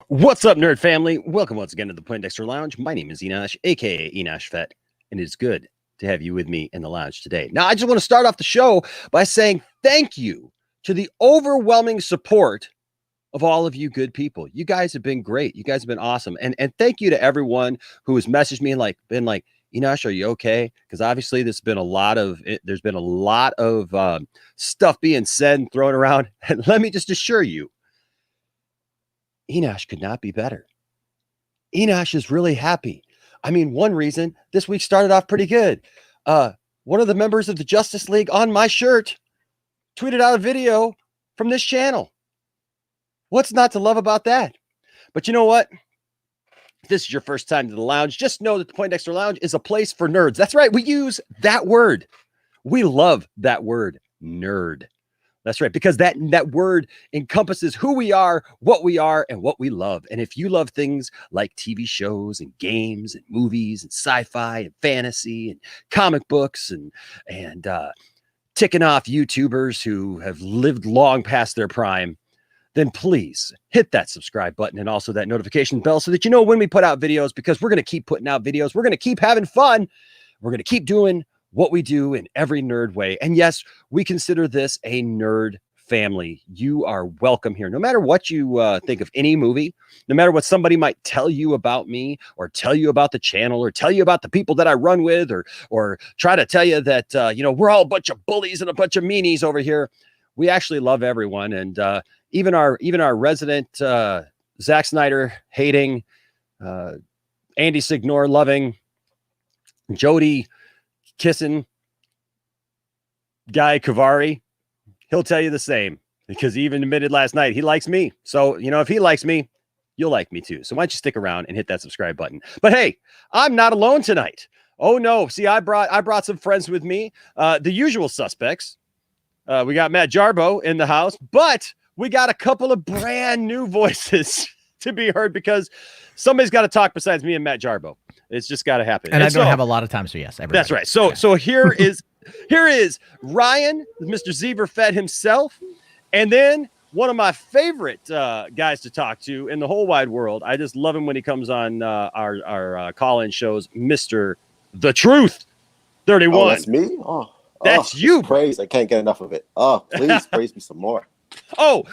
What's up, nerd family? Welcome once again to the Poindexter Lounge. My name is Enosh, aka Enosh Fett, and it is good to have you with me in the lounge today. Now, I just want to start off the show by saying thank you to the overwhelming support of all of you good people. You guys have been great. You guys have been awesome. And thank you to everyone who has messaged me and been like, Enosh, are you okay? Because obviously there's been a lot of stuff being said and thrown around. And let me just assure you, Enosh could not be better. Enosh is really happy. I mean, one reason this week started off pretty good. One of the members of the Justice League on my shirt tweeted out a video from this channel. What's not to love about that? But you know what? If this is your first time to the lounge, just know that the Poindexter Lounge is a place for nerds. That's right. We use that word. We love that word, nerd. That's right, because that word encompasses who we are, and what we love. And if you love things like TV shows and games and movies and sci-fi and fantasy and comic books and ticking off YouTubers who have lived long past their prime, then please hit that subscribe button and also that notification bell so that you know when we put out videos, because we're going to keep putting out videos. We're going to keep having fun. We're going to keep doing what we do in every nerd way. And yes, we consider this a nerd family. You are welcome here. No matter what you think of any movie, no matter what somebody might tell you about me or tell you about the channel or tell you about the people that I run with or try to tell you that, we're all a bunch of bullies and a bunch of meanies over here. We actually love everyone. And even our resident Zack Snyder hating, Andy Signor loving, Jody kissing Guy Kavari, he'll tell you the same, because he even admitted last night he likes me. So, if he likes me, you'll like me too. So why don't you stick around and hit that subscribe button? But hey, I'm not alone tonight. Oh no. See, I brought some friends with me. The usual suspects. We got Matt Jarbo in the house, but we got a couple of brand new voices to be heard, because somebody's got to talk besides me and Matt Jarbo. It's just got to happen. And I don't have a lot of time, so yes, everybody. That's right. So here is Ryan, Mr. Zever Fett himself, and then one of my favorite guys to talk to in the whole wide world. I just love him when he comes on our call-in shows, Mr. The Truth 31. Oh, that's me? That's you. Praise. I can't get enough of it. Oh, please praise me some more. Oh,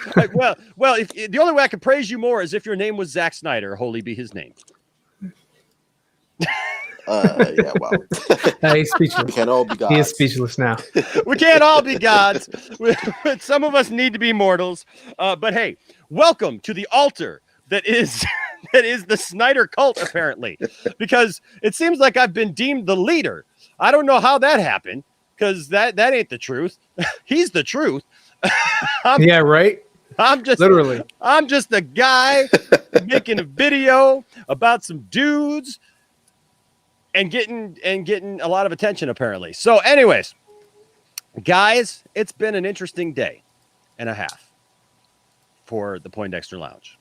well, if the only way I could praise you more is if your name was Zack Snyder. Holy be his name. Yeah, well. He's speechless. We can't all be gods. He is speechless now. We can't all be gods. Some of us need to be mortals. But hey, welcome to the altar that is the Snyder cult, apparently, because it seems like I've been deemed the leader. I don't know how that happened, because that ain't the truth. He's the truth. Yeah, right. I'm just a guy making a video about some dudes and getting a lot of attention, apparently. So anyways, guys, it's been an interesting day and a half for the Poindexter Lounge.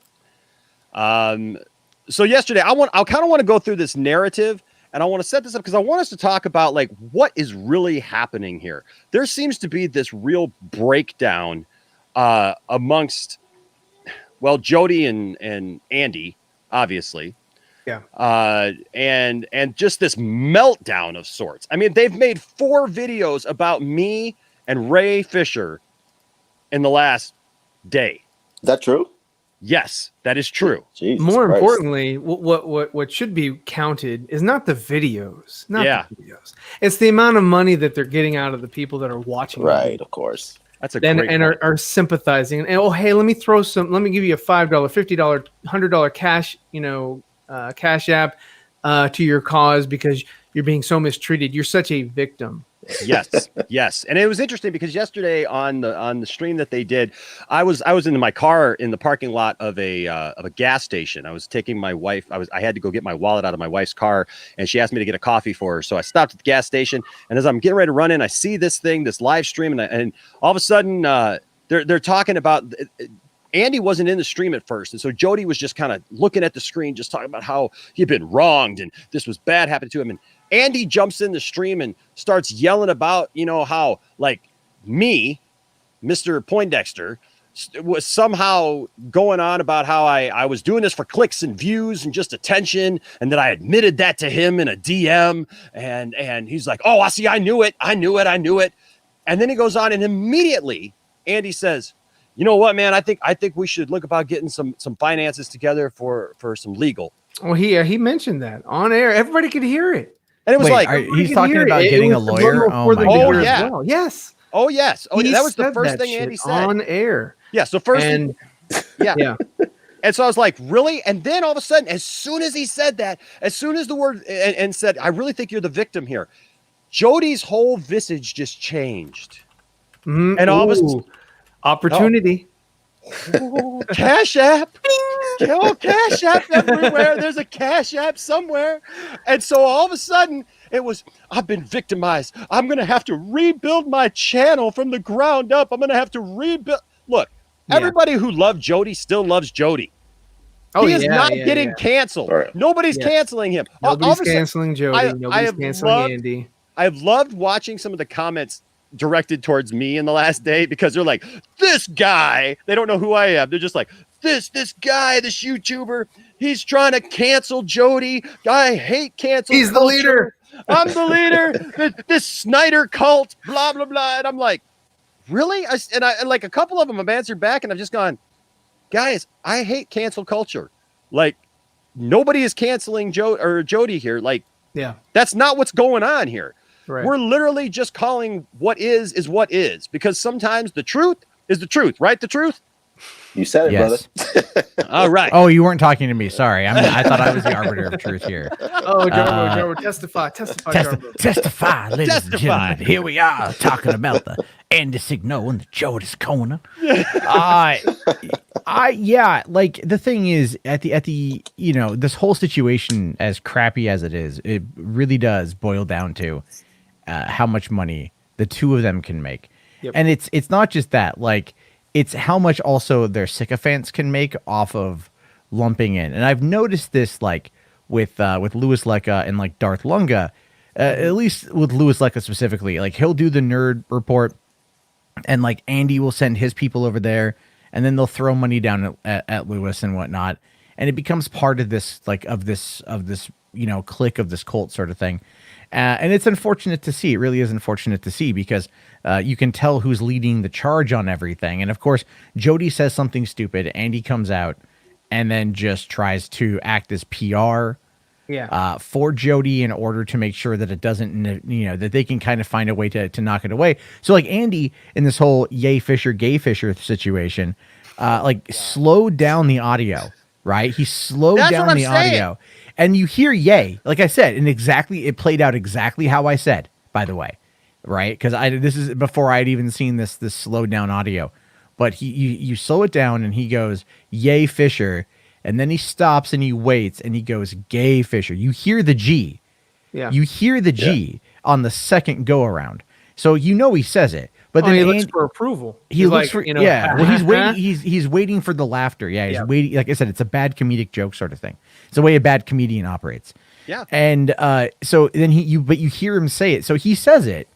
So yesterday I kind of want to go through this narrative, and I want to set this up because I want us to talk about what is really happening here. There seems to be this real breakdown amongst, Jody and Andy, obviously. Yeah. And just this meltdown of sorts. I mean, they've made 4 videos about me and Ray Fisher in the last day. Is that true? Yes, that is true. Jesus More Christ. importantly, what should be counted is not the videos. The videos. It's the amount of money that they're getting out of the people that are watching. Right, of course. That's a great and are sympathizing. And hey, let me give you a $5, $50, $100 cash, cash app to your cause because you're being so mistreated. You're such a victim. Yes. And it was interesting because yesterday on the stream that they did, I was in my car in the parking lot of a gas station. I was taking my wife. I had to go get my wallet out of my wife's car, and she asked me to get a coffee for her. So I stopped at the gas station, and as I'm getting ready to run in, I see this live stream, and all of a sudden they're talking about. Andy wasn't in the stream at first, and so Jody was just kind of looking at the screen, just talking about how he'd been wronged and this was bad happening to him. And Andy jumps in the stream and starts yelling about, how me, Mr. Poindexter, was somehow going on about how I was doing this for clicks and views and just attention, and that I admitted that to him in a DM, and he's like, oh, I knew it. And then he goes on, and immediately Andy says, you know what, man, I think we should look about getting some finances together for some legal. Well, he mentioned that on air. Everybody could hear it. And it was he's talking about getting a lawyer. Oh my God. yeah. Well. Yes. Oh yes. Oh, He that was the said first that thing Andy shit said on air. Yeah. So first, And yeah. And so I was like, really? And then all of a sudden, as soon as he said that, as soon as the word and said, I really think you're the victim here, Jody's whole visage just changed. Mm-hmm. And all of a sudden, opportunity. Oh, Cash App. Oh, Cash App everywhere. There's a Cash App somewhere. And so all of a sudden it was, I've been victimized. I'm going to have to rebuild my channel from the ground up. I'm going to have to rebuild. Look, everybody who loved Jody still loves Jody. He is not getting canceled. Right. Nobody's canceling him. Nobody's canceling Jody. Nobody's canceling Andy. I've loved watching some of the comments directed towards me in the last day, because they're like, this guy, they don't know who I am. They're just like, this guy, this YouTuber, he's trying to cancel Jody. I hate cancel. He's the leader. I'm the leader. This Snyder cult, blah, blah, blah. And I'm like, really? And like a couple of them have answered back, and I've just gone, guys, I hate cancel culture. Like, nobody is canceling Jody here. Like, yeah, that's not what's going on here. Right. We're literally just calling what is what is, because sometimes the truth is the truth, right? The truth. You said it, brother. All right. Oh, you weren't talking to me. Sorry. I thought I was the arbiter of truth here. Oh, Jarbo, testify, Jarbo. Testify, ladies and gentlemen. Here we are talking about the Andy Signo and the Jody's corner. Yeah, like the thing is, at the this whole situation, as crappy as it is, it really does boil down to how much money the two of them can make. Yep. And it's not just that, like, it's how much also their sycophants can make off of lumping in. And I've noticed this, like, with Louis Lecca and like Darth Lunga, at least with Louis Lecca specifically. Like, he'll do the nerd report, and like Andy will send his people over there, and then they'll throw money down at Louis and whatnot, and it becomes part of this, like, of this clique of this cult sort of thing. And it's unfortunate to see. It really is unfortunate to see, because you can tell who's leading the charge on everything. And of course, Jody says something stupid. Andy comes out and then just tries to act as PR for Jody in order to make sure that it doesn't, that they can kind of find a way to knock it away. So like Andy in this whole yay Fisher, gay Fisher situation, slowed down the audio, right? He slowed down the audio. And you hear yay, like I said, and it played out exactly how I said, by the way, right? Because this is before I'd even seen this slowed down audio. But you slow it down, and he goes, yay Fisher, and then he stops and he waits and he goes, gay Fisher. You hear the G. Yeah. You hear the G on the second go around. So he says it. But then he looks for approval. He looks for Well, he's waiting. He's waiting for the laughter. Yeah, he's waiting. Like I said, it's a bad comedic joke sort of thing. It's the way a bad comedian operates. Yeah. And so then you hear him say it. So he says it,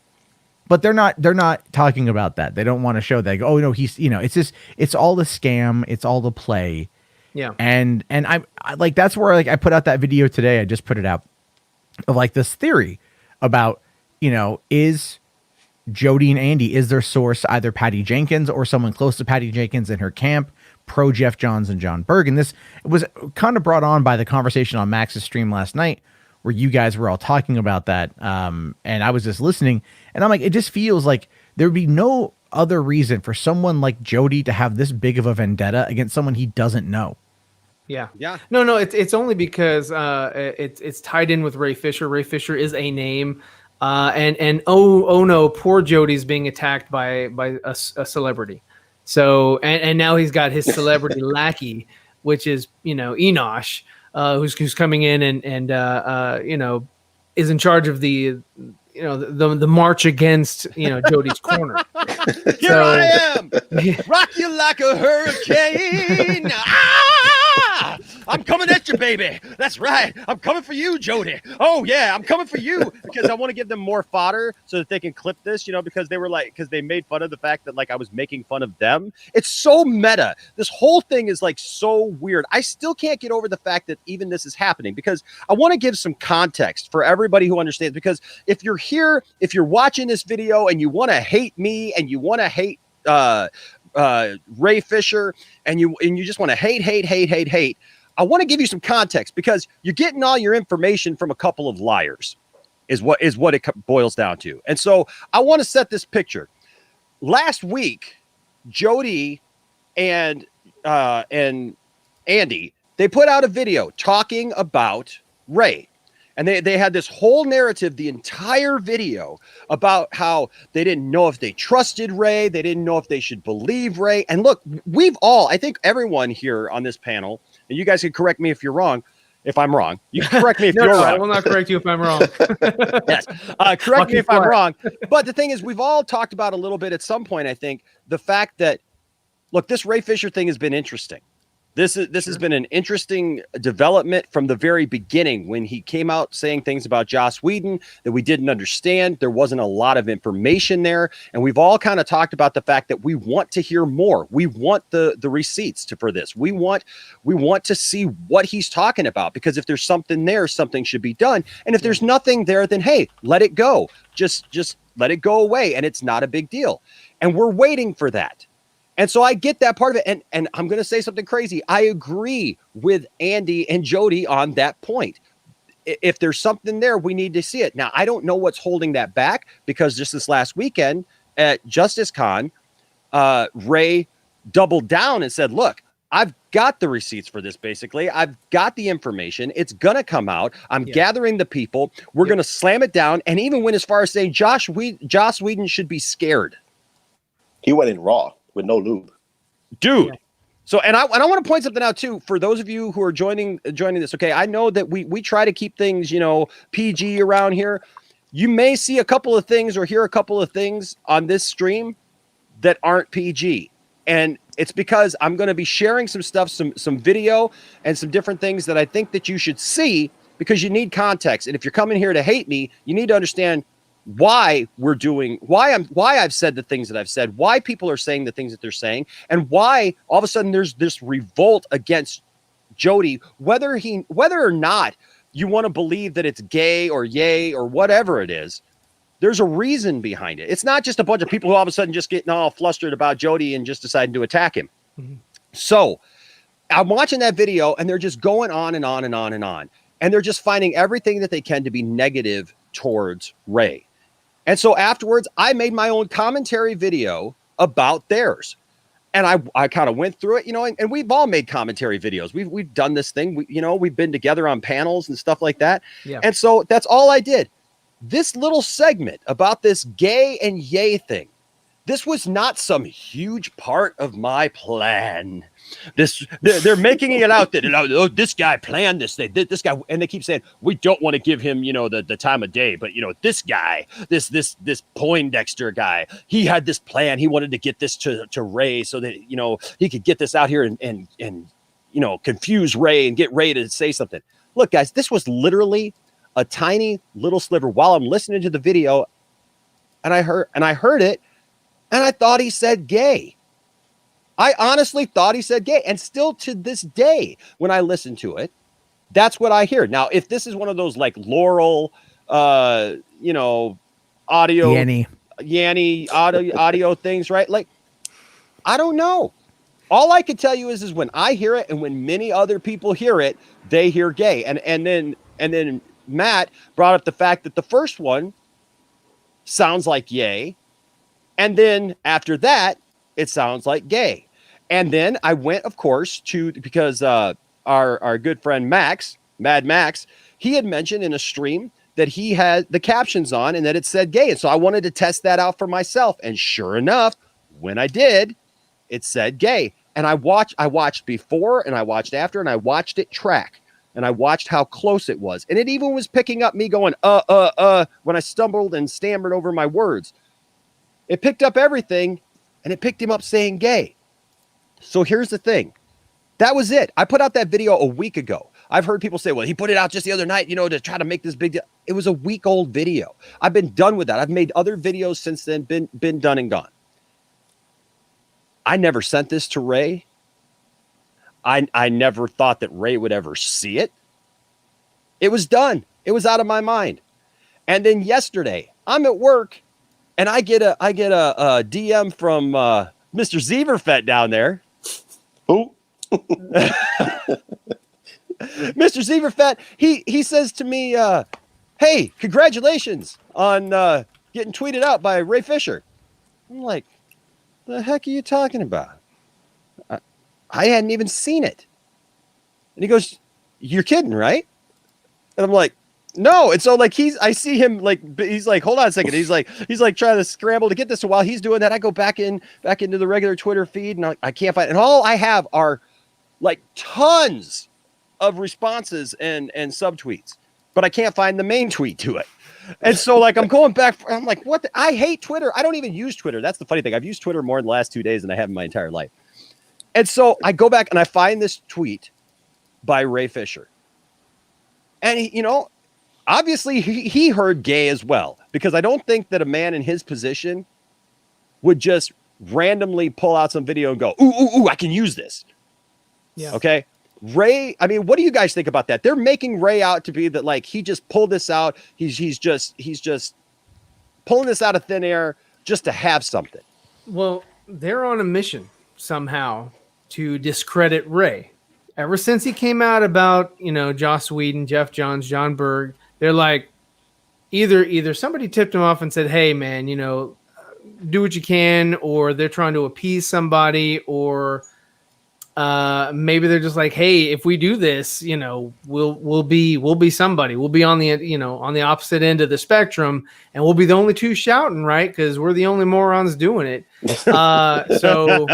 but they're not talking about that. They don't want to show that. They go, oh no, he's it's all the scam. It's all the play. Yeah. And I like, that's where, like, I put out that video today. I just put it out of like this theory about, is Jody and Andy, is their source either Patty Jenkins or someone close to Patty Jenkins in her camp, pro Jeff Johns and John Berg? And this was kind of brought on by the conversation on Max's stream last night, where you guys were all talking about that. And I was just listening, and I'm like, it just feels like there would be no other reason for someone like Jody to have this big of a vendetta against someone he doesn't know. Yeah. No, it's only because it's tied in with Ray Fisher. Ray Fisher is a name. And oh no, poor Jody's being attacked by a celebrity. So and now he's got his celebrity lackey, which is Enosh, who's coming in and is in charge of the march against Jody's corner. Here I am, rock you like a hurricane. I'm coming at you, baby. That's right. I'm coming for you, Jody. Oh yeah, I'm coming for you because I want to give them more fodder so that they can clip this, because they were because they made fun of the fact that I was making fun of them. It's so meta. This whole thing is so weird. I still can't get over the fact that even this is happening because I want to give some context for everybody who understands, because if you're here, if you're watching this video and you want to hate me and you want to hate Ray Fisher and you just want to hate, I want to give you some context because you're getting all your information from a couple of liars is what it boils down to. And so I want to set this picture. Last week, Jody and Andy, they put out a video talking about Ray. And they had this whole narrative, the entire video, about how they didn't know if they trusted Ray. They didn't know if they should believe Ray. And look, I think everyone here on this panel, and you guys can correct me if you're wrong, if I'm wrong. You can correct me if you're wrong. I will not correct you if I'm wrong. Yes. Correct me if I'm wrong. But the thing is, we've all talked about a little bit at some point, I think, the fact that, look, this Ray Fisher thing has been interesting. This has been an interesting development from the very beginning when he came out saying things about Joss Whedon that we didn't understand. There wasn't a lot of information there. And we've all kind of talked about the fact that we want to hear more. We want the receipts for this. We want to see what he's talking about, because if there's something there, something should be done. And if there's nothing there, then hey, let it go. Just let it go away. And it's not a big deal. And we're waiting for that. And so I get that part of it. And I'm going to say something crazy. I agree with Andy and Jody on that point. If there's something there, we need to see it. Now, I don't know what's holding that back, because just this last weekend at Justice Con, Ray doubled down and said, look, I've got the receipts for this, basically. I've got the information. It's going to come out. I'm gathering the people. We're going to slam it down. And even went as far as saying Joss Whedon should be scared. He went in raw with no lube. Dude. Yeah. So, and I want to point something out too, for those of you who are joining this. Okay. I know that we try to keep things, PG around here. You may see a couple of things or hear a couple of things on this stream that aren't PG. And it's because I'm going to be sharing some stuff, some video and some different things that I think that you should see, because you need context. And if you're coming here to hate me, you need to understand why I've said the things that I've said, why people are saying the things that they're saying, and why all of a sudden there's this revolt against Jody, whether or not you want to believe that it's gay or yay or whatever it is. There's a reason behind it. It's not just a bunch of people who all of a sudden just getting all flustered about Jody and just deciding to attack him. Mm-hmm. So I'm watching that video and they're just going on and on and on and on. And they're just finding everything that they can to be negative towards Ray. And so afterwards, I made my own commentary video about theirs. And I kind of went through it, and we've all made commentary videos. We've done this thing. We've been together on panels and stuff like that. Yeah. And so that's all I did. This little segment about this gay and yay thing, this was not some huge part of my plan. They're making it out that this guy planned this thing. This guy, and they keep saying we don't want to give him, the time of day. But this guy, this Poindexter guy, he had this plan. He wanted to get this to Ray so that he could get this out here and confuse Ray and get Ray to say something. Look, guys, this was literally a tiny little sliver. While I'm listening to the video, and I heard it. And I thought he said gay. I honestly thought he said gay. And still to this day, when I listen to it, that's what I hear. Now, if this is one of those like Laurel, audio, Yanny audio things, right? Like, I don't know. All I can tell you is when I hear it and when many other people hear it, they hear gay. And then Matt brought up the fact that the first one sounds like yay. And then after that, it sounds like gay. And then I went, of course, because our good friend Max, Mad Max, he had mentioned in a stream that he had the captions on and that it said gay. And so I wanted to test that out for myself. And sure enough, when I did, it said gay. And I watched before and I watched after and I watched it track. And I watched how close it was. And it even was picking up me going, when I stumbled and stammered over my words. It picked up everything, and it picked him up saying gay. So here's the thing. That was it. I put out that video a week ago. I've heard people say, well, he put it out just the other night, to try to make this big deal. It was a week old video. I've been done with that. I've made other videos since then, been done and gone. I never sent this to Ray. I never thought that Ray would ever see it. It was done. It was out of my mind. And then yesterday, I'm at work and I get a DM from Mr. Zeverfett down there. Who? Mr. Zeverfett, he says to me, hey, congratulations on getting tweeted out by Ray Fisher. I'm like, the heck are you talking about? I hadn't even seen it. And he goes, you're kidding, right? And I'm like, no. And so like I see him like, he's like, hold on a second. He's like trying to scramble to get this. So while he's doing that, I go back into the regular Twitter feed and I can't find it. And all I have are like tons of responses and subtweets, but I can't find the main tweet to it. And so like, I'm going back. I'm like, what? I hate Twitter. I don't even use Twitter. That's the funny thing. I've used Twitter more in the last 2 days than I have in my entire life. And so I go back and I find this tweet by Ray Fisher. And he, obviously he heard gay as well, because I don't think that a man in his position would just randomly pull out some video and go, ooh, I can use this. Yeah. Okay. Ray, I mean, what do you guys think about that? They're making Ray out to be that like he just pulled this out. He's just pulling this out of thin air just to have something. Well, they're on a mission somehow to discredit Ray. Ever since he came out about, Joss Whedon, Jeff Johns, John Berg, they're like, either somebody tipped him off and said, hey man, do what you can, or they're trying to appease somebody, or maybe they're just like, hey, if we do this, we'll be somebody. We'll be on the on the opposite end of the spectrum, and we'll be the only two shouting, right? Because we're the only morons doing it. So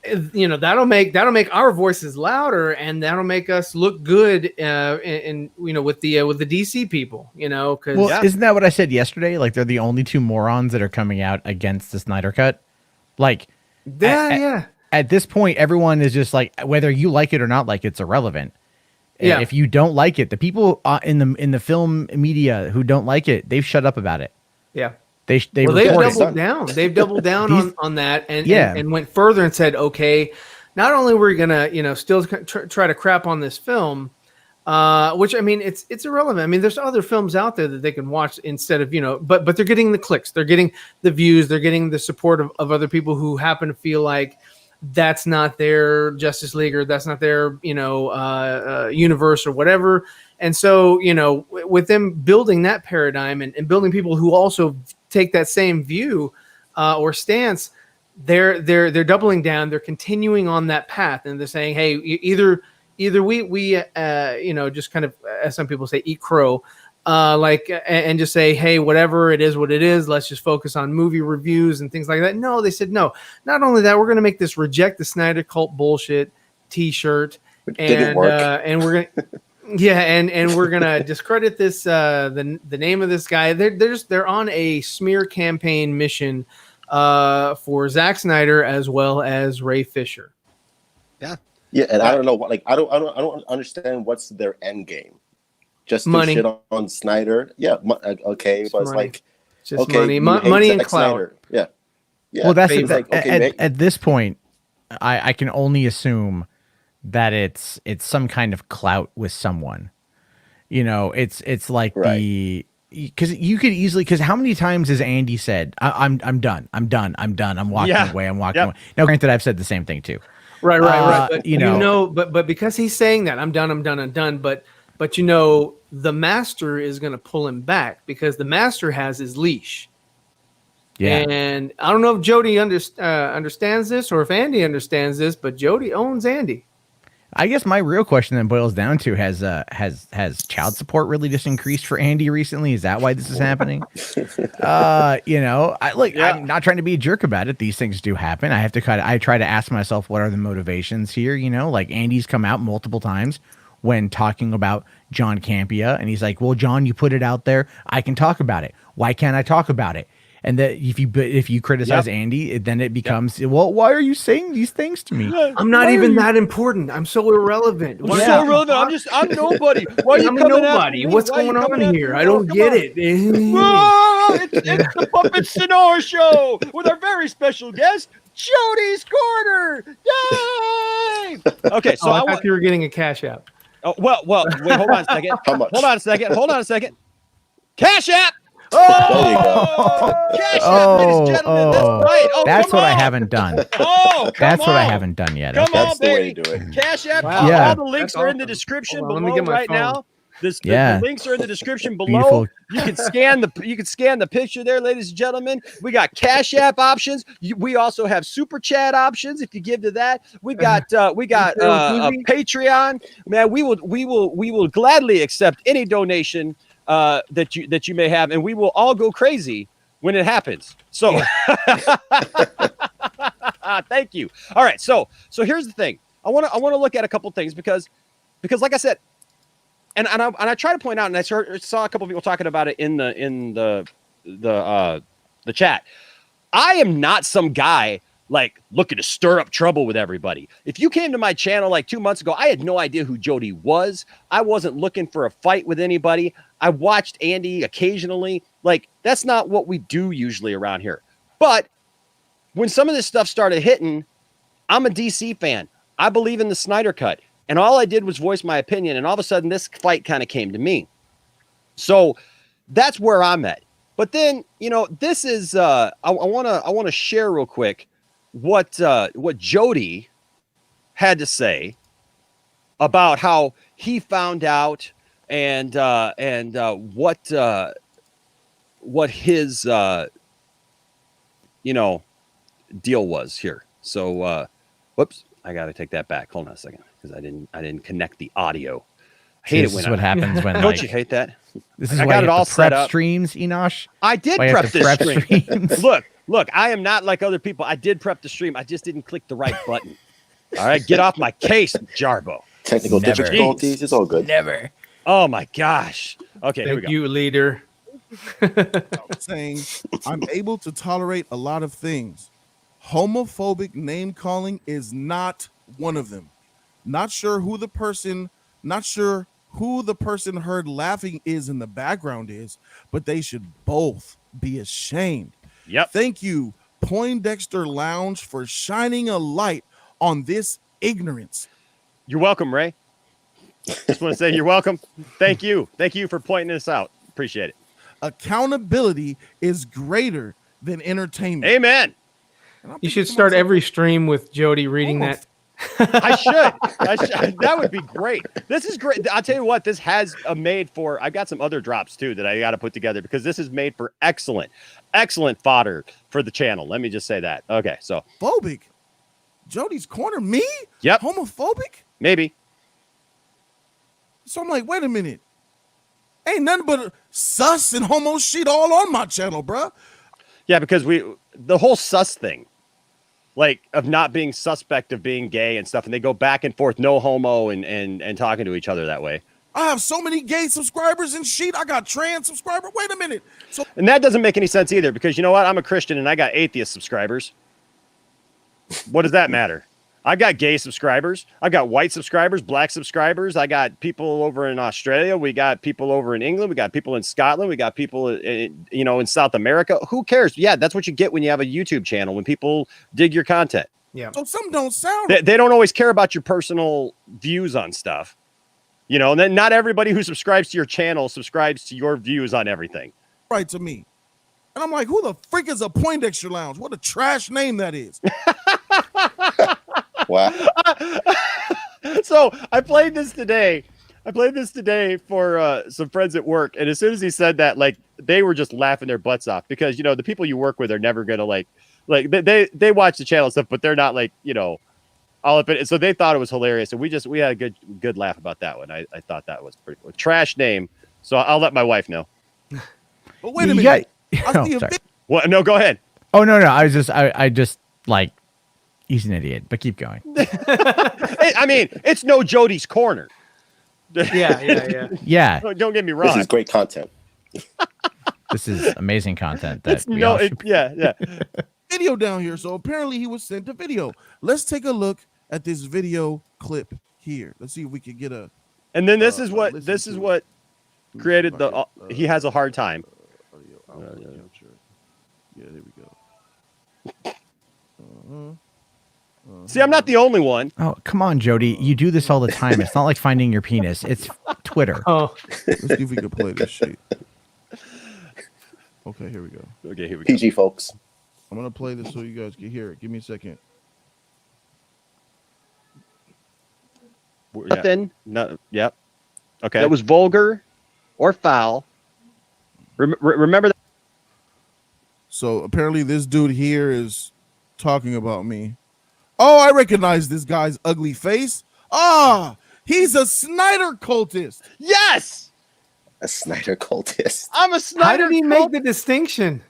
that'll make our voices louder, and that'll make us look good with the DC people, because isn't that what I said yesterday? Like they're the only two morons that are coming out against the Snyder Cut. Like at this point, everyone is just like, whether you like it or not, like it's irrelevant. Yeah. If you don't like it, the people in the film media who don't like it, they've shut up about it. Yeah. They've doubled down. They've doubled down on that and went further and said, okay, not only we're gonna still try to crap on this film, which I mean it's irrelevant. I mean there's other films out there that they can watch instead of but they're getting the clicks, they're getting the views, they're getting the support of other people who happen to feel like that's not their Justice League or that's not their universe or whatever. And so with them building that paradigm and building people who also take that same view or stance, they're doubling down. They're continuing on that path, and they're saying, hey, either we just kind of, as some people say, eat crow, and just say, hey, whatever it is, what it is. Let's just focus on movie reviews and things like that. No, they said no. Not only that, we're going to make this reject the Snyder Cult bullshit T-shirt, and we're gonna. Yeah, and we're gonna discredit this the name of this guy. They're on a smear campaign mission for Zack Snyder as well as Ray Fisher. Yeah, and I don't know what, like I don't understand what's their end game. Just money. To shit on Snyder. Yeah, okay, but it's money. like Just money and clout. Snyder. Yeah. Well, that's like, okay, at this point, I can only assume that it's some kind of clout with someone. It's like right. Because you could easily, because how many times has Andy said, I'm done, I'm walking away, away. Now, granted, I've said the same thing too. Right. But but because he's saying that I'm done, but the master is going to pull him back because the master has his leash. Yeah. And I don't know if Jody understands this or if Andy understands this, but Jody owns Andy. I guess my real question then boils down to has child support really just increased for Andy recently? Is that why this is happening? I'm not trying to be a jerk about it. These things do happen. I try to ask myself, what are the motivations here? Like Andy's come out multiple times when talking about John Campea, and he's like, well, John, you put it out there, I can talk about it. Why can't I talk about it? and that if you criticize Andy, then it becomes well, why are you saying these things to me? I'm not even that important. I'm so irrelevant. I'm so irrelevant. I'm nobody. Why are you I'm coming nobody. after me? What's Why are you going on coming after here? me? I don't Come get on. it. Whoa, it's the Puppet Sonora Show with our very special guest, Jody'S Corner. Yay! Okay, so I thought you were getting a Cash App. Oh, well, wait, hold on a second. How much? Hold on a second. Cash App. There you go. Cash App, ladies and gentlemen. That's right. Oh, That's come what I on. haven't done. Oh, That's come what I on. haven't done yet. Come Okay. on, That's the way baby. to do it. Cash App. Wow. Yeah. All the links That's are in the awesome. description Hold on, let me below get my right phone. now. Yeah. The links are in the description below. Beautiful. You can scan the picture there, ladies and gentlemen. We got Cash App options. We also have Super Chat options if you give to that. We got a Patreon. Man, we will gladly accept any donation that you may have, and we will all go crazy when it happens. So thank you. All right, so here's the thing. I want to look at a couple things because like I said, and I try to point out, and I saw a couple people talking about it in the chat. I am not some guy like looking to stir up trouble with everybody. If you came to my channel like 2 months ago, I had no idea who Jody was. I wasn't looking for a fight with anybody. I watched Andy occasionally. Like, that's not what we do usually around here. But when some of this stuff started hitting, I'm a DC fan. I believe in the Snyder Cut. And all I did was voice my opinion. And all of a sudden, this fight kind of came to me. So that's where I'm at. But then, this is I want to share real quick what Jody had to say about how he found out and what his deal was here. So whoops, I got to take that back. Hold on a second, because I didn't connect the audio. I hate it when what happens when don't you hate that? This is I why got you it all have to prep set up. streams, Enosh. I did Why you prep have to this prep stream. streams. Look, I am not like other people. I did prep the stream. I just didn't click the right button. All right, get off my case, Jarbo. Technical Never. difficulties. It's all good. Never. Oh my gosh. Okay, here we Thank go. you, leader. Saying I'm able to tolerate a lot of things. Homophobic name calling is not one of them. Not sure who the person heard laughing is in the background is, but they should both be ashamed. Yep. Thank you, Poindexter Lounge, for shining a light on this ignorance. You're welcome, Ray. Just want to say you're welcome. Thank you. Thank you for pointing this out. Appreciate it. Accountability is greater than entertainment. Amen. You should start every stream with Jody reading that. I should. That would be great. This is great. I'll tell you what, this has made for, I've got some other drops too that I got to put together, because this is made for excellent fodder for the channel. Let me just say that. Okay. So Phobic. Jody's Corner, me? Yep. Homophobic? maybe. So I'm like, wait a minute. Ain't nothing but sus and homo shit all on my channel, bruh. Yeah, because the whole sus thing, like of not being suspect of being gay and stuff, and they go back and forth, no homo and talking to each other that way. I have so many gay subscribers and shit. I got trans subscribers. Wait a minute. So And that doesn't make any sense either, because you know what? I'm a Christian and I got atheist subscribers. What does that matter? I got gay subscribers. I got white subscribers, black subscribers. I got people over in Australia. We got people over in England. We got people in Scotland. We got people, in South America. Who cares? Yeah, that's what you get when you have a YouTube channel, when people dig your content. Yeah. so some don't sound They don't always care about your personal views on stuff. And then not everybody who subscribes to your channel subscribes to your views on everything. right to me. And I'm like, who the freak is a Poindexter Lounge? What a trash name that is. Wow. So I played this today. For some friends at work. And as soon as he said that, like, they were just laughing their butts off, because, the people you work with are never going to like they watch the channel stuff, but they're not like, all up in it. So they thought it was hilarious. And we had a good laugh about that one. I thought that was pretty cool. Trash name. So I'll let my wife know. But wait a You minute. got- I see a sorry. big What? No, go ahead. Oh no, I just like, he's an idiot, but keep going. I mean, it's no Jody'S Corner. Yeah. Yeah. Don't get me This wrong. is great content. This is amazing content. That It's no, yeah. Video down here. So apparently he was sent a video. Let's take a look at this video clip here. Let's see if we can get a. And then this is listen to what it. created the. He has a hard time. Yeah, there we go. See, I'm not the only one. Oh, come on, Jody. You do this all the time. It's not like finding your penis. It's Twitter. Oh, Let's see if we can play this shit. Okay, here we go. Okay, here we go. PG, folks. I'm gonna play this so you guys can hear it. Give me a second. Nothing. No. Yep. Okay. That was vulgar or foul. Remember that. So apparently this dude here is talking about me. Oh, I recognize this guy's ugly face. Ah, he's a Snyder cultist. Yes, A Snyder cultist. I'm a Snyder. how did he make the distinction?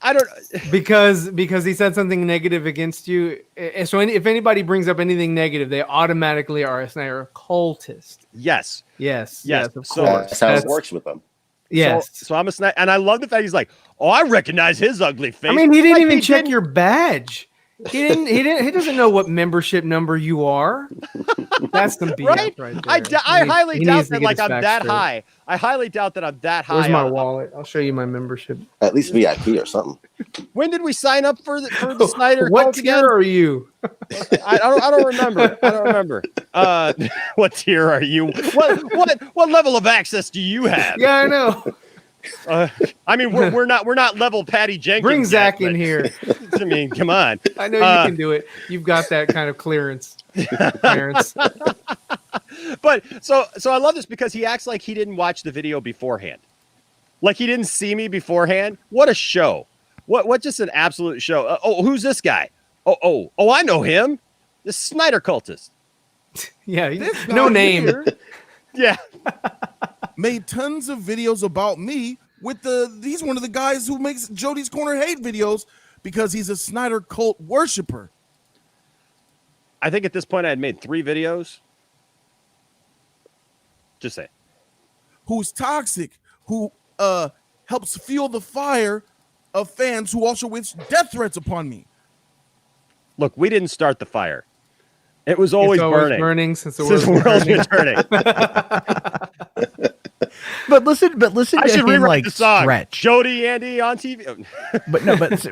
I don't. Because he said something negative against you. So if anybody brings up anything negative, they automatically are a Snyder cultist. Yes. Yes, of So- course. That's how it works with them. Yes. So I'm a Snyder, and I love the fact he's like, oh, I recognize his ugly face. I mean, he didn't Like, even check didn't- your badge. He didn't. He doesn't know what membership number you are. That's some BS Right? right there. I highly He doubt needs to that. get Like his I'm facts that straight. high. I highly doubt that I'm that high. Where's my on- wallet? I'll show you my membership. At least VIP or something. When did we sign up for the Snyder? What cult tier again? are you? I don't remember. I don't remember. What tier are you? What level of access do you have? Yeah, I know. I mean, we're not level Patty Jenkins. Bring yet, Zach in but- here. I mean, come on. I know you can do it. You've got that kind of clearance, Clarence. But so I love this because he acts like he didn't watch the video beforehand. Like he didn't see me beforehand. What a show. What just an absolute show. Who's this guy? Oh, I know him. This Snyder cultist. Yeah, This no guy name. here Yeah. made tons of videos about me with he's one of the guys who makes Jody's Corner hate videos because he's a Snyder cult worshiper. I think at this point I had made 3 videos. Just say. Who's toxic, who helps fuel the fire of fans who also wish death threats upon me. Look, we didn't start the fire. It was always burning. since the Since the world's world's burning. been turning. But listen I to should him rewrite like the song. stretch. Jody, Andy on TV.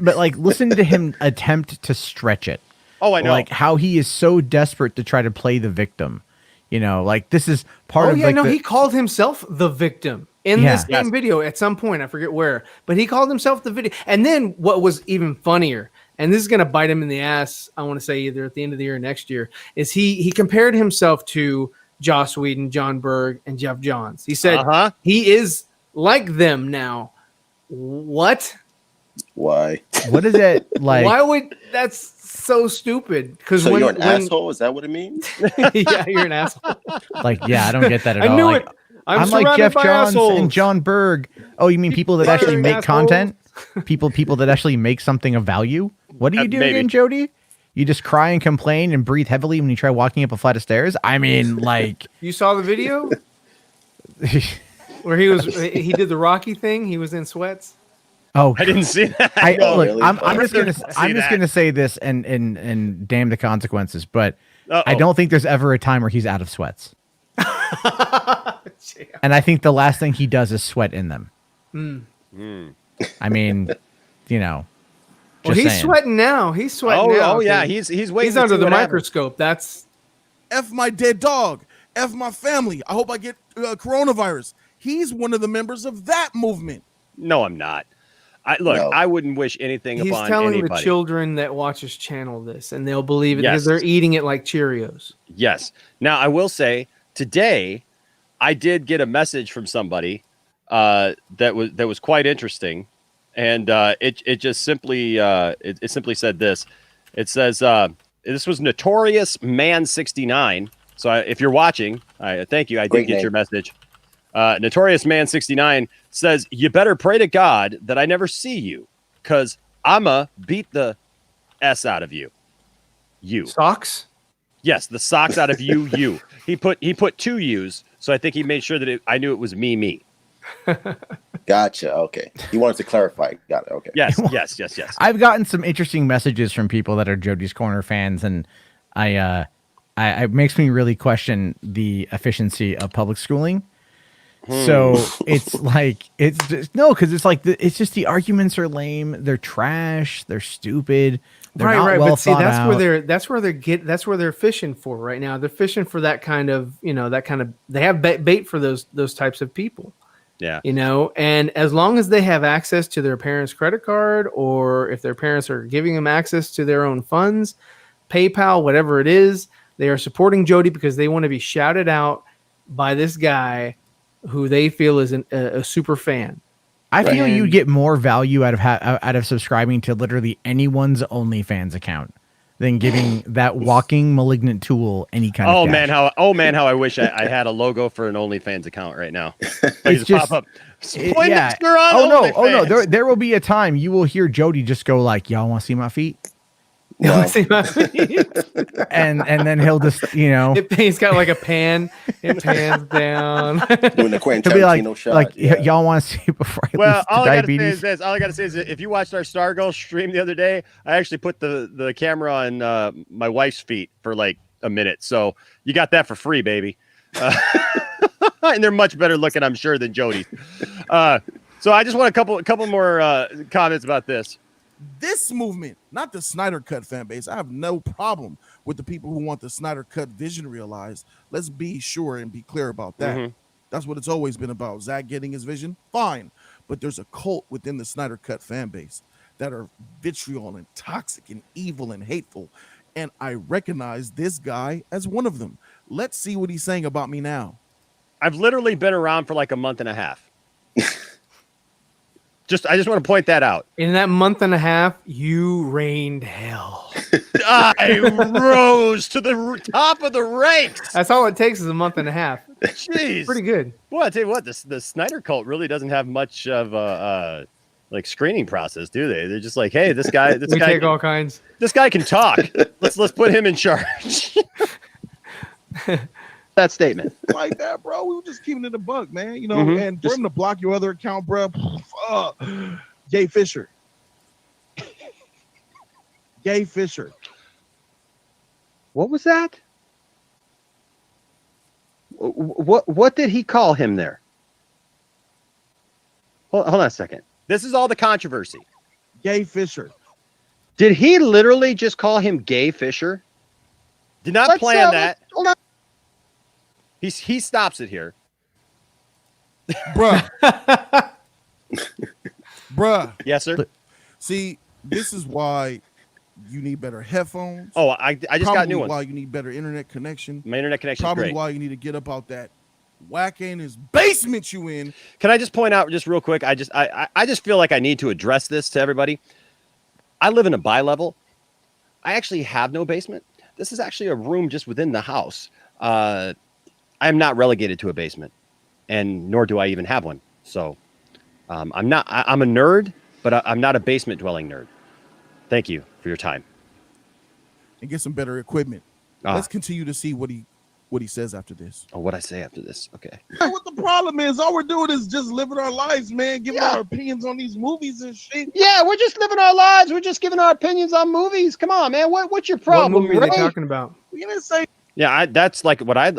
But like listen to him attempt to stretch it. Oh, I know. Like how he is so desperate to try to play the victim. You know, like this is part Oh of yeah, like no, the, he called himself the victim in Yeah. this same video at some point. I forget where, but he called himself the video. And then what was even funnier, and this is gonna bite him in the ass, I want to say either at the end of the year or next year, is he compared himself to Joss Whedon, John Berg, and Jeff Johns. He said he is like them now. What? Why? what is it like? Why would that's so stupid? Because So you're an asshole? Is that what it means? Yeah, you're an asshole. Like, yeah, I don't get that at I all. knew Like, it. I'm like surrounded Jeff by Johns assholes. and John Berg. Oh, you mean people that actually make Assholes. content? People that actually make something of value? What do you do Maybe. again, Jody? You just cry and complain and breathe heavily when you try walking up a flight of stairs? I mean, like You saw the video where he did the Rocky thing. He was in sweats. oh, I didn't see that. I No, look, really? I'm I just gonna see I'm just that. gonna say this and damn the consequences, but Uh-oh. I don't think there's ever a time where he's out of sweats. And I think the last thing he does is sweat in them. I mean, you know. Well, just he's saying. sweating now. He's sweating now. Oh yeah, 'cause he's waiting. he's to under see the what happens. microscope. That's F my dead dog. F my family. I hope I get coronavirus. He's one of the members of that movement. No, I'm not. No. I wouldn't wish anything he's upon telling anybody. the children that watch his channel this, and they'll believe it Yes. because they're eating it like Cheerios. Yes. Now I will say today, I did get a message from somebody that was quite interesting, and it just simply it simply said this. It says this was Notorious Man 69. So if you're watching, I thank you. I did Great get name. your message. Notorious Man 69 says, "You better pray to God that I never see you, cause I'ma beat the S out of you." You. Socks? Yes, the socks out of you. He put 2 U's, so I think he made sure that I knew it was me. Gotcha. Okay. You wanted to clarify. Got it. Okay. Yes. I've gotten some interesting messages from people that are Jody's Corner fans, and it makes me really question the efficiency of public schooling. So it's like because it's like it's just the arguments are lame, they're trash, they're stupid, they're not well But see, thought out. that's where they're fishing for right now. They're fishing for that kind of they have bait for those types of people. Yeah. And as long as they have access to their parents' credit card, or if their parents are giving them access to their own funds, PayPal, whatever it is, they are supporting Jody because they want to be shouted out by this guy who they feel is a super fan. I feel you get more value out of subscribing to literally anyone's OnlyFans account than giving that walking malignant tool any kind of cash. How I wish I had a logo for an OnlyFans account right now. It's just pop up. yeah. Oh no, there will be a time you will hear Jody just go like, "Y'all want to see my feet?" Wow. and then he'll just He's got like a pan. It pans down. Doing the Quentin he'll be Tarantino shot. like y'all want to see before I lose all to I gotta say diabetes. is this. All I gotta say is that if you watched our Stargirl stream the other day, I actually put the camera on my wife's feet for like a minute, so you got that for free, baby. And they're much better looking, I'm sure, than Jody's. So I just want a couple more comments about this. This movement, not the Snyder Cut fan base. I have no problem with the people who want the Snyder Cut vision realized. Let's be sure and be clear about that. Mm-hmm. That's what it's always been about. Zack getting his vision, fine. But there's a cult within the Snyder Cut fan base that are vitriol and toxic and evil and hateful. And I recognize this guy as one of them. Let's see what he's saying about me now. I've literally been around for like a month and a half. I just want to point that out. In that month and a half, you reigned hell. I rose to the top of the ranks. That's all it takes is a month and a half. Jeez, Pretty good. Well, I tell you what, the Snyder cult really doesn't have much of a like screening process, do they? They're just like, hey, this guy take all kinds. This guy can talk. Let's put him in charge. That statement. Like that, bro. We were just keeping it a buck, man. And for him to block your other account, bro. Gay Fisher. Gay Fisher. What was that? What did he call him there? Hold on a second. This is all the controversy. Gay Fisher. Did he literally just call him Gay Fisher? Did not plan that. Hold on. He stops it here. Bruh. Bruh. Yes, sir. See, this is why you need better headphones. Oh, I just Probably got new ones. why you need better internet connection. My internet connection is Probably great. why you need to get up out that whack anus basement you in. Can I just point out just real quick? I just feel like I need to address this to everybody. I live in a bi-level. I actually have no basement. This is actually a room just within the house. I am not relegated to a basement, and nor do I even have one. So I'm a nerd, but I'm not a basement dwelling nerd. Thank you for your time. And get some better equipment. Let's continue to see what he says after this. Oh, what I say after this? Okay. What the problem is, all we're doing is just living our lives, man, giving our opinions on these movies and shit. Yeah, we're just living our lives. We're just giving our opinions on movies. Come on, man. What's your problem? What movie are they talking about? We didn't say. Yeah, that's like what I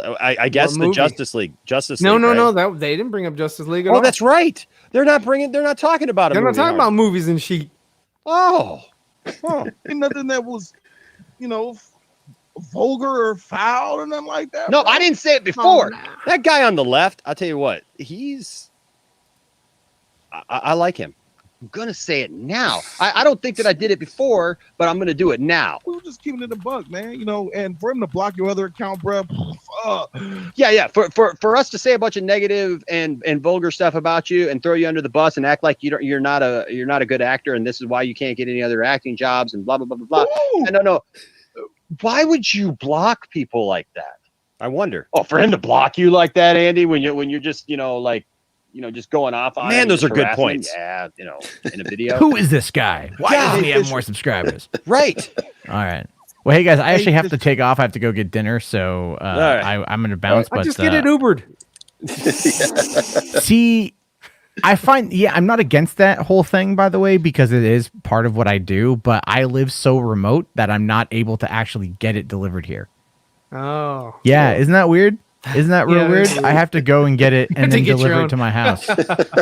guess the Justice League. No, right? they didn't bring up Justice League at all. Oh, that's right. They're not talking about it. They're not talking about movies and shit. Oh. Ain't nothing that was, vulgar or foul or nothing like that. No, bro. I didn't say it before. That guy on the left, I'll tell you what, I like him. I'm going to say it now. I don't think that I did it before, but I'm going to do it now. We were just keeping it a buck, man. And for him to block your other account, bro. Yeah. For us to say a bunch of negative and vulgar stuff about you and throw you under the bus and act like you're not a good actor and this is why you can't get any other acting jobs and blah blah blah blah blah. No. Why would you block people like that? I wonder. Oh, for him to block you like that, Andy, when you're just just going off on man, those are good points. Yeah, in a video. Who is this guy? Why doesn't he have more subscribers? Right. All right. Well, hey guys, I actually have to take off. I have to go get dinner, so right. I'm going to bounce. I'll but just get it Ubered. see, I find, I'm not against that whole thing, by the way, because it is part of what I do, but I live so remote that I'm not able to actually get it delivered here. Oh. Yeah, isn't that weird? Isn't that real Yeah, weird? that's weird. I have to go and get it and to then get your deliver own. it to my house.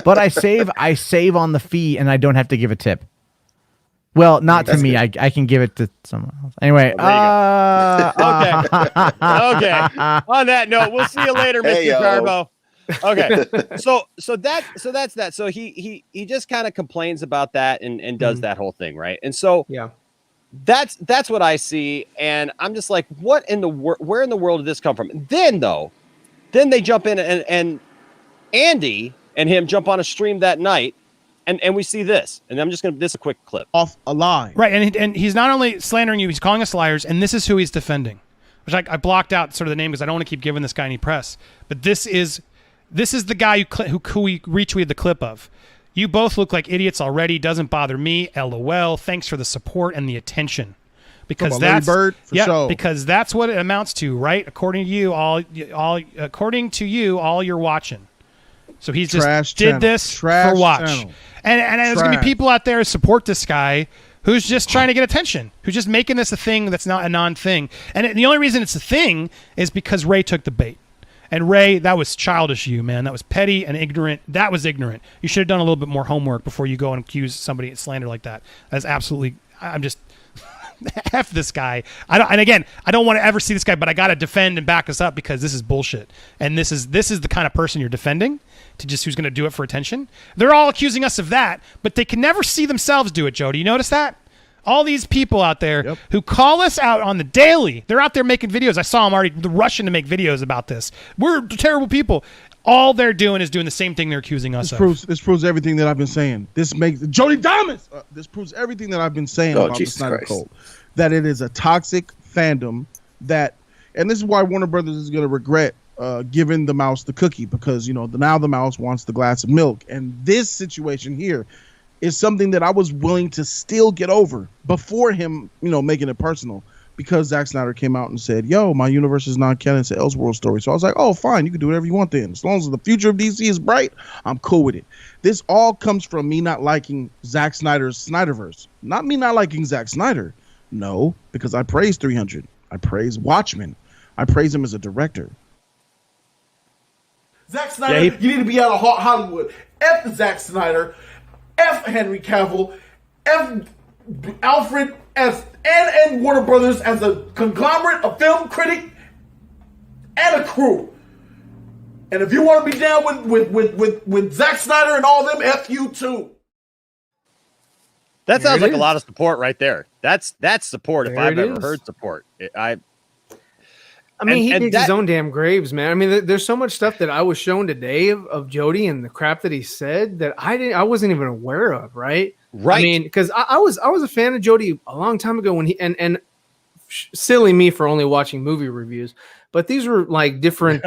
But I save on the fee and I don't have to give a tip. Well, not to That's me. good. I can give it to someone else. Anyway, Well, Okay. On that note, we'll see you later, Hey, Mr. yo. Carbo. Okay. So that's that. So he just kind of complains about that and does that whole thing, right? And so Yeah. that's what I see, and I'm just like, what in the where in the world did this come from? Then they jump in and Andy and him jump on a stream that night, and we see this, and I'm just gonna this is a quick clip. Off a lie. Right, and he's not only slandering you, he's calling us liars, and this is who he's defending. Which I blocked out sort of the name because I don't want to keep giving this guy any press. But this is the guy who we retweeted the clip of. You both look like idiots already. Doesn't bother me. LOL. Thanks for the support and the attention. Because that's Bird, for sure. because that's what it amounts to, right? According to you, all you're watching. So he's Trash just did channel. this Trash for watch. channel. And there's going to be Trash. people out there who support this guy who's just trying to get attention, who's just making this a thing that's not a non-thing. And the only reason it's a thing is because Ray took the bait. And Ray, that was childish you, man. That was petty and ignorant. That was ignorant. You should have done a little bit more homework before you go and accuse somebody of slander like that. That's absolutely, I'm just, F this guy. I don't want to ever see this guy, but I got to defend and back this up because this is bullshit. And this is the kind of person you're defending to just who's going to do it for attention. They're all accusing us of that, but they can never see themselves do it, Jody. You notice that? All these people out there who call us out on the daily, they're out there making videos. I saw them already rushing to make videos about this. We're terrible people. All they're doing is doing the same thing they're accusing us of. This proves everything that I've been saying. This makes Jody'S. This proves everything that I've been saying about Jesus the Snyder Christ. Cult. That it is a toxic fandom that, and this is why Warner Brothers is going to regret giving the mouse the cookie because now the mouse wants the glass of milk, and this situation here is something that I was willing to still get over before him, making it personal. Because Zack Snyder came out and said, yo, my universe is not canon, it's an Elseworld story. So I was like, oh, fine, you can do whatever you want then. As long as the future of DC is bright, I'm cool with it. This all comes from me not liking Zack Snyder's Snyderverse. Not me not liking Zack Snyder. No, because I praise 300. I praise Watchmen. I praise him as a director. Zack Snyder, you need to be out of Hollywood. F Zack Snyder. F Henry Cavill. F Alfred as and Warner Brothers as a conglomerate, a film critic, and a crew. And if you want to be down with Zack Snyder and all them, F you too. That sounds like a lot of support right there. That's support if I've ever heard support. I mean, he digs his own damn graves, man. I mean, there's so much stuff that I was shown today of Jody and the crap that he said that I wasn't even aware of, right? Right. I mean, because I was a fan of Jody a long time ago when he and silly me for only watching movie reviews, but these were like different.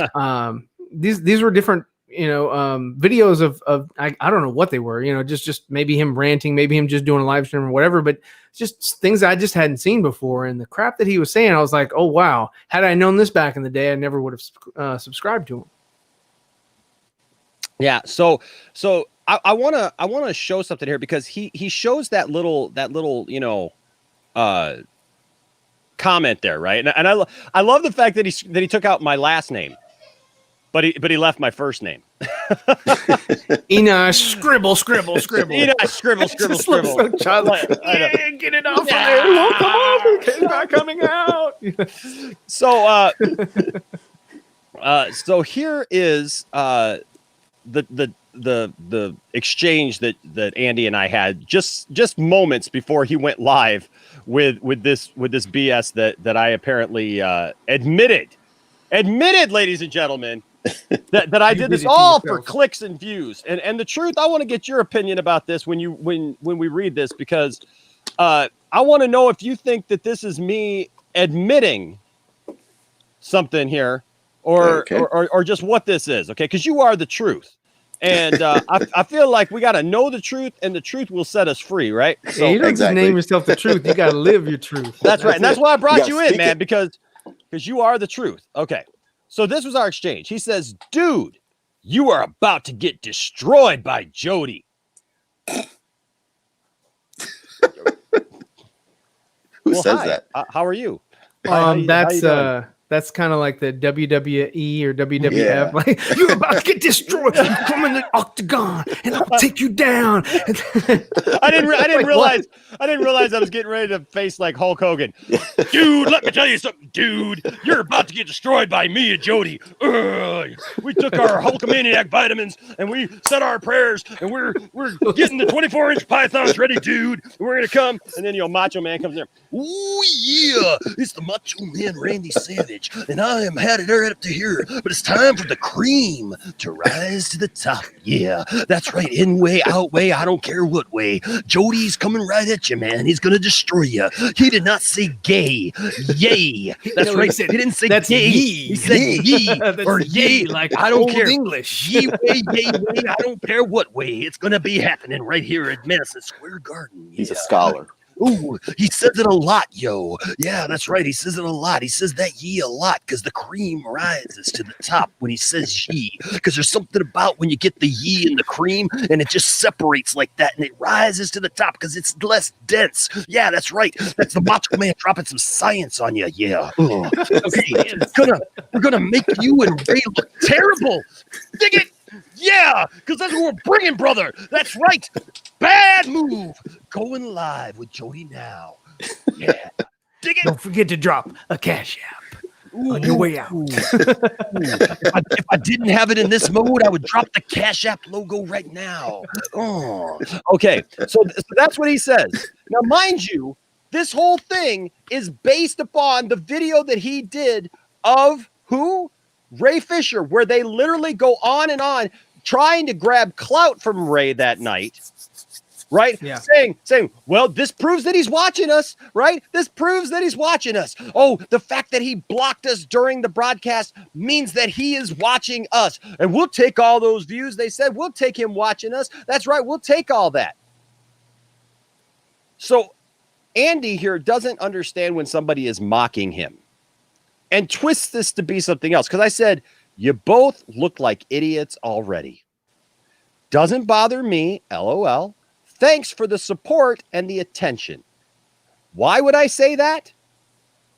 These were different, videos of I don't know what they were, just maybe him ranting, maybe him just doing a live stream or whatever, but just things I just hadn't seen before. And the crap that he was saying, I was like, oh wow, had I known this back in the day, I never would have subscribed to him. Yeah. So I want to show something here because he shows that little comment there, right? And I love the fact that he took out my last name, but he left my first name. Enosh, scribble. Enosh, scribble. So childlike. Yeah, get it off of there. It won't come off. It's not coming out. So here is the exchange that Andy and I had just moments before he went live with this BS that I apparently admitted, ladies and gentlemen, that I did this all for clicks and views. And the truth, I want to get your opinion about this when we read this, because I want to know if you think that this is me admitting something here or just what this is, okay? Because you are the truth. And I feel like we got to know the truth, and the truth will set us free, right? So you don't just name yourself the truth. You got to live your truth. That's right. And that's why I brought you in, man, because you are the truth. Okay. So this was our exchange. He says, dude, You are about to get destroyed by Jody. Who says hi. that? How are you? How you doing? That's kind of like the WWE or WWF. Yeah. Like, you're about to get destroyed. You come in the octagon, and I'll take you down. I didn't realize I was getting ready to face like Hulk Hogan. Dude, let me tell you something, dude. You're about to get destroyed by me and Jody. Ugh. We took our Hulkamaniac vitamins and we said our prayers, and we're getting the 24-inch pythons ready, dude. We're gonna come, and then Macho Man comes there. Oh yeah, it's the Macho Man Randy Savage, and I am headed right up to here. But it's time for the cream to rise to the top. Yeah, that's right. In way, out way, I don't care what way. Jody's coming right at you, man. He's gonna destroy you. He did not say gay. Yay. That's right. He didn't say that's gay. ye. He said ye or yay. like I don't old care. English. Ye way, yay way. I don't care what way. It's gonna be happening right here at Madison Square Garden. He's a scholar. Ooh, he says it a lot, yo. Yeah, that's right. He says it a lot. He says that ye a lot because the cream rises to the top when he says ye. Because there's something about when you get the ye and the cream and it just separates like that and it rises to the top because it's less dense. Yeah, that's right. That's the Macho Man dropping some science on you. Yeah. Ugh. Okay, we're gonna make you and Ray look terrible. Dig it. Yeah, because that's what we're bringing, brother. That's right. Bad move. Going live with Jody now. Yeah. Dig it. Don't forget to drop a cash app on your way out. If I didn't have it in this mode, I would drop the Cash App logo right now. Oh. Okay, so that's what he says. Now, mind you, this whole thing is based upon the video that he did of who? Ray Fisher, where they literally go on and on trying to grab clout from Ray that night, right? Yeah. Saying, well, this proves that he's watching us, right? This proves that he's watching us. Oh, the fact that he blocked us during the broadcast means that he is watching us. And we'll take all those views. They said, we'll take him watching us. That's right. We'll take all that. So Andy here doesn't understand when somebody is mocking him and twists this to be something else. Because I said, you both look like idiots already. Doesn't bother me, LOL. Thanks for the support and the attention. Why would I say that?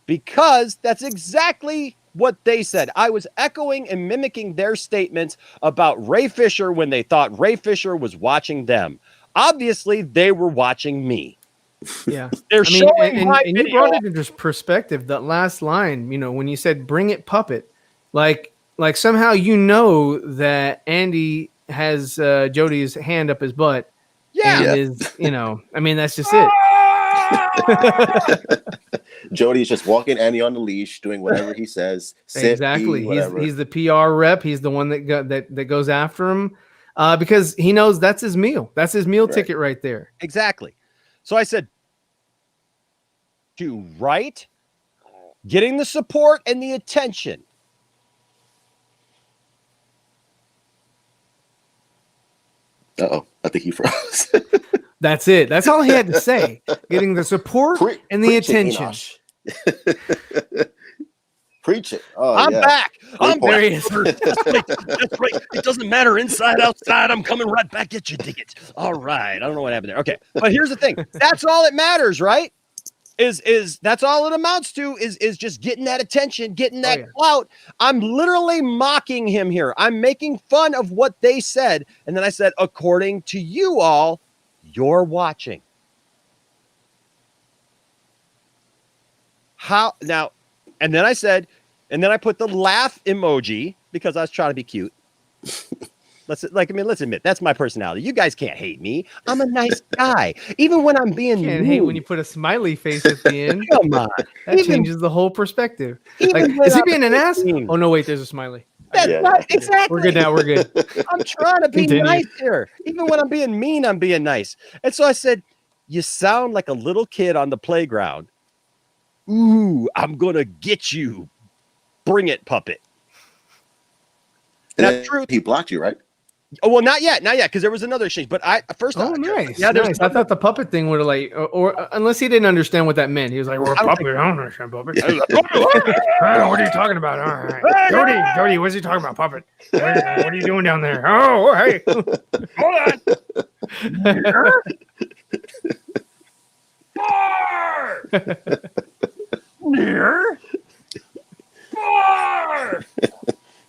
Because that's exactly what they said. I was echoing and mimicking their statements about Ray Fisher when they thought Ray Fisher was watching them. Obviously, they were watching me. Yeah. They're showing and my you video. brought it into perspective. That last line, when you said "bring it, puppet," like somehow that Andy has Jody's hand up his butt. Yeah. And is that's just it. Jody's just walking Andy on the leash, doing whatever he says. Sit, Exactly. pee, whatever. He's the PR rep. He's the one that goes after him because he knows that's his meal. That's his meal ticket right there. Exactly. So I said, getting the support and the attention. Uh-oh, I think he froze. That's it. That's all he had to say. Getting the support and the attention. Preach it. Oh, I'm back. I'm There back. he is. That's right. It doesn't matter inside, outside. I'm coming right back at you. Dig it. All right. I don't know what happened there. Okay. But here's the thing. That's all that matters, right? Is that's all it amounts to is just getting that attention, getting that clout. I'm literally mocking him here. I'm making fun of what they said. And then I said, according to you all, you're watching. How now? And then I said, and then I put the laugh emoji because I was trying to be cute. Let's admit that's my personality. You guys can't hate me. I'm a nice guy, even when I'm being Can't mean. hate when you put a smiley face at the end. Come on, That changes the whole perspective. Like, is he being an ass? Oh no, wait, there's a smiley. That's right, exactly. We're good now. We're good. I'm trying to be Continue. nice here. Even when I'm being mean, I'm being nice. And so I said, you sound like a little kid on the playground. Ooh, I'm going to get you. Bring it, puppet. And Now, then truth. he blocked you, right? Oh well, not yet, because there was another exchange. But first Oh, off, nice. yeah, there's nice. I thought the puppet thing would have like, or unless he didn't understand what that meant. He was like, "We're a I don't puppet. I don't understand puppet. What are you talking about? All right. Jody, what's he talking about? Puppet. What are you doing down there? Oh, hey, hold on. Near.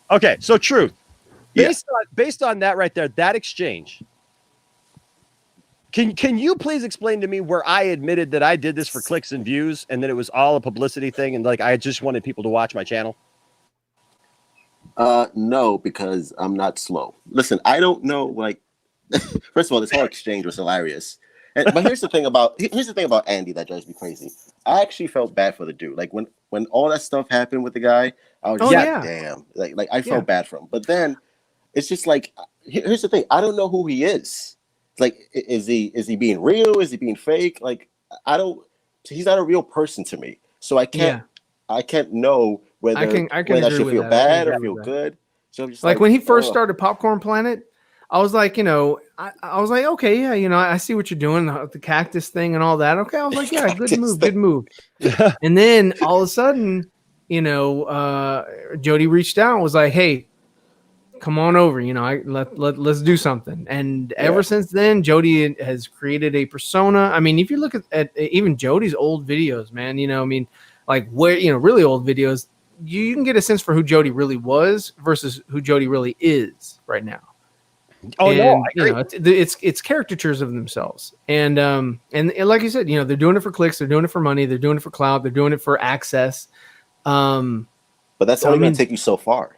Okay, so truth. Based on that right there, that exchange. Can you please explain to me where I admitted that I did this for clicks and views and that it was all a publicity thing and like I just wanted people to watch my channel? No, because I'm not slow. Listen, I don't know. Like, first of all, this whole exchange was hilarious. But here's the thing about Andy that drives me crazy. I actually felt bad for the dude. Like when all that stuff happened with the guy, I was damn. Like I felt bad for him. But then it's just like, here's the thing. I don't know who he is. Like, is he being real? Is he being fake? Like, he's not a real person to me. So I can't know whether I should feel bad or feel good. So I'm just like when he first started Popcorn Planet, I was like, I was like, okay, yeah, I see what you're doing, the cactus thing and all that. Okay, I was like, yeah, good move. And then all of a sudden, Jody reached out and was like, hey, come on over, let's do something. And ever since then, Jody has created a persona. I mean, if you look at even Jody's old videos, man, like where, really old videos, you can get a sense for who Jody really was versus who Jody really is right now. Oh, and, no, I agree. It's caricatures of themselves. And like you said, they're doing it for clicks, they're doing it for money, they're doing it for clout, they're doing it for access. But that's only going to take you so far.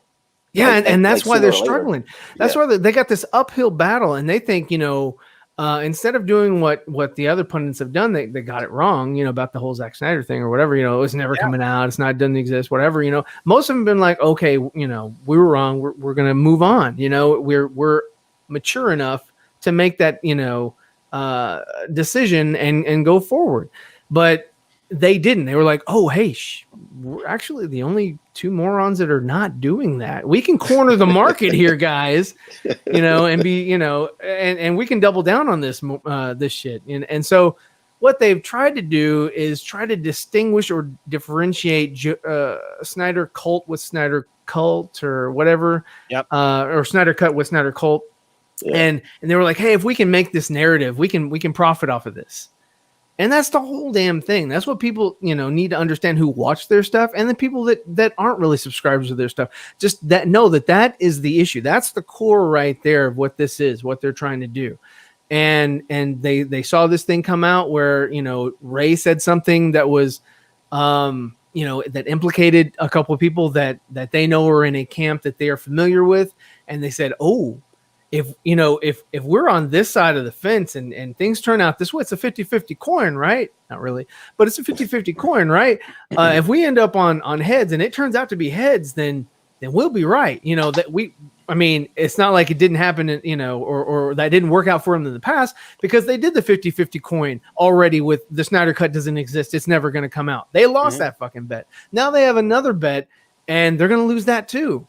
Yeah, and that's why they're struggling. That's why they got this uphill battle, and they think, instead of doing what the other pundits have done, they got it wrong, about the whole Zack Snyder thing or whatever. It's never coming out, it's not, doesn't exist, whatever. Most of them have been like, okay, we were wrong, we're gonna move on. We're mature enough to make that decision and go forward, but they didn't. They were like, oh, hey, we're actually the only two morons that are not doing that. We can corner the market here, guys, and be, and we can double down on this shit. And so what they've tried to do is try to distinguish or differentiate Snyder Cult with Snyder Cult or whatever, or Snyder Cut with Snyder Cult. Yeah. And they were like, hey, if we can make this narrative, we can profit off of this. And that's the whole damn thing. That's what people, need to understand who watch their stuff, and the people that aren't really subscribers to their stuff. Just know that is the issue. That's the core right there of what this is, what they're trying to do. And they saw this thing come out where, Ray said something that was, that implicated a couple of people that they know are in a camp that they are familiar with. And they said, oh, if we're on this side of the fence and things turn out this way, it's a 50-50 coin, right? Not really, but it's a 50-50 coin, right? If we end up on heads and it turns out to be heads, then we'll be right. It's not like it didn't happen, or that didn't work out for them in the past, because they did the 50-50 coin already with the Snyder Cut doesn't exist. It's never going to come out. They lost that fucking bet. Now they have another bet and they're going to lose that too.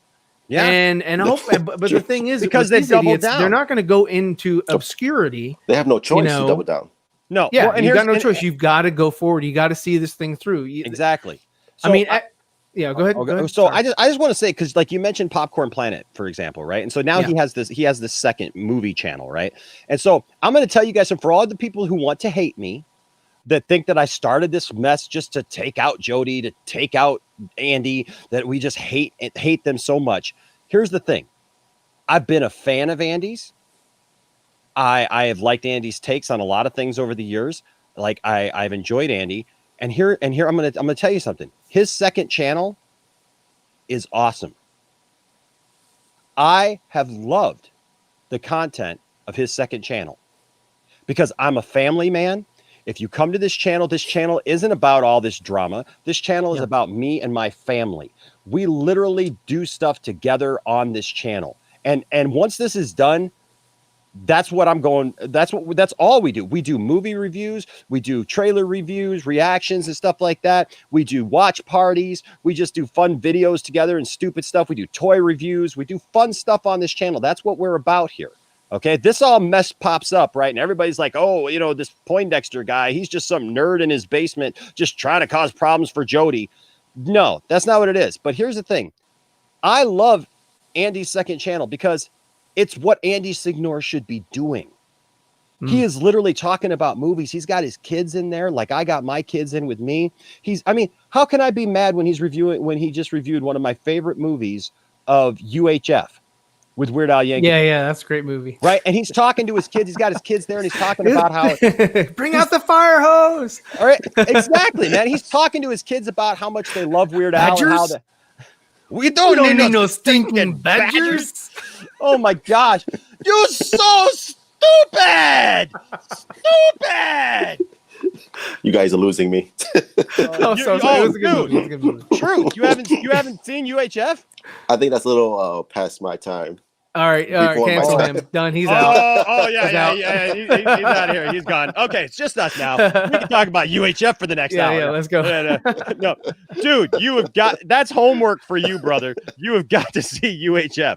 Yeah, and hope, but the thing is, because they doubled down, they're not going to go into obscurity. They have no choice to double down. No, yeah, well, you've got no choice. You've got to go forward. You got to see this thing through. Exactly. So, go ahead. Go ahead. So I just want to say, because like you mentioned Popcorn Planet, for example, right? And so now he has this second movie channel, right? And so I'm going to tell you guys, and for all the people who want to hate me, that think that I started this mess just to take out Jody, to take out Andy, that we just hate them so much. Here's the thing. I've been a fan of Andy's. I have liked Andy's takes on a lot of things over the years. Like I've enjoyed Andy. And here I'm gonna tell you something. His second channel is awesome. I have loved the content of his second channel because I'm a family man. If you come to this channel isn't about all this drama. This channel is about me and my family. We literally do stuff together on this channel. And once this is done, That's what I'm going. That's all we do. We do movie reviews, we do trailer reviews, reactions and stuff like that. We do watch parties. We just do fun videos together and stupid stuff. We do toy reviews. We do fun stuff on this channel. That's what we're about here. Okay. This all mess pops up, right? And everybody's like, oh, this Poindexter guy, he's just some nerd in his basement just trying to cause problems for Jody. No, that's not what it is. But here's the thing. I love Andy's second channel because it's what Andy Signor should be doing. He is literally talking about movies. He's got his kids in there. Like I got my kids in with me. How can I be mad when he just reviewed one of my favorite movies of UHF with Weird Al Yankovic? Yeah, that's a great movie. Right. And he's talking to his kids. He's got his kids there and he's talking about how bring out the fire hose. All right. Exactly, man. He's talking to his kids about how much they love Weird Al and how we don't need no stinking badgers. Oh my gosh. You're so stupid. Stupid. You guys are losing me. It was a good movie. Truth. You haven't seen UHF? I think that's a little past my time. All right, Before my cancel time. him. Done. He's out. Yeah. He's out of here. He's gone. Okay, it's just us now. We can talk about UHF for the next hour. Yeah, let's go. No, dude, that's homework for you, brother. You have got to see UHF.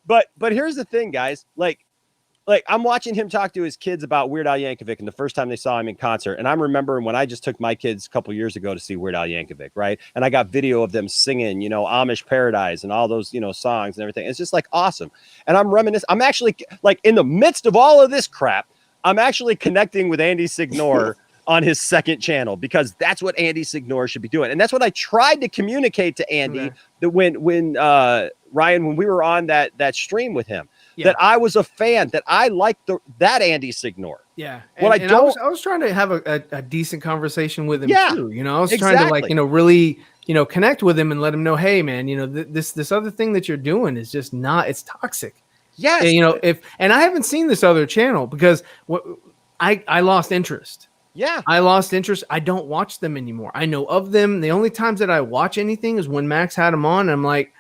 But here's the thing, guys. Like I'm watching him talk to his kids about Weird Al Yankovic and the first time they saw him in concert. And I'm remembering when I just took my kids a couple years ago to see Weird Al Yankovic, right? And I got video of them singing, Amish Paradise and all those, songs and everything. It's just like awesome. And I'm reminiscing. I'm actually like in the midst of all of this crap, I'm actually connecting with Andy Signor on his second channel because that's what Andy Signor should be doing. And that's what I tried to communicate to Andy that when Ryan, when we were on that stream with him, that I was a fan, that I liked that Andy Signor. Yeah. What I was trying to have a decent conversation with him too. I was exactly. trying to really, connect with him and let him know, hey man, this other thing that you're doing is just it's toxic. Yes. And, and I haven't seen this other channel because I lost interest. Yeah. I lost interest. I don't watch them anymore. I know of them. The only times that I watch anything is when Max had them on. And I'm like,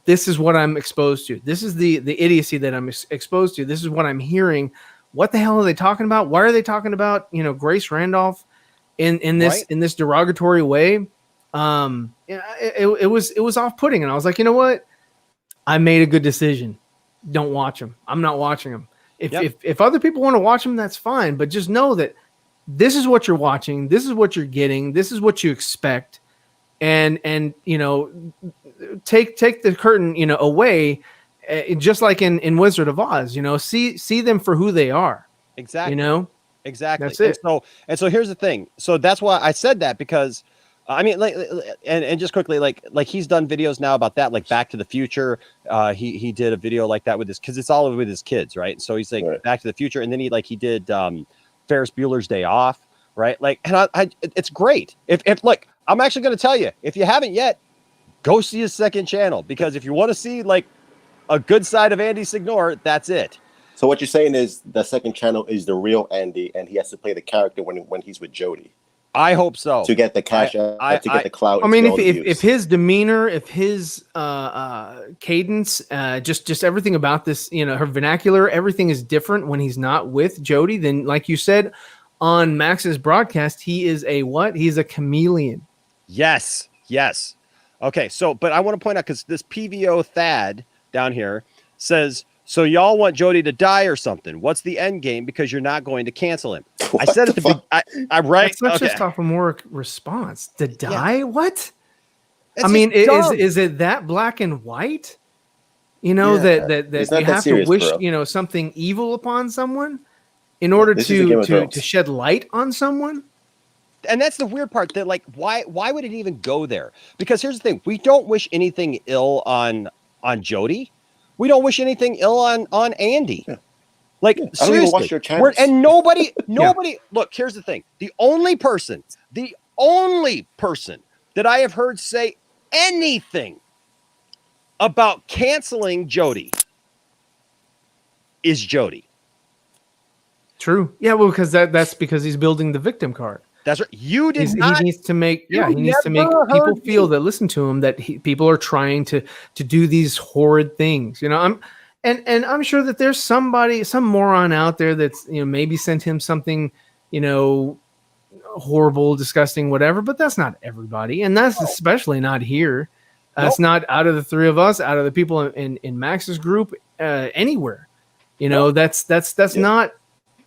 this is what I'm exposed to. This is the idiocy that I'm exposed to. This is what I'm hearing. What the hell are they talking about? Why are they talking about, Grace Randolph in this derogatory way? It was off-putting. And I was like, you know what? I made a good decision. Don't watch them. I'm not watching them. If other people want to watch them, that's fine. But just know that this is what you're watching. This is what you're getting. This is what you expect. And take the curtain, away, just like in Wizard of Oz, see them for who they are. Exactly. Exactly. That's it. And so here's the thing. So that's why I said that because and just quickly, like he's done videos now about that, like Back to the Future. He did a video like that with his, cause it's all with his kids. Right. So he's like Back to the Future. And then he did Ferris Bueller's Day Off. Right. Like, and it's great. If like, I'm actually going to tell you, if you haven't yet, go see his second channel, because if you want to see like a good side of Andy Signor, that's it. So what you're saying is the second channel is the real Andy, and he has to play the character when he's with Jody. I hope so. To get the cash, to get the clout. I mean, if his demeanor, if his cadence, just everything about this, her vernacular, everything is different when he's not with Jody. Then, like you said on Max's broadcast, he is a what? He's a chameleon. Yes. Okay, so, but I want to point out, because this PVO Thad down here says, so y'all want Jody to die or something? What's the end game? Because you're not going to cancel him. I said at the beginning, I right? That's such a sophomoric response. To die? Yeah. What? It's is it that black and white? That you have to wish, bro, something evil upon someone in order to shed light on someone? And that's the weird part, that like, why would it even go there? Because here's the thing. We don't wish anything ill on Jody. We don't wish anything ill on Andy. Yeah. Like, seriously. And nobody, look, here's the thing. The only person that I have heard say anything about canceling Jody is Jody. True. Yeah, well, because that's because he's building the victim card. That's right. He needs to make people feel that listen to him, that people are trying to do these horrid things. And and I'm sure that there's some moron out there that's, maybe sent him something, horrible, disgusting, whatever, but that's not everybody. And that's especially not here. It's not out of the three of us, out of the people in Max's group, anywhere. That's not.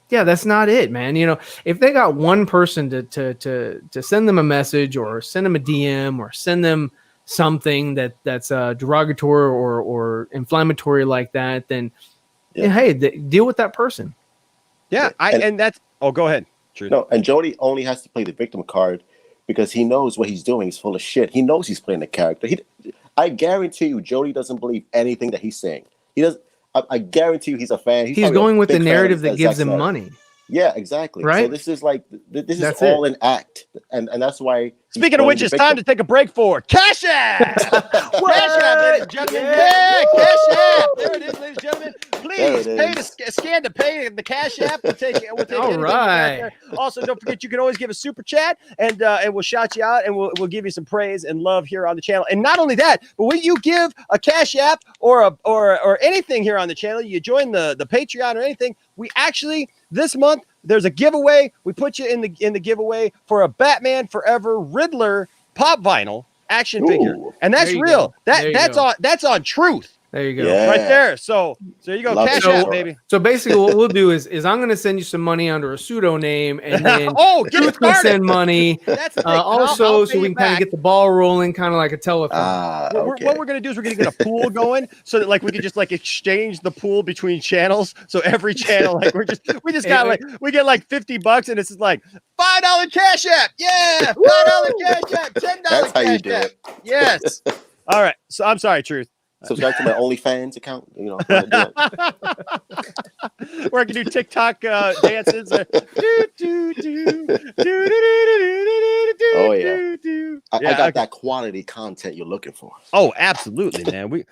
Yeah, that's not it, man. If they got one person to send them a message or send them a DM or send them something that's derogatory or inflammatory like that, then hey, deal with that person. Yeah, go ahead. Truth. No, and Jody only has to play the victim card because he knows what he's doing is full of shit. He knows he's playing a character. I guarantee you, Jody doesn't believe anything that he's saying. He does. I guarantee you, he's a fan. He's going with the narrative that gives him money. Yeah, exactly. Right. So this is all an act, and that's why. Speaking of which, it's time to take a break for Cash App. Cash App, ladies and gentlemen. Yeah, Cash App. There it is, ladies and gentlemen. Please pay scan to pay the Cash App. We'll take all right. Also, don't forget you can always give a super chat, and we'll shout you out, and we'll give you some praise and love here on the channel. And not only that, but when you give a Cash App or anything here on the channel, you join the Patreon or anything, we actually this month. There's a giveaway. We put you in the giveaway for a Batman Forever Riddler pop vinyl action figure, and that's real. That's on Truth. There you go. Yeah. Right there. So there you go. Cash App, baby. So basically what we'll do is I'm going to send you some money under a pseudo name, and then Truth can send money. That's the thing. Also, so we can kind of get the ball rolling, kind of like a telephone. What we're going to do is we're going to get a pool going so that we can just exchange the pool between channels. So every channel, we get $50 and it's just $5 Cash App. Yeah. $5 Cash App. $10 That's how you Cash do App. it. Yes. All right. So I'm sorry, Truth. Subscribe to my OnlyFans account. Where I can do TikTok dances. Oh yeah, I got that quality content you're looking for. Oh, absolutely, man. We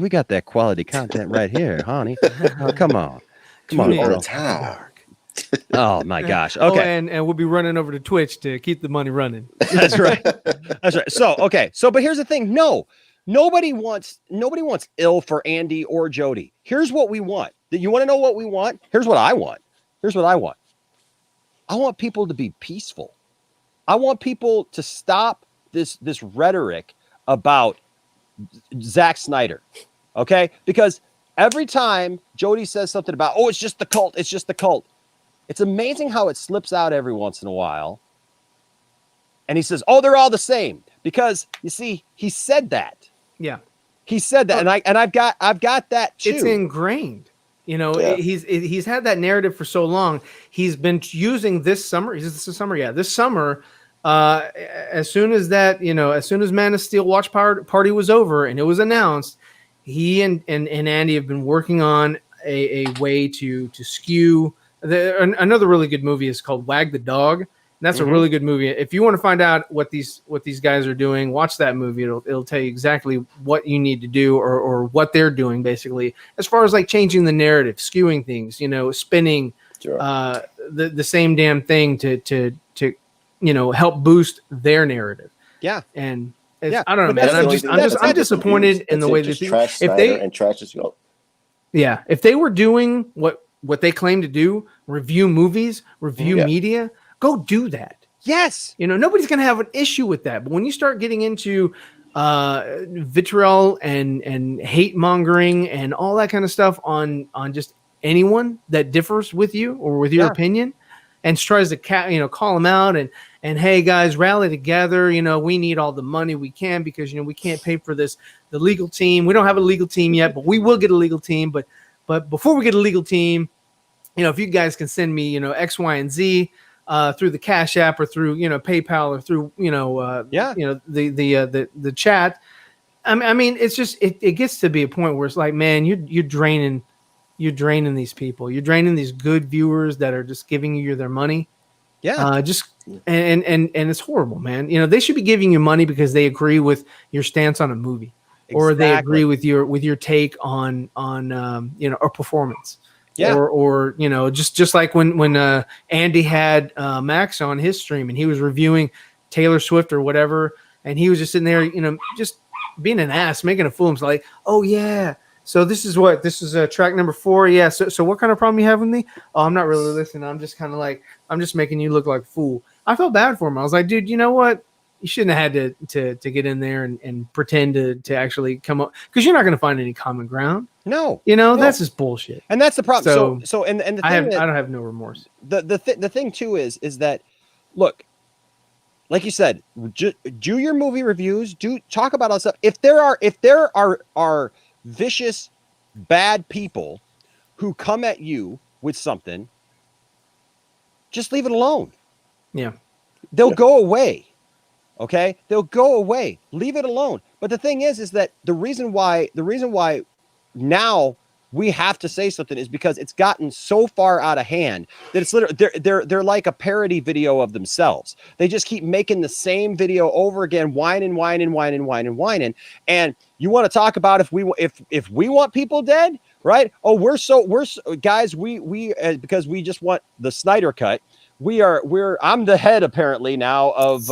got that quality content right here, honey. Oh, come on, girl. Oh my gosh. Okay, and we'll be running over to Twitch to keep the money running. That's right. That's right. So but here's the thing. No. Nobody wants ill for Andy or Jody. Here's what we want. You want to know what we want? Here's what I want. I want people to be peaceful. I want people to stop this rhetoric about Zack Snyder. Okay? Because every time Jody says something about, it's just the cult. It's amazing how it slips out every once in a while. And he says, they're all the same. Because you see, he said that. Yeah, he said that, and I've got that too. It's ingrained. He's had that narrative for so long. He's been using this summer. Is this the summer? Yeah, this summer. As soon as Man of Steel watch party was over and it was announced, he and Andy have been working on a way to skew. Another really good movie is called Wag the Dog. And that's a really good movie. If you want to find out what these guys are doing, watch that movie. It'll tell you exactly what you need to do or what they're doing, basically, as far as changing the narrative, skewing things, spinning the same damn thing to help boost their narrative. Yeah. And I don't know, man. I'm disappointed in the way that if they were doing what they claim to do, review movies, review media, go do that. Yes. Nobody's going to have an issue with that. But when you start getting into vitriol and hate mongering and all that kind of stuff on just anyone that differs with you or with your opinion and tries to call them out and hey guys, rally together. We need all the money we can because we can't pay for the legal team. We don't have a legal team yet, but we will get a legal team. But before we get a legal team, if you guys can send me X, Y, and Z. Through the Cash App or through PayPal or through the chat. I mean it's just it gets to be a point where it's man, you're draining these people. You're draining these good viewers that are just giving you their money. Yeah. And it's horrible, man. They should be giving you money because they agree with your stance on a movie or they agree with your take on a performance. Yeah. Or just like when Andy had Max on his stream and he was reviewing Taylor Swift or whatever, and he was just sitting there, just being an ass, making a fool of himself, oh yeah, So this is what this is track number 4. Yeah. So what kind of problem you have with me? Oh, I'm not really listening. I'm just kind of like I'm just making you look like a fool. I felt bad for him. I was like, dude, you know what? You shouldn't have had to get in there and pretend to actually come up because you're not going to find any common ground. No, That's just bullshit. and that's the problem. So and the thing I don't have no remorse. The thing too is that, look, like you said, do your movie reviews. Do talk about all stuff. If there are vicious, bad people who come at you with something, just leave it alone. Yeah, they'll go away. Okay, they'll go away. Leave it alone. But the thing is that the reason why now we have to say something is because it's gotten so far out of hand that it's literally they're like a parody video of themselves. They just keep making the same video over again, whining. And you want to talk about if we want people dead, right? Oh, we're guys, we because we just want the Snyder cut. I'm the head apparently now of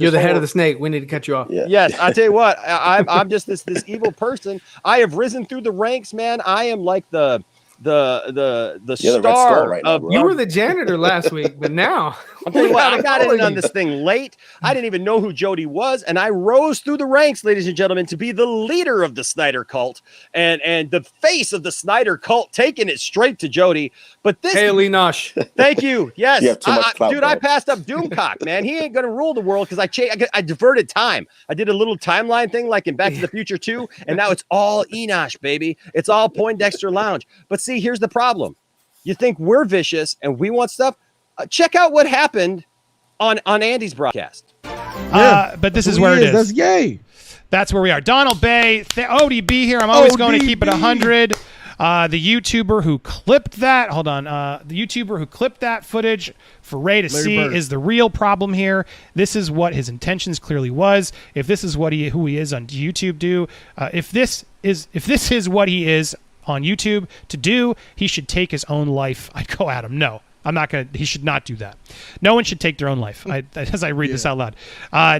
you're the head of the snake. We need to cut you off. Yeah. Yes, I tell you what, I'm just this evil person. I have risen through the ranks, man. I am like the star right now, of. bro. You were the janitor last week, but now I'll tell you what, I got in on this thing late. I didn't even know who Jody was, and I rose through the ranks, ladies and gentlemen, to be the leader of the Snyder cult and the face of the Snyder cult, taking it straight to Jody. But this, Haley Nosh. thank you. Yes, You have too much clout, dude, bro. I passed up Doomcock, man. He ain't gonna rule the world because I diverted time. I did a little timeline thing like in Back to the Future 2, and now it's all Enosh, baby. It's all Poindexter Lounge. But see, here's the problem. You think we're vicious and we want stuff? Check out what happened on Andy's broadcast. But this is where it is. That's yay. That's where we are. Donald Bay, ODB here. I'm always going to keep it 100. The YouTuber who clipped that, the YouTuber who clipped that footage for Ray to see is the real problem here. This is what his intentions clearly was. If this is what who he is on YouTube, if this is what he is on YouTube to do, he should take his own life. I'd go at him. No, I'm not going to. He should not do that. No one should take their own life. As I read this out loud.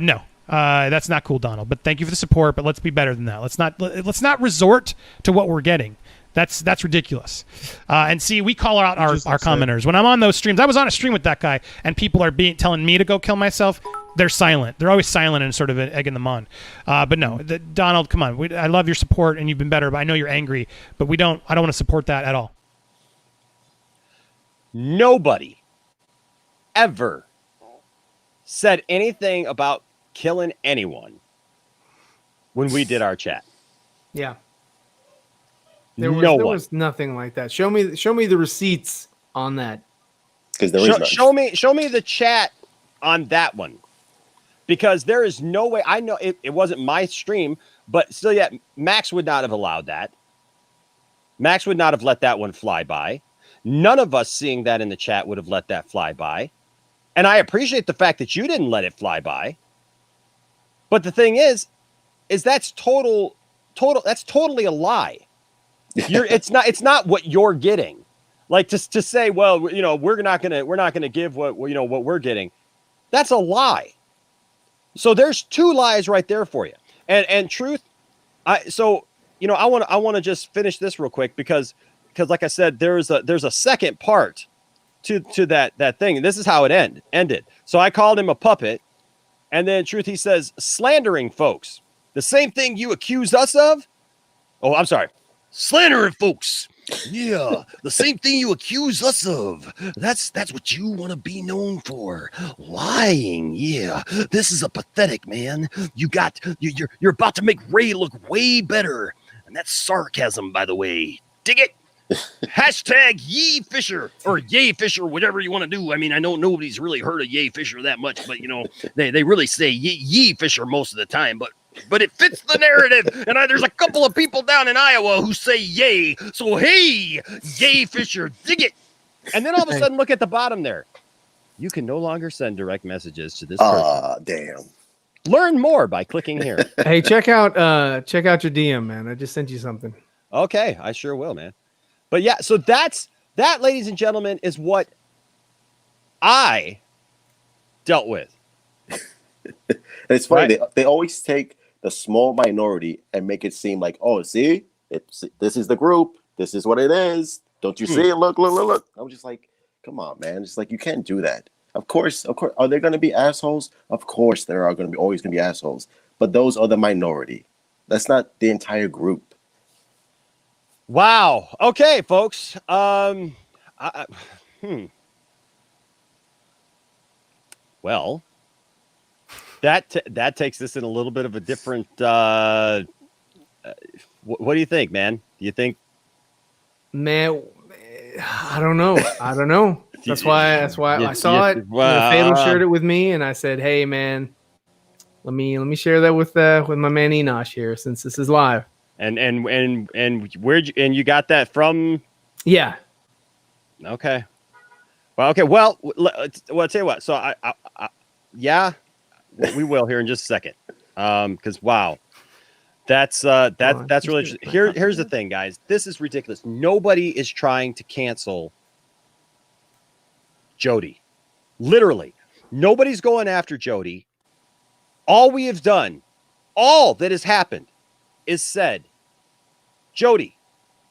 No. That's not cool, Donald. But thank you for the support. But let's be better than that. Let's not resort to what we're getting. That's ridiculous. And see, we call out our commenters. When I'm on those streams, I was on a stream with that guy, and people are telling me to go kill myself. They're silent. They're always silent and sort of egging them on. But no, Donald, come on. I love your support, and you've been better. But I know you're angry. But I don't want to support that at all. Nobody ever said anything about killing anyone when we did our chat. Yeah. There was nothing like that. Show me the receipts on that. Because there is none. Show me the chat on that one. Because there is no way. I know it wasn't my stream, but still yet Max would not have allowed that. Max would not have let that one fly by. None of us seeing that in the chat would have let that fly by. And I appreciate the fact that you didn't let it fly by. But the thing is that's totally a lie. It's not what you're getting. Like to say, well, we're not gonna give what we're getting. That's a lie. So there's two lies right there for you. And truth, I want to just finish this real quick because like I said, there's a second part to that thing. And this is how it ended. So I called him a puppet, and then truth, he says, slandering folks. The same thing you accused us of. Oh, I'm sorry. Slandering folks. Yeah, the same thing you accuse us of. That's what you want to be known for. Lying. Yeah, this is a pathetic, man. You're about to make Ray look way better. And that's sarcasm, by the way. Dig it? Hashtag Ye Fisher or Yay Fisher, whatever you want to do. I mean, I know nobody's really heard of Yay Fisher that much, but they really say Ye Fisher most of the time, but it fits the narrative. And there's a couple of people down in Iowa who say yay. So, hey, Yay Fisher, dig it. And then all of a sudden, look at the bottom there. You can no longer send direct messages to this person. Damn. Learn more by clicking here. Hey, check out your DM, man. I just sent you something. Okay, I sure will, man. But yeah, so that, ladies and gentlemen, is what I dealt with. It's funny. Right? They always take the small minority and make it seem like, oh, see, This is the group. This is what it is. Don't you see it? Look. I'm just like, come on, man. It's like, you can't do that. Of course. Are there going to be assholes? Of course, there are always going to be assholes. But those are the minority. That's not the entire group. Wow. Okay, folks. Well, that takes this in a little bit of a different. What do you think, man? Do you think? Man, I don't know. That's why I saw it. Fatal shared it with me, and I said, "Hey, man, let me share that with my man Enosh here, since this is live." And you got that from? Yeah. Okay. Well, okay. Well, I'll tell you what. So yeah, we will here in just a second. Because wow, that's really interesting. Here's the thing, guys. This is ridiculous. Nobody is trying to cancel Jody. Literally, nobody's going after Jody. All we have done, all that has happened, is said, Jody,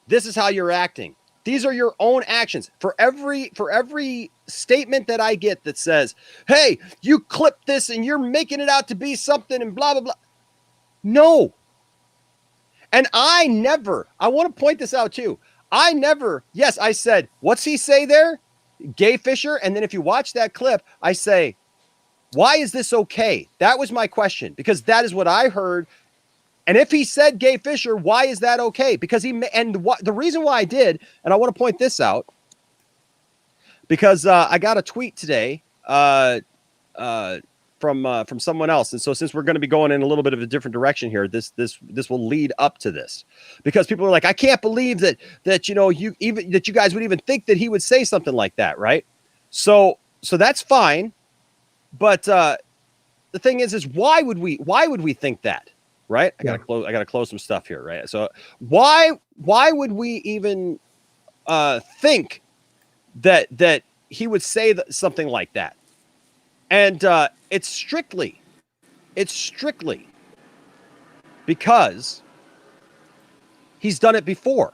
this is how you're acting. These are your own actions. For every statement that I get that says, hey, you clipped this and you're making it out to be something and blah, blah, blah. No. And I want to point this out too. Yes, I said, what's he say there? Gay Fisher. And then if you watch that clip, I say, why is this okay? That was my question, because that is what I heard. And if he said Gay Fisher, why is that okay? Because the reason why I did, and I want to point this out, because I got a tweet today from someone else, and so since we're going to be going in a little bit of a different direction here, this will lead up to this, because people are like, I can't believe that you guys would even think that he would say something like that, right? So that's fine, but the thing is why would we think that? Right. I gotta close some stuff here. Right. So why would we even think that he would say something like that? And it's strictly because he's done it before.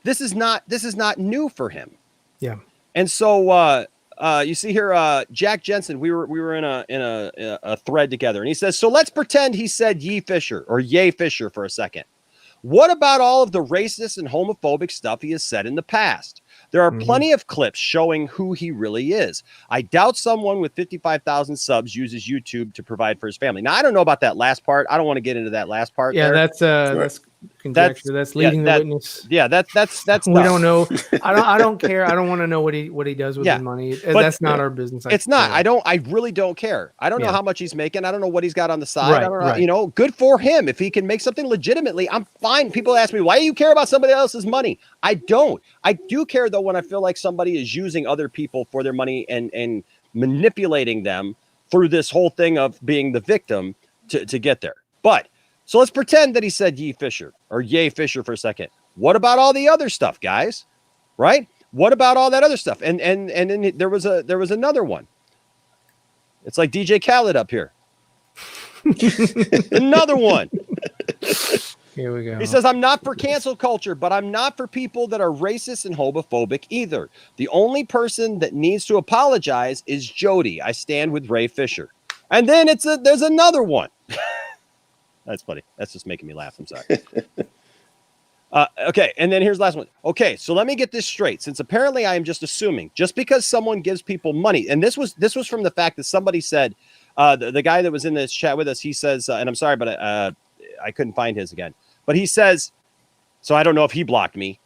This is not new for him. Yeah. And so you see here, Jack Jensen, we were in a thread together, and he says, so let's pretend he said Ye Fisher or Yay Fisher for a second. What about all of the racist and homophobic stuff he has said in the past? There are plenty of clips showing who he really is. I doubt someone with 55,000 subs uses YouTube to provide for his family. Now, I don't know about that last part. I don't want to get into that last part. Yeah, that's conjecture. That's leading the witness. Yeah, that's we don't know. I don't care. I don't want to know what he does with his money. That's not our business. It's not. I really don't care. I don't know how much he's making. I don't know what he's got on the side. I don't know. Good for him. If he can make something legitimately, I'm fine. People ask me, why do you care about somebody else's money? I don't. I do care though when I feel like somebody is using other people for their money and manipulating them through this whole thing of being the victim to get there. But so let's pretend that he said Ye Fisher or Yay Fisher for a second. What about all the other stuff, guys? Right? What about all that other stuff? And then there was another one. It's like DJ Khaled up here. Another one. Here we go. He says, I'm not for cancel culture, but I'm not for people that are racist and homophobic either. The only person that needs to apologize is Jody. I stand with Ray Fisher. And then there's another one. That's funny. That's just making me laugh. I'm sorry. Okay. And then here's the last one. Okay. So let me get this straight. Since apparently I am just assuming just because someone gives people money. And this was from the fact that somebody said, the guy that was in this chat with us, he says, and I'm sorry, but I couldn't find his again, but he says, so I don't know if he blocked me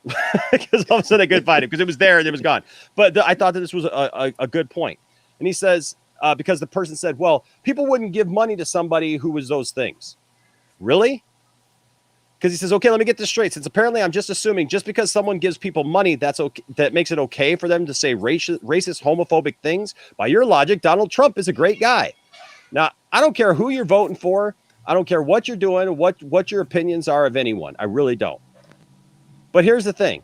because all of a sudden I couldn't find it because it was there and it was gone. But I thought that this was a good point. And he says, because the person said, well, people wouldn't give money to somebody who was those things. Really? Because he says, okay, let me get this straight. Since apparently I'm just assuming just because someone gives people money, that's okay, that makes it okay for them to say racist, homophobic things. By your logic, Donald Trump is a great guy. Now, I don't care who you're voting for. I don't care what you're doing, what your opinions are of anyone. I really don't. But here's the thing.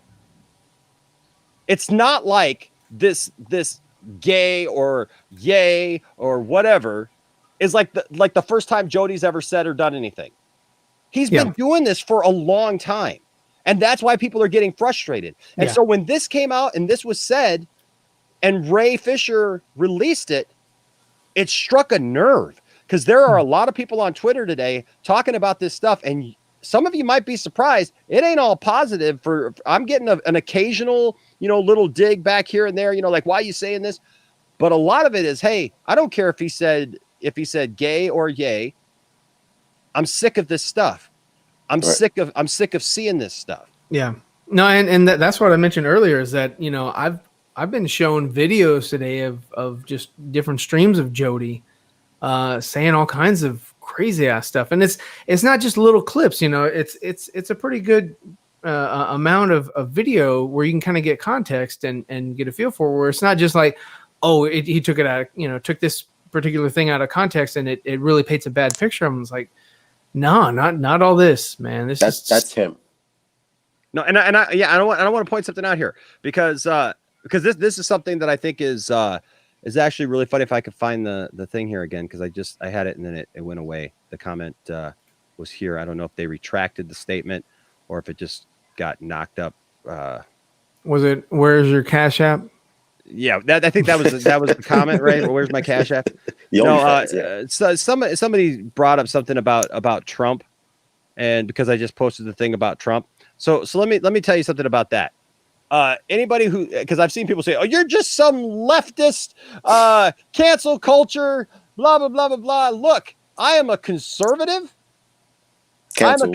It's not like this gay or yay or whatever is like the first time Jody's ever said or done anything. He's been doing this for a long time. And that's why people are getting frustrated. And so when this came out and this was said and Ray Fisher released it, it struck a nerve, because there are a lot of people on Twitter today talking about this stuff. And some of you might be surprised. It ain't all positive. I'm getting an occasional, little dig back here and there, like, why are you saying this? But a lot of it is, hey, I don't care if he said gay or yay. I'm sick of this stuff. I'm sick of seeing this stuff. Yeah. No, and that's what I mentioned earlier, is that, I've been shown videos today of just different streams of Jody saying all kinds of crazy ass stuff. And it's not just little clips, it's a pretty good amount of video where you can kind of get context and get a feel for, where it's not just like, oh, he took it out, took this particular thing out of context and it really paints a bad picture. I was like, no, not all this, man. That's him. No, and I don't want to point something out here, because this is something that I think is actually really funny. If I could find the thing here again, because I had it and then it went away. The comment was here. I don't know if they retracted the statement or if it just got knocked up. Was it, where's your Cash App? Yeah, I think that was the comment, right? Or where's my Cash App? So somebody brought up something about Trump, and because I just posted the thing about Trump. So let me tell you something about that. Anybody who, because I've seen people say, oh, you're just some leftist, cancel culture, blah blah blah blah blah. Look, I am a conservative. I know,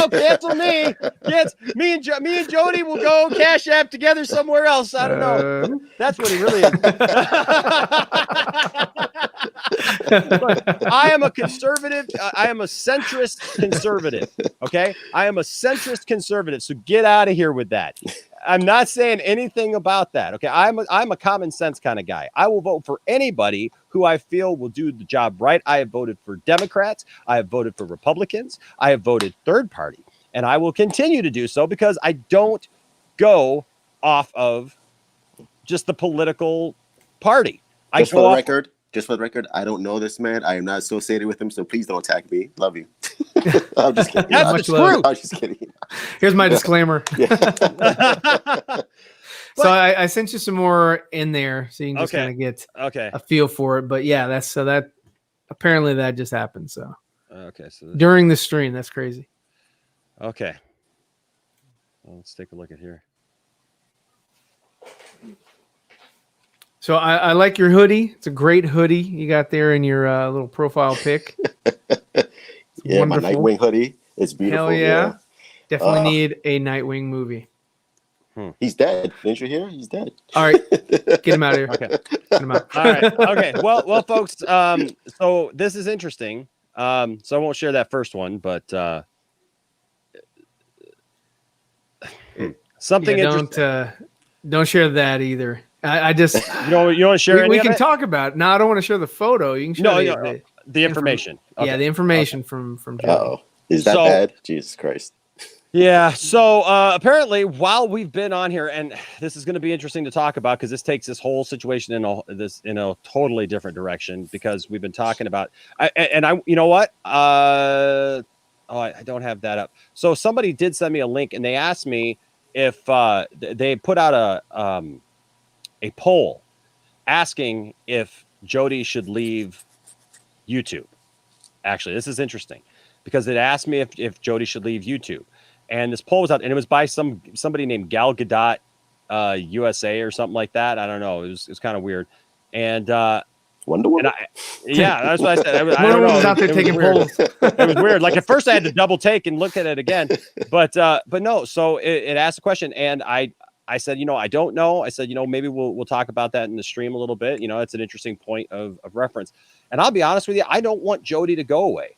cancel me. Yes, me and Jody will go Cash App together somewhere else. I don't know. That's what he really is. Look, I am a conservative. I am a centrist conservative. Okay, I am a centrist conservative. So get out of here with that. I'm not saying anything about that. Okay, I'm a common sense kind of guy. I will vote for anybody who I feel will do the job right. I have voted for Democrats. I have voted for Republicans. I have voted third party, and I will continue to do so, because I don't go off of just the political party. Just for the record, I don't know this man. I am not associated with him, so please don't attack me. Love you. I'm just kidding. That's the truth. I'm just kidding. Here's my disclaimer. So I sent you some more in there, so you can just kind of get a feel for it. But yeah, that apparently that just happened. So so during the stream, that's crazy. Okay, well, let's take a look at here. So I like your hoodie. It's a great hoodie you got there in your little profile pic. Yeah, wonderful. My Nightwing hoodie. It's beautiful. Hell yeah. Definitely need a Nightwing movie. He's dead. Didn't you hear? He's dead. All right. Get him out of here. Okay. Get him out. All right. Okay. Well, folks, so this is interesting. So I won't share that first one, but something interesting. Don't share that either. I just you want to share. We can talk about it. No, I don't want to share the photo. You can share the information. Yeah, the information from Jody. Oh, is that bad? Jesus Christ. Yeah. So apparently, while we've been on here, and this is going to be interesting to talk about, because this takes this whole situation in a totally different direction, because we've been talking about. You know what? I don't have that up. So somebody did send me a link, and they asked me if they put out a poll asking if Jody should leave YouTube. Actually, this is interesting, because it asked me if Jody should leave YouTube. And this poll was out, and it was by somebody named Gal Gadot USA or something like that. I don't know. It was kind of weird. And Wonder Woman. Yeah, that's what I said. I don't know. Was out there taking polls. It was weird. Like, at first I had to double take and look at it again, but no. So it asked a question, and I said, I don't know. I said, maybe we'll talk about that in the stream a little bit. It's an interesting point of reference. And I'll be honest with you, I don't want Jody to go away.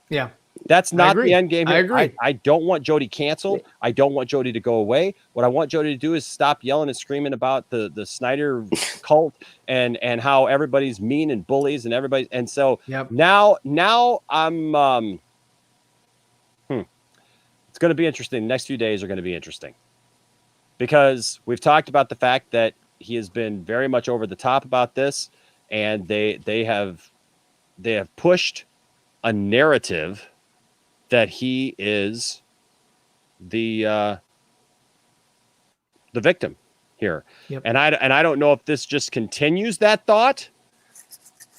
Yeah. That's not the end game here. I agree. I don't want Jody canceled. I don't want Jody to go away. What I want Jody to do is stop yelling and screaming about the Snyder cult and how everybody's mean and bullies and everybody. And so now I'm it's going to be interesting. The next few days are going to be interesting, because we've talked about the fact that he has been very much over the top about this, and they have pushed a narrative that he is the victim here. Yep. And I don't know if this just continues that thought,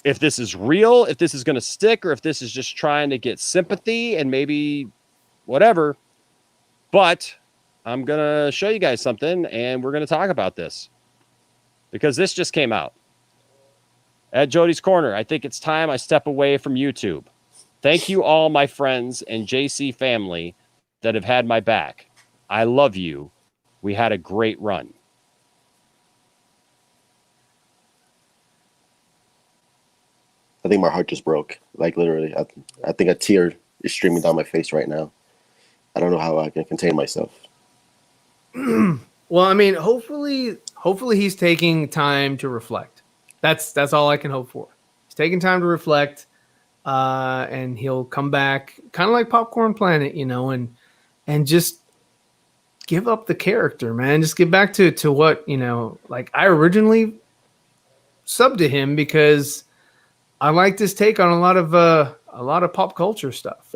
if this is real, if this is going to stick, or if this is just trying to get sympathy and maybe whatever. But I'm going to show you guys something, and we're going to talk about this because this just came out. At Jody's Corner, I think it's time I step away from YouTube. Thank you all my friends and JC family that have had my back. I love you. We had a great run. I think my heart just broke. Like literally, I think a tear is streaming down my face right now. I don't know how I can contain myself. Well, I mean, hopefully he's taking time to reflect. That's all I can hope for. He's taking time to reflect, and he'll come back, kind of like Popcorn Planet, and just give up the character, man. Just get back to what like I originally subbed to him because I liked his take on a lot of pop culture stuff.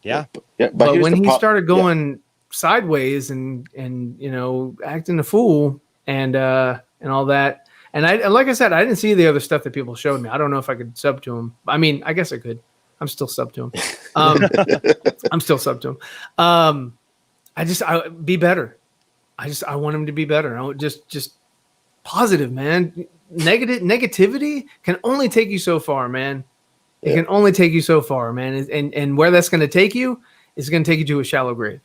Yeah. But when he started going sideways and acting a fool and all that, and I like I said, I didn't see the other stuff that people showed me. I don't know if I could sub to him. I mean, I guess I could. I'm still sub to him. I'm still sub to him. I be better. I want him to be better. I just positive, man. Negativity can only take you so far, man. It can only take you so far, man. And where that's going to take you is going to take you to a shallow grave.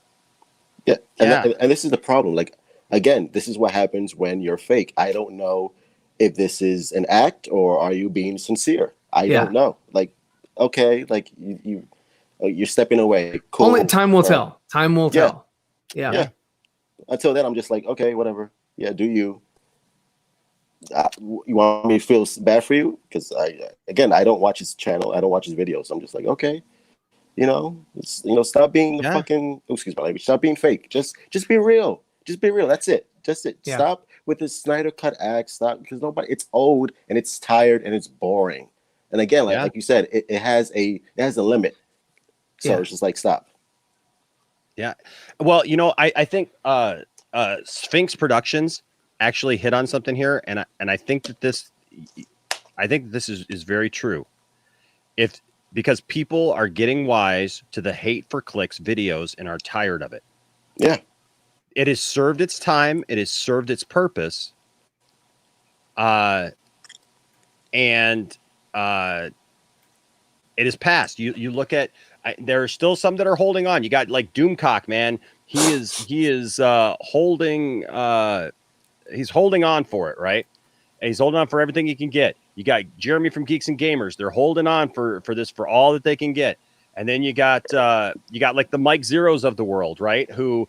Yeah. And this is the problem. Like, again, this is what happens when you're fake. I don't know if this is an act or are you being sincere? I don't know. Like, okay, like you're stepping away. Cool. Only time will tell. Time will tell. Yeah. Until then, I'm just like, okay, whatever. Yeah, do you? You want me to feel bad for you? Because I don't watch his channel. I don't watch his videos. I'm just like, okay, stop being fucking. Excuse my language. Stop being fake. Just be real. Just be real. That's it. Just it. Yeah. Stop with this Snyder Cut act. Stop, because it's old and it's tired and it's boring. And again, like you said, it has a limit. So it's just like stop. Yeah. Well, I think Sphinx Productions actually hit on something here, and I think that this is very true. Because people are getting wise to the hate for clicks videos and are tired of it. Yeah. It has served its time, it has served its purpose. And it is past. You look at there are still some that are holding on. You got like Doomcock, man. He is holding he's holding on for it, right? And he's holding on for everything he can get. You got Jeremy from Geeks and Gamers. They're holding on for this, for all that they can get. And then you got like the Mike Zeros of the world, right? Who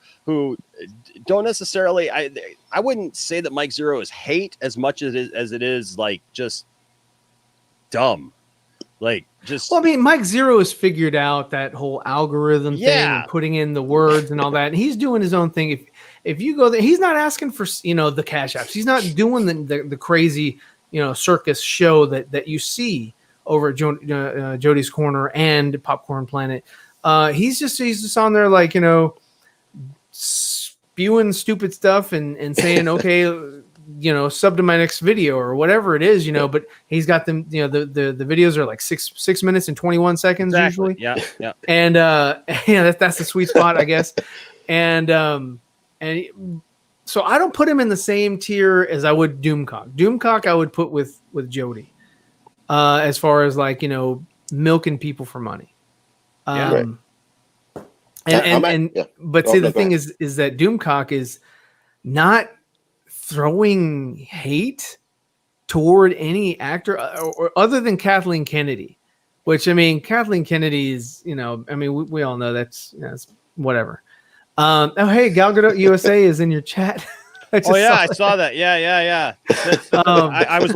don't necessarily, I wouldn't say that Mike Zero is hate as much as it is like just dumb. Like just, well, I mean, Mike Zero has figured out that whole algorithm thing and putting in the words and all that. And he's doing his own thing. If you go there, he's not asking for, the cash apps. He's not doing the crazy, circus show that you see over at Jody's Corner and Popcorn Planet. He's just on there like, spewing stupid stuff and saying, okay, sub to my next video or whatever it is, but he's got them, the videos are like 6 minutes and 21 seconds usually. Yeah. And that's the sweet spot, I guess. And so I don't put him in the same tier as I would Doomcock. Doomcock I would put with Jody, as far as like, milking people for money. But the thing is that Doomcock is not throwing hate toward any actor or other than Kathleen Kennedy, which, I mean, Kathleen Kennedy is, we all know that's whatever. Hey, Gal Gadot USA is in your chat. I saw that. Yeah. I was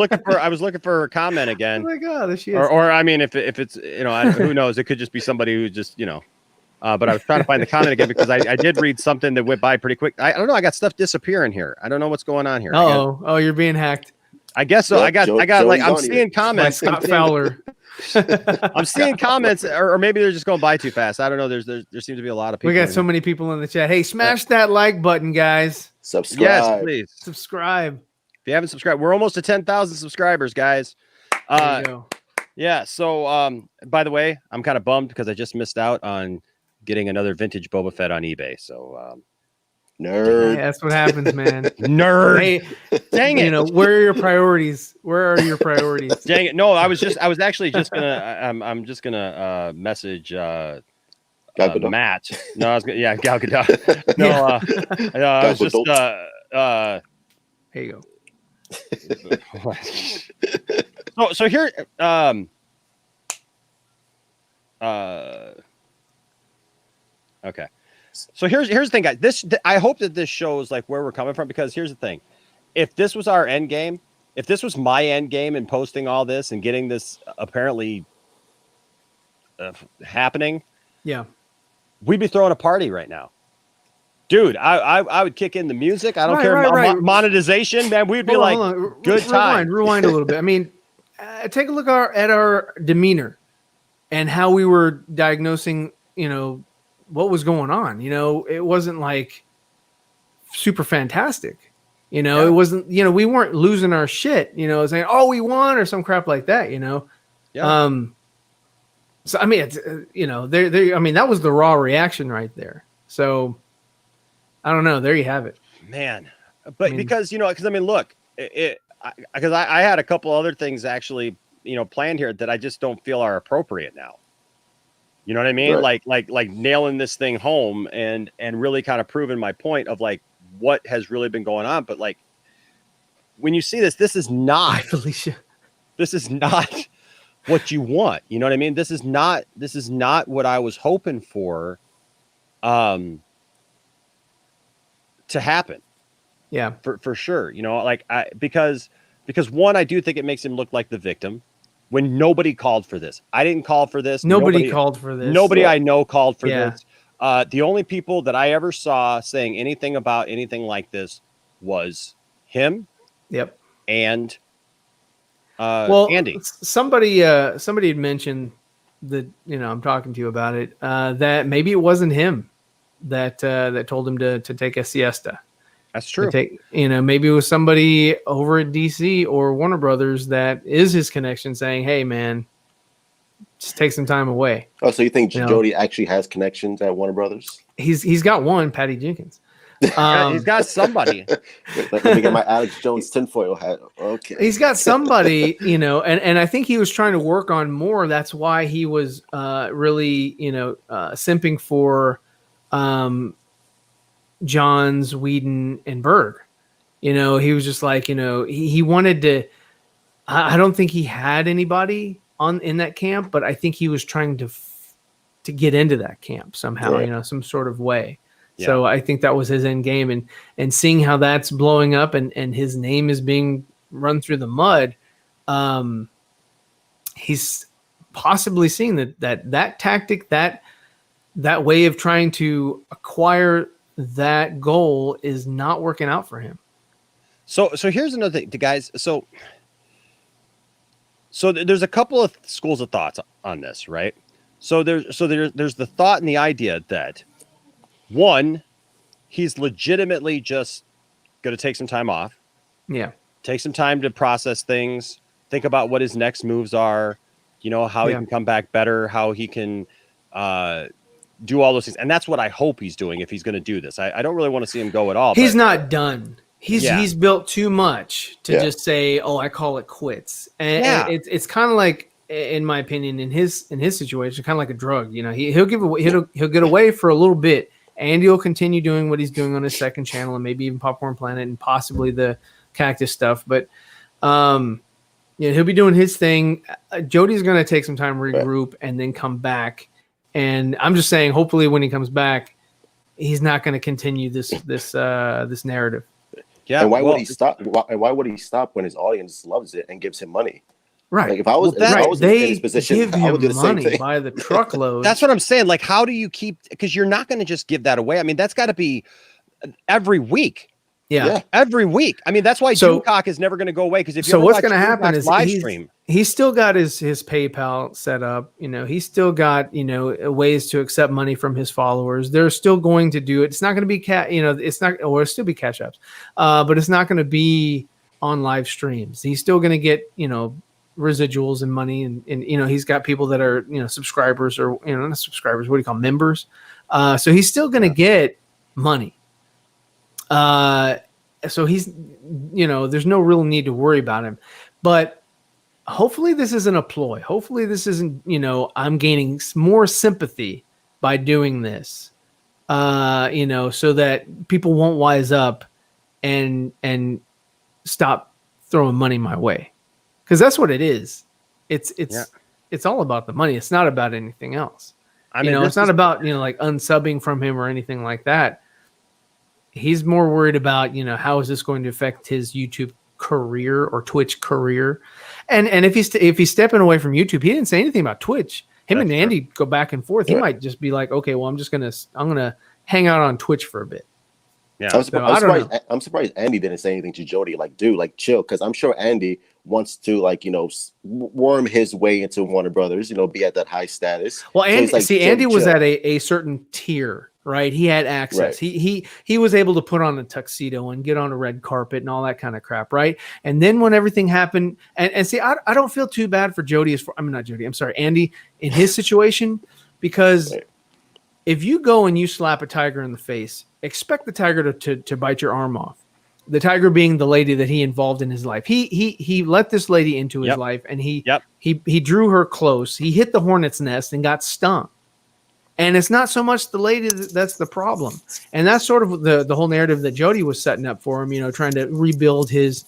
looking for her comment again. Oh my God, there she is. Or I mean, if it's, who knows? It could just be somebody who just, but I was trying to find the comment again because I did read something that went by pretty quick. I don't know. I got stuff disappearing here. I don't know what's going on here. Oh, you're being hacked. I guess so. I got like, I'm seeing comments. Scott Fowler. I'm seeing comments, or maybe they're just going by too fast. I don't know. There seems to be a lot of people. We got so many people in the chat. Hey, smash that like button, guys. Subscribe. Yes, please. Subscribe. If you haven't subscribed, we're almost to 10,000 subscribers, guys. There you go. Yeah. So, by the way, I'm kind of bummed because I just missed out on getting another vintage Boba Fett on eBay. So, Nerd. Yeah, that's what happens, man. nerd. Hey, Dang it. You know, where are your priorities? Where are your priorities? Dang it. No, I was actually just gonna, I'm just gonna message Matt. No, I was gonna, yeah, Gal Gadot. No, I was just Here you go. so here, okay. So here's the thing, guys. I hope that this shows like where we're coming from, because here's the thing: if this was our end game, if this was my end game in posting all this and getting this apparently happening, Yeah, we'd be throwing a party right now, dude. I would kick in the music. I don't care monetization, man. We'd be good time. Rewind a little bit. I mean, take a look at our demeanor and how we were diagnosing, you know, what was going on. You know, it wasn't like super fantastic. You know, It wasn't, you know, we weren't losing our shit, you know, saying, oh, we won or some crap like that, you know? Yeah. So, I mean, it's, you know, I mean, that was the raw reaction right there. So I don't know. There you have it, man. But because, you know, because I mean, look, because I had a couple other things actually, you know, planned here that I just don't feel are appropriate now. You know what I mean? Right. Like nailing this thing home and really kind of proving my point of like what has really been going on. But like when you see this is not Felicia. This is not what you want. You know what I mean? This is not what I was hoping for to happen. Yeah. For sure. You know, like because one, I do think it makes him look like the victim. When nobody called for this. I didn't call for this. Nobody called for this. Nobody I know called for this. The only people that I ever saw saying anything about anything like this was him. Yep. And Andy. Somebody had mentioned that, you know, I'm talking to you about it, that maybe it wasn't him that told him to take a siesta. That's true. You know, maybe it was somebody over at DC or Warner Brothers that is his connection saying, hey, man, just take some time away. Oh, so you think Jody actually has connections at Warner Brothers? He's got one, Patty Jenkins. He's got somebody. Let me get my Alex Jones tinfoil hat. Okay. He's got somebody, you know, and I think he was trying to work on more. That's why he was really, you know, simping for Johns, Whedon, and Berg. You know, he was just like, you know, he wanted to. I don't think he had anybody in that camp, but I think he was trying to get into that camp somehow, you know, some sort of way. Yeah. So I think that was his end game, and seeing how that's blowing up and his name is being run through the mud, he's possibly seeing that tactic, that way of trying to acquire that goal is not working out for him. So here's another thing, guys. So there's a couple of schools of thoughts on this, right? So there's the thought and the idea that one, he's legitimately just going to take some time off. Yeah. Take some time to process things, think about what his next moves are, you know, how he can come back better, how he can do all those things. And that's what I hope he's doing if he's going to do this. I don't really want to see him go at all. He's not done. He's built too much to just say, oh, I call it quits. And it's kind of like, in my opinion, in his situation, kind of like a drug. You know, he'll get away for a little bit. Andy will continue doing what he's doing on his second channel and maybe even Popcorn Planet and possibly the Cactus stuff. But he'll be doing his thing. Jody's going to take some time to regroup and then come back. And I'm just saying, hopefully, when he comes back, he's not going to continue this narrative. Yeah. And why would he stop? Why would he stop when his audience loves it and gives him money? Right. Like if I was in his position, I would do the same thing. By the truckload. That's what I'm saying. Like, how do you keep? Because you're not going to just give that away. I mean, that's got to be every week. Yeah, every week. I mean, that's why Doomcock is never going to go away. Because if you what's going to happen is live stream, he's still got his PayPal set up. He's still got, ways to accept money from his followers. They're still going to do it. It's not going to be it's not, or it'll still be cash apps, but it's not going to be on live streams. He's still going to get, residuals and money. And he's got people that are, subscribers or, not subscribers, what do you call them? Members. So he's still going to get money. So he's, there's no real need to worry about him, but hopefully this isn't a ploy. Hopefully this isn't, I'm gaining more sympathy by doing this, so that people won't wise up and stop throwing money my way. Cause that's what it is. It's all about the money. It's not about anything else. I mean, it's not about, like unsubbing from him or anything like that. He's more worried about, how is this going to affect his YouTube career or Twitch career? And if he's stepping away from YouTube, he didn't say anything about Twitch. Him and Andy go back and forth. He might just be like, okay, well, I'm gonna hang out on Twitch for a bit. Yeah, I'm surprised Andy didn't say anything to Jody. Like, dude, like chill, because I'm sure Andy wants to, like, worm his way into Warner Brothers. Be at that high status. Well, Andy, so like, Andy was at a certain tier. Right, he had access. Right. He was able to put on a tuxedo and get on a red carpet and all that kind of crap, right? And then when everything happened, and see, I don't feel too bad for Jody Andy in his situation, because if you go and you slap a tiger in the face, expect the tiger to bite your arm off. The tiger being the lady that he involved in his life. He let this lady into his life, and he drew her close. He hit the hornet's nest and got stung. And it's not so much the lady that's the problem. And that's sort of the whole narrative that Jody was setting up for him, trying to rebuild his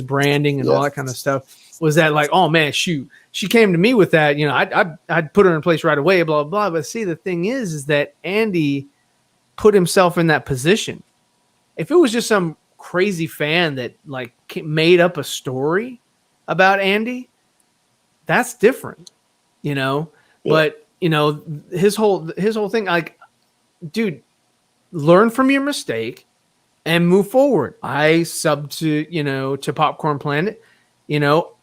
branding and all that kind of stuff, was that like, oh man, shoot, she came to me with that, I'd put her in place right away, blah, blah, blah. But see, the thing is that Andy put himself in that position. If it was just some crazy fan that like made up a story about Andy, that's different, but his whole thing, like, dude, learn from your mistake and move forward. I subbed to Popcorn Planet.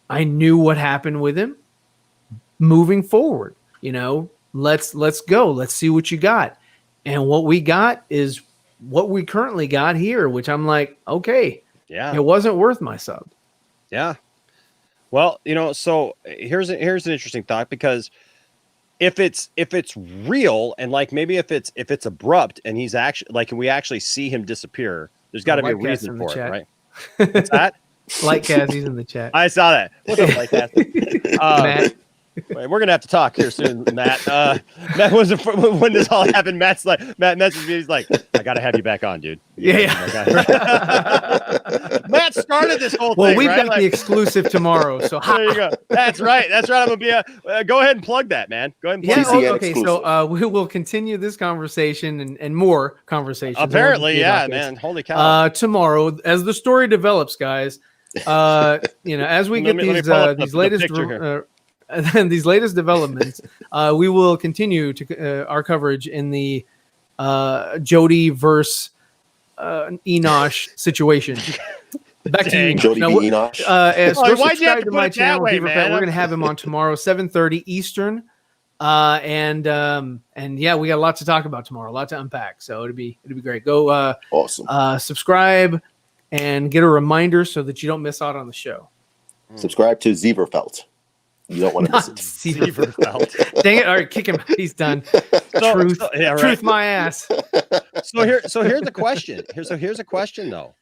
I knew what happened with him. Moving forward, let's go. Let's see what you got. And what we got is what we currently got here, which I'm like, okay, it wasn't worth my sub. Yeah. Well, so here's an interesting thought, because if it's real, and like maybe if it's abrupt and he's actually like, and we actually see him disappear, there's got to be a reason for it, right? What's that? Light Cassie's in the chat. I saw that. What's up, Light Cassie? Matt. We're gonna have to talk here soon, Matt. Matt wasn't when this all happened. Matt messaged me. He's like, "I gotta have you back on, dude." Yeah. Matt started this whole thing. Well, we've right? got the exclusive tomorrow, so there you go. That's right. I'm gonna be go ahead and plug that, man. Go ahead and plug that. Okay. So we will continue this conversation and more conversations. Apparently, yeah, man. Holy cow! Tomorrow, as the story develops, guys. As we get these latest. And these latest developments, we will continue to our coverage in the Jody versus Enosh situation. Back to you, Jody Enosh. Why'd you have to put it that way, man? We're gonna have him on tomorrow, 7:30 Eastern, and yeah, we got a lot to talk about tomorrow, a lot to unpack. So it'll be great. Go awesome. Subscribe and get a reminder so that you don't miss out on the show. Subscribe to Zeverfelt. You don't want to miss it. Zeverfelt. Dang it! All right, kick him. He's done. Truth, my ass. So here's a question. Here's a question though.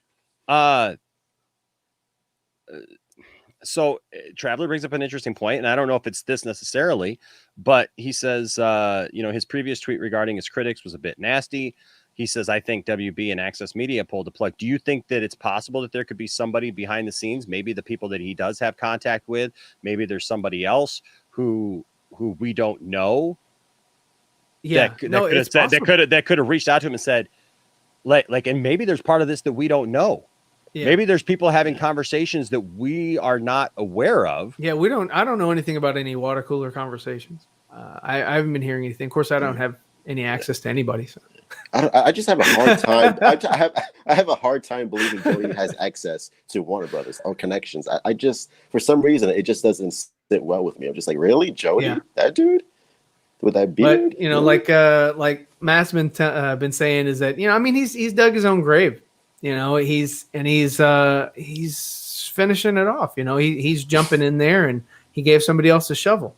So Traveler brings up an interesting point, and I don't know if it's this necessarily, but he says, his previous tweet regarding his critics was a bit nasty. He says, I think WB and Access Media pulled the plug. Do you think that it's possible that there could be somebody behind the scenes, maybe the people that he does have contact with, maybe there's somebody else who we don't know? Yeah, that could have reached out to him and said, like, and maybe there's part of this that we don't know. Yeah. Maybe there's people having conversations that we are not aware of. Yeah, I don't know anything about any water cooler conversations. I haven't been hearing anything. Of course, I don't have any access to anybody. So. I just have a hard time. I have a hard time believing Jody has access to Warner Brothers on connections. I just, for some reason, it just doesn't sit sit well with me. I'm just like, really, Jody, Yeah. that dude with that beard? But like Matt's been saying is that I mean he's dug his own grave. He's finishing it off. He's jumping in there and he gave somebody else a shovel,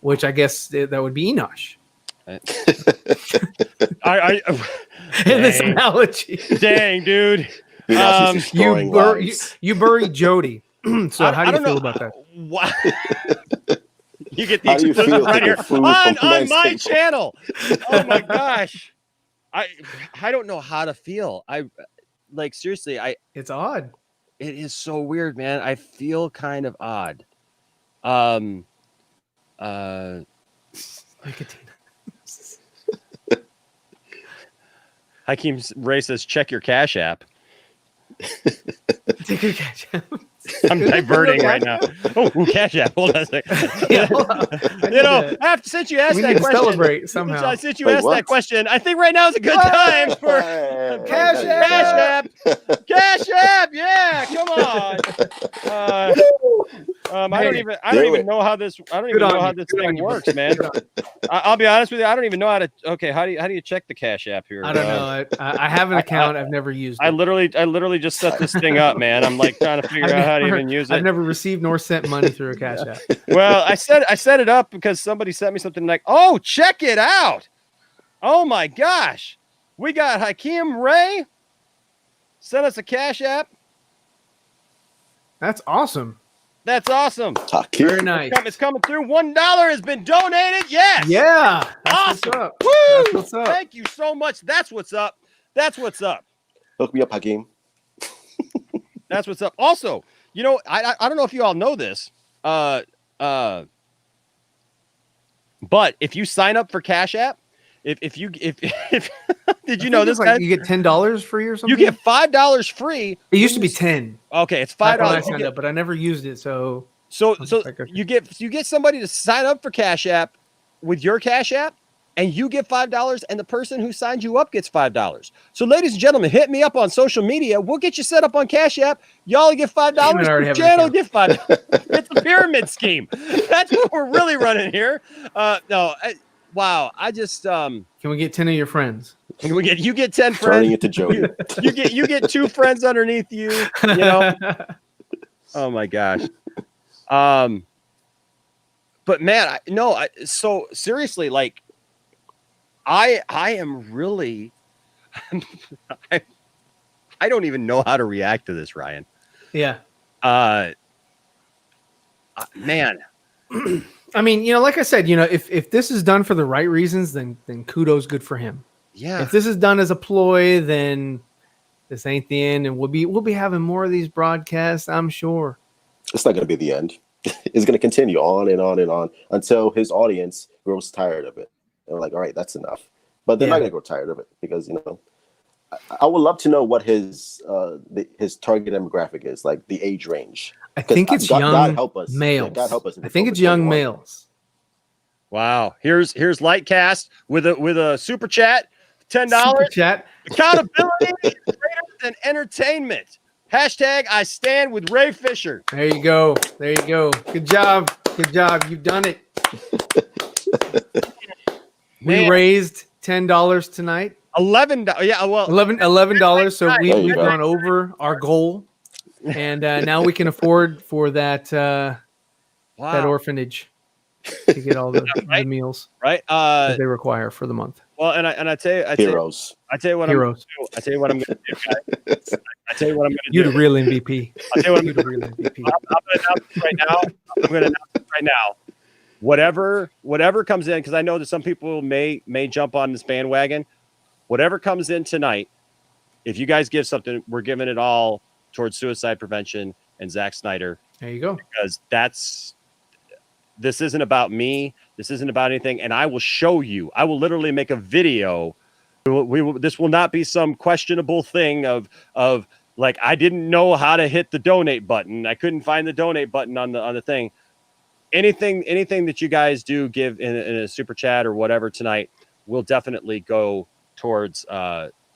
which I guess that would be Enosh. I In this analogy, dang, dude. Enosh is destroying lives. you buried Jody. So how do you feel about that? What? You get the How do you exclusive feel right to here get food on from Man's my table? channel. Oh my gosh. I don't know how to feel. Seriously, It's odd. it is so weird, man. I feel kind of odd. Hakeem Ray says, check your Cash App. Take your Cash App. I'm diverting right now. Oh, Cash App. Hold on a second. Yeah, hold on. Since you asked We that need to question, celebrate somehow. Since you Wait, asked what? that question, I think right now is a good time for Cash Cash App. Cash App. Yeah, come on. I don't even know how this. I don't even know how this thing works, man. I'll be honest with you. I don't even know how to. Okay, how do you check the Cash App here? I don't know. I have an account. I've never used it. I literally just set this thing up, man. I'm like trying to figure out how to even use it. I've never received nor sent money through a Cash App. Well, I set it up because somebody sent me something like, "Oh, check it out! Oh my gosh, we got Hakeem Ray sent us a Cash App. That's awesome. That's awesome. Very nice. It's coming through. $1 has been donated. Yes. Yeah. That's Awesome. What's up. Woo! That's what's up. Thank you so much. That's what's up. That's what's up. Hook me up, Hakeem. That's what's up. Also, I don't know if you all know this. But if you sign up for Cash App, if did you know this? Like you get $10 free or something? You get $5 free. It used to be 10. Okay, it's Back when I $5. signed up, but I never used it. So okay. You get somebody to sign up for Cash App with your Cash App, and you get $5, and the person who signed you up gets $5. So, ladies and gentlemen, hit me up on social media. We'll get you set up on Cash App. Y'all get $5. The channel get $5. It's a pyramid scheme. That's what we're really running here. Wow. I just Can we get 10 of your friends? you get 10 friends. Turning it to Jody. You get 2 friends underneath you. Oh my gosh. But man, so seriously, like I am really I don't even know how to react to this, Ryan. Yeah. Man. I mean, like I said, if this is done for the right reasons, then kudos, good for him. Yeah. If this is done as a ploy, then this ain't the end, and we'll be having more of these broadcasts, I'm sure. It's not going to be the end. It's going to continue on and on and on until his audience grows tired of it. They're like, all right, that's enough. But they're not going to grow tired of it because, I would love to know what his target demographic is, like the age range. I think it's young God help us. males. Yeah, God help us. I think it's young males. Wow. Here's Lightcast with a super chat, $10. Super chat. Accountability is greater than entertainment. Hashtag I stand with Ray Fisher. There you go. Good job. You've done it. We raised $10 tonight. $11. Yeah, well, $11. So we've go. gone over our goal, and now we can afford for that orphanage to get all the meals right that they require for the month. Well, and I tell you, Heroes. I tell you what Heroes. I tell you what I'm going to do, guys. I tell you what I'm going to do. You're the real MVP. I tell you what You're the real MVP. I'm going to announce this right now. I'm going to announce it right now. Whatever comes in, because I know that some people may jump on this bandwagon. Whatever comes in tonight, if you guys give something, we're giving it all towards suicide prevention and Zack Snyder. There you go. Because this isn't about me. This isn't about anything. And I will show you. I will literally make a video. This will not be some questionable thing of like, I didn't know how to hit the donate button. I couldn't find the donate button on the thing. Anything that you guys do give in a super chat or whatever tonight will definitely go towards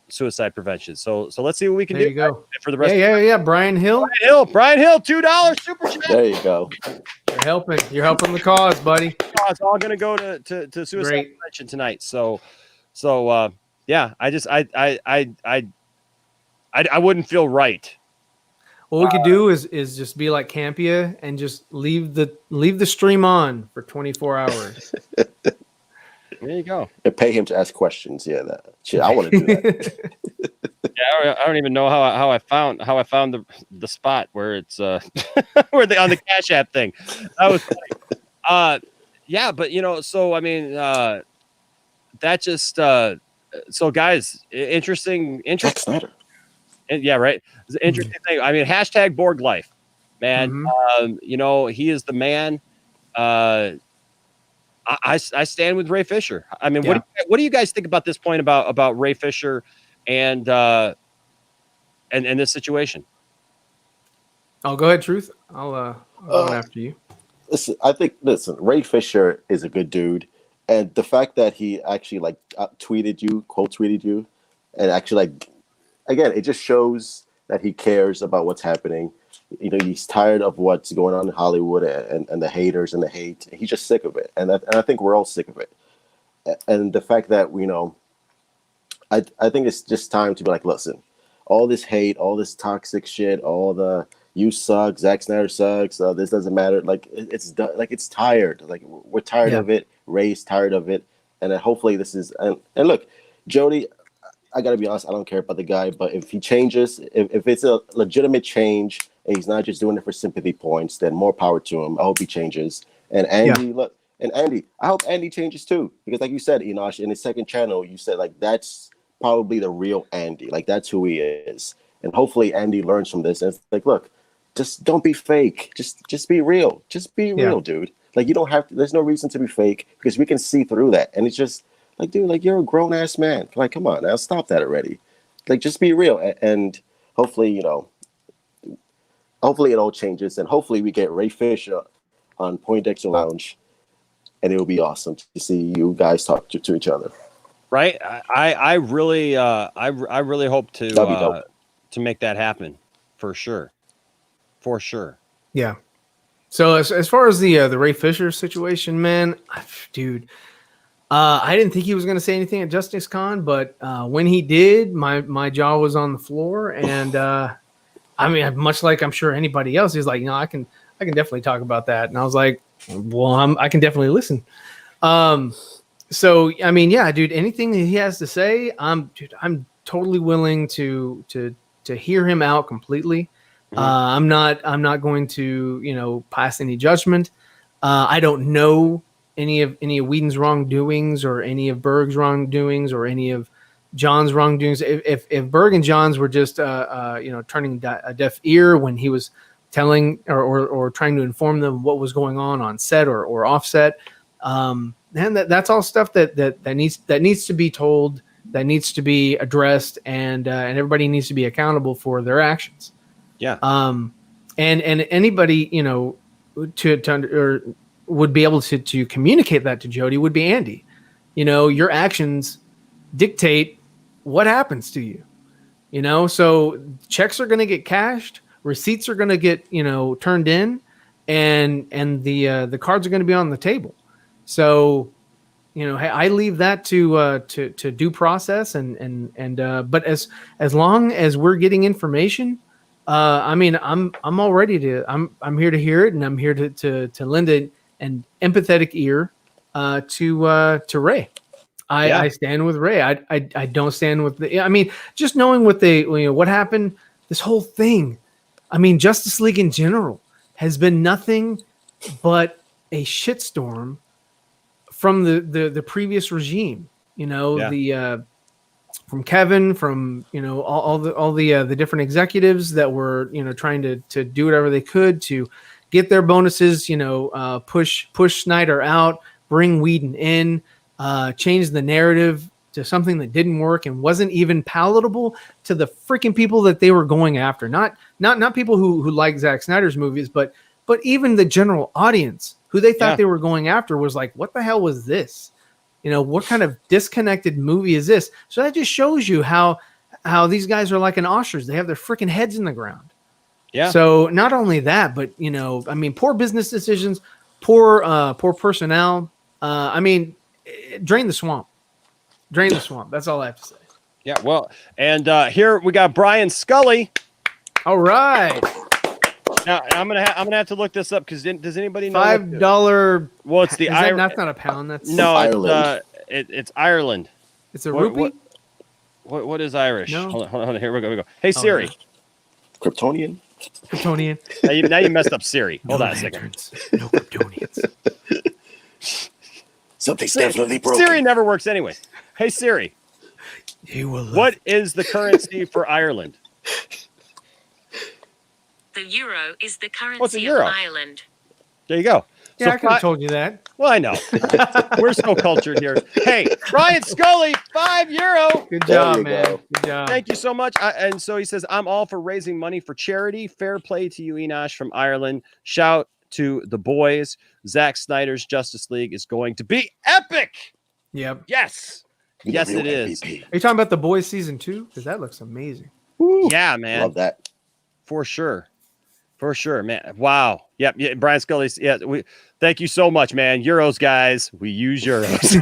suicide prevention. So let's see what we can There do you go. for the rest. Yeah. Brian Hill. Brian Hill, $2 super chat. There you go. You're helping the cause, buddy. It's all going to go to suicide Great. prevention tonight. So yeah, I wouldn't feel right. What we could do is just be like Campia and just leave the stream on for 24 hours. There you go. And pay him to ask questions. Yeah, that shit. I want to do that. Yeah, I don't even know how I found the spot where it's where they on the Cash App thing. That was funny. Yeah, but so I mean that just so guys, interesting. Zack Snyder. Yeah, right. It's an interesting thing. I mean, hashtag Borg life, man. He is the man. I stand with Ray Fisher. I mean, what do you guys think about this point about Ray Fisher and this situation? Oh, go ahead, Truth. I'll go after you. Listen, Ray Fisher is a good dude, and the fact that he actually quote tweeted you, and actually again, it just shows that he cares about what's happening. He's tired of what's going on in Hollywood and the haters and the hate. He's just sick of it, and I think we're all sick of it. And the fact that I think it's just time to be like, listen, all this hate, all this toxic shit, all the you suck, Zack Snyder sucks, this doesn't matter. It's done. It's tired. We're tired of it. Ray's tired of it, and then hopefully this is and look, Jody. I gotta be honest, I don't care about the guy, but if he changes, if it's a legitimate change and he's not just doing it for sympathy points, then more power to him. I hope he changes. And Andy, I hope Andy changes too, because like you said, Enosh, in his second channel, you said that's probably the real Andy, that's who he is. And hopefully Andy learns from this. And it's look, just don't be fake. Just be real. Just be real, dude. You don't have to. There's no reason to be fake because we can see through that. And it's just. Dude, you're a grown ass man. Come on, now stop that already. Just be real, and hopefully, hopefully it all changes, and hopefully we get Ray Fisher on Poindexter Lounge, and it will be awesome to see you guys talk to each other. Right? I really hope to make that happen for sure. Yeah. So as far as the Ray Fisher situation, man, dude. I didn't think he was going to say anything at Justice Con, but when he did, my jaw was on the floor. And I mean, much like I'm sure anybody else, he's like, I can definitely talk about that. And I was like, well, I can definitely listen. So I mean, yeah, dude, anything that he has to say, I'm totally willing to hear him out completely. I'm not going to pass any judgment. I don't know any of Whedon's wrongdoings or any of Berg's wrongdoings or any of John's wrongdoings. If Berg and John's were just turning a deaf ear when he was telling or trying to inform them what was going on set or offset, then that's all stuff that needs to be told, that needs to be addressed, and everybody needs to be accountable for their actions. Yeah. And anybody would be able to communicate that to Jody would be Andy. Your actions dictate what happens to you. So checks are going to get cashed, receipts are going to get turned in, and the cards are going to be on the table. So I leave that to due process and but as long as we're getting information, I mean I'm all ready to I'm here to hear it, and I'm here to lend an empathetic ear to Ray. I stand with Ray. I don't stand with I mean, just knowing what happened, this whole thing. I mean, Justice League in general has been nothing but a shitstorm from the previous regime. From Kevin, from all the different executives that were trying to do whatever they could to get their bonuses, push Snyder out, bring Whedon in, change the narrative to something that didn't work and wasn't even palatable to the freaking people that they were going after. Not people who like Zack Snyder's movies, but even the general audience who they thought they were going after was like, what the hell was this? What kind of disconnected movie is this? So that just shows you how these guys are like an ostrich. They have their freaking heads in the ground. Yeah. So not only that, but I mean, poor business decisions, poor personnel. I mean, drain the swamp. Drain the swamp. That's all I have to say. Yeah. Well, and here we got Brian Scully. All right. Now I'm gonna have to look this up because does anybody know $5? Well, it's the that's not a pound. That's Ireland. It's Ireland. It's a rupee. What is Irish? No. Hold on. Here we go. Hey Siri. Kryptonian. Kryptonian. now you messed up Siri. Hold on a second. lanterns, no Kryptonians. Something's definitely broken. Siri never works anyway. Hey Siri. You will. What is the currency for Ireland? The euro is the What's a currency euro? of Ireland. There you go. Yeah, I could have told you that. Well, I know. We're so cultured here. Hey, Brian Scully, €5. Good There job, you man. go. Good job. Thank you so much. And so he says, I'm all for raising money for charity. Fair play to you, Enosh from Ireland. Shout to the boys. Zack Snyder's Justice League is going to be epic. Yep. Yes. Yes, it is. Are you talking about The Boys season 2? Because that looks amazing. Yeah, man. Love that. For sure, man. Wow. Yep. Yeah, Brian Scully's. Yeah. Thank you so much, man. Euros, guys. We use euros.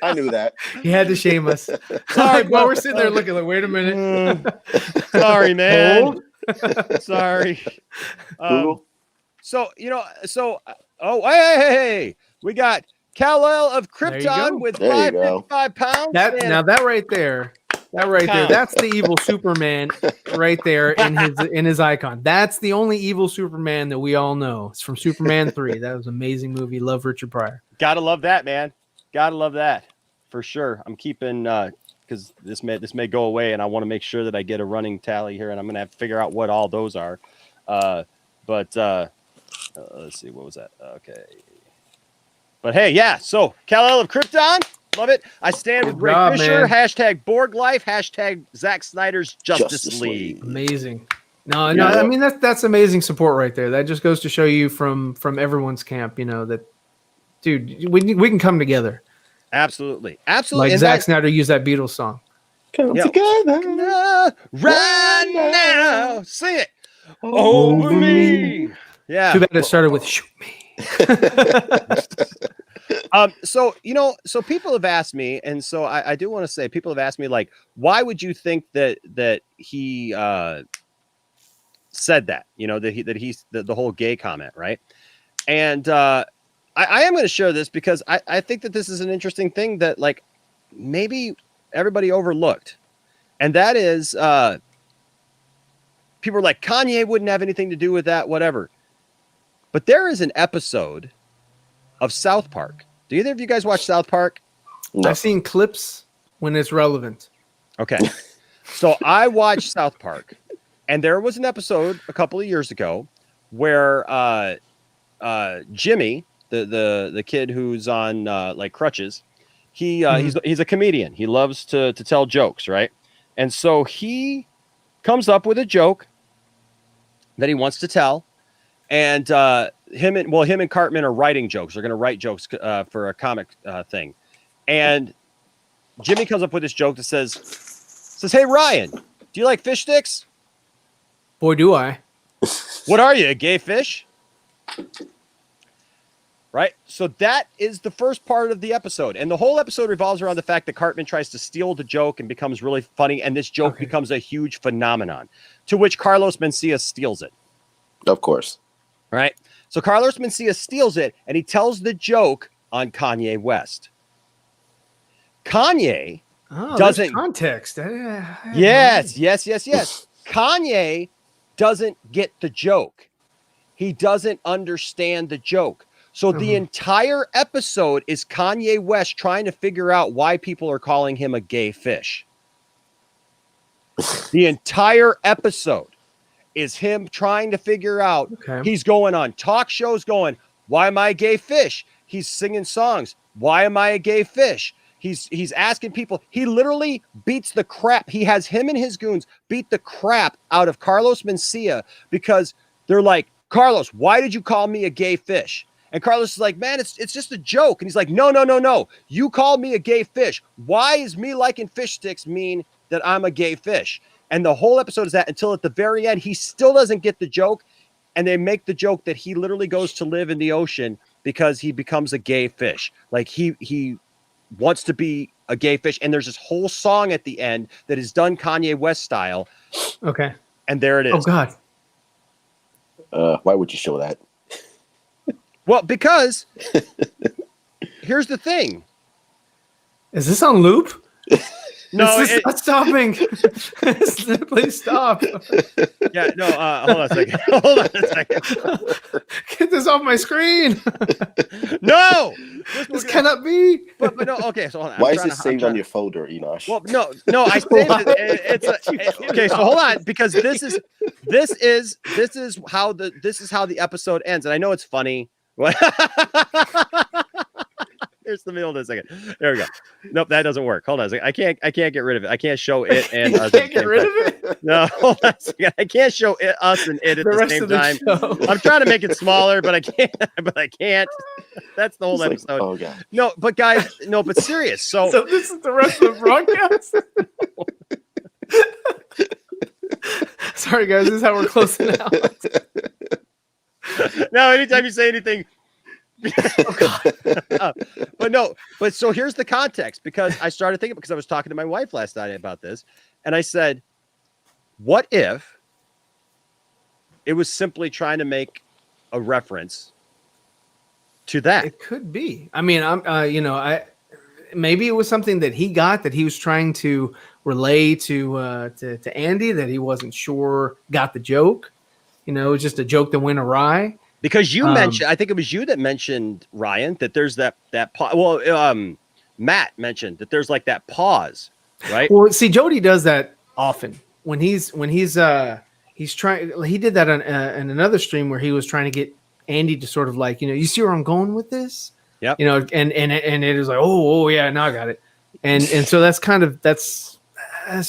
I knew that. He had to shame us. Sorry, but we're sitting there looking like, wait a minute. Sorry, man. Hold. Sorry. Google. Hey. We got Kal-El of There you Krypton go. with There you go. 555 pounds. That and now that right there, that's the evil Superman right there in his icon. That's the only evil Superman that we all know. It's from Superman 3. That was an amazing movie. Love Richard Pryor. Gotta love that, man. Gotta love that for sure. I'm keeping because this may go away, and I want to make sure that I get a running tally here, and I'm gonna have to figure out what all those are. But let's see, what was that? Okay. But hey, yeah. So Kal-El of Krypton, love it. I stand with Good Ray job, Fisher. man. Hashtag Borg Life. Hashtag Zack Snyder's Justice League. Amazing. No, I mean that's amazing support right there. That just goes to show you from everyone's camp, that dude, we can come together. Absolutely. Like And Zack Snyder used that Beatles song. Come Yeah. together. Right now. Sing it. Over me. Yeah. Too bad it started with "Shoot Me." So people have asked me, and so I do want to say, people have asked me, like, why would you think that he said that? That he's the whole gay comment, right? And I am going to share this because I think that this is an interesting thing that, like, maybe everybody overlooked, and that is people are like, Kanye wouldn't have anything to do with that, whatever. But there is an episode of South Park. Do either of you guys watch South Park? No. I've seen clips when it's relevant. Okay. So I watched South Park, and there was an episode a couple of years ago where Jimmy, the kid who's on like crutches, he's a comedian. He loves to tell jokes, right? And so he comes up with a joke that he wants to tell. And him and Cartman are writing jokes. They're going to write jokes for a comic thing. And Jimmy comes up with this joke that says, "Hey, Ryan, do you like fish sticks? Boy, do I. What are you, a gay fish?" Right? So that is the first part of the episode. And the whole episode revolves around the fact that Cartman tries to steal the joke and becomes really funny. And this joke becomes a huge phenomenon, to which Carlos Mencia steals it. Of course. Right? So Carlos Mencia steals it, and he tells the joke on Kanye West. Kanye doesn't... context. Yes. Kanye doesn't get the joke. He doesn't understand the joke. So the entire episode is Kanye West trying to figure out why people are calling him a gay fish. The entire episode is him trying to figure out. He's going on talk shows going, "Why am I a gay fish?" He's singing songs. "Why am I a gay fish?" He's asking people. He literally beats the crap. He has him and his goons beat the crap out of Carlos Mencia because they're like, "Carlos, why did you call me a gay fish?" And Carlos is like, "Man, it's just a joke." And he's like, No. You called me a gay fish. Why is me liking fish sticks mean that I'm a gay fish. And the whole episode is that until at the very end, he still doesn't get the joke. And they make the joke that he literally goes to live in the ocean because he becomes a gay fish. Like he wants to be a gay fish. And there's this whole song at the end that is done Kanye West style. Okay. And there it is. Oh God. Why would you show that? Well, because here's the thing. Is this on loop? No, This is not stopping. Please stop. Yeah, no, hold on a second. Hold on a second. Get this off my screen. No! This cannot be. But no, okay, so hold on. Why is this saved on your folder, Enosh? Well, no, I saved it. Okay, so hold on, because this is how the episode ends, and I know it's funny. Here's the middle of a second. There we go. Nope, that doesn't work. Hold on a second. I can't get rid of it. I can't show it and us. Can't get rid of it. No, hold on a second. I can't show it, us and it at the same time. I'm trying to make it smaller, but I can't. That's the whole episode. Oh god. No, but guys, but serious. So this is the rest of the broadcast. Sorry, guys. This is how we're closing out. Now, anytime you say anything. But so here's the context, because I started thinking, because I was talking to my wife last night about this, and I said, what if it was simply trying to make a reference to that? It could be. I mean, maybe it was something that he got that he was trying to relay to Andy, that he wasn't sure got the joke. It was just a joke that went awry. Because you mentioned, I think it was you that mentioned, Ryan, that there's that pause. Well, Matt mentioned that there's like that pause, right? Well, see, Jody does that often when he's trying. He did that on in another stream where he was trying to get Andy to sort of like, you see where I'm going with this? Yep. And it is like, oh yeah, now I got it. And so that's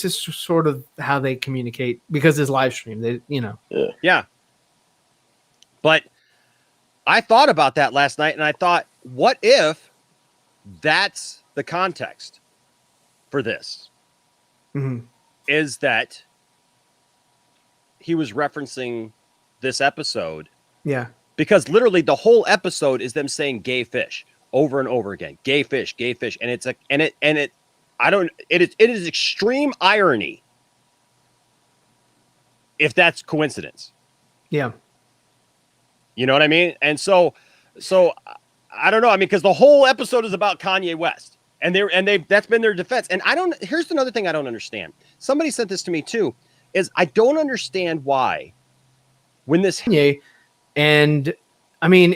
just sort of how they communicate, because it's live stream. Yeah. But I thought about that last night, and I thought, what if that's the context for this? Mm-hmm. Is that he was referencing this episode? Yeah. Because literally the whole episode is them saying gay fish over and over again. Gay fish, and it is extreme irony if that's coincidence. Yeah. You know what I mean? And so I don't know. I mean, because the whole episode is about Kanye West, and that's been their defense. And here's another thing I don't understand. Somebody sent this to me too, is I don't understand why when this Kanye, and I mean,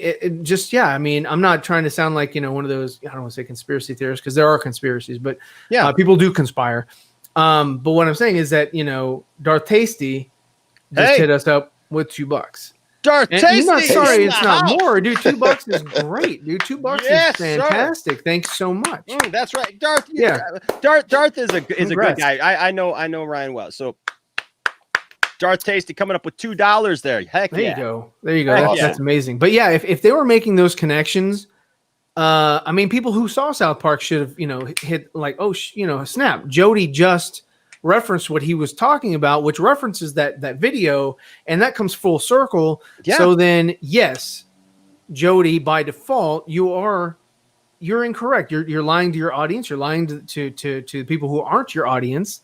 I'm not trying to sound like, one of those, I don't want to say conspiracy theorists, because there are conspiracies, but yeah, people do conspire. But what I'm saying is that, Darth Tasty just hit us up with $2. Darth Tasty. I'm not sorry, it's not more, dude. $2 is great, dude. $2 is fantastic. Sir. Thanks so much. That's right, Darth. Yeah, Darth is a good guy. I know Ryan well. So Darth Tasty coming up with $2 there. Heck there yeah. There you go. That's amazing. But yeah, if they were making those connections, I mean, people who saw South Park should have hit like, snap. Jody just referenced what he was talking about, which references that video, and that comes full circle. Yeah. So then, yes, Jody, by default, you're incorrect. You're lying to your audience. You're lying to people who aren't your audience,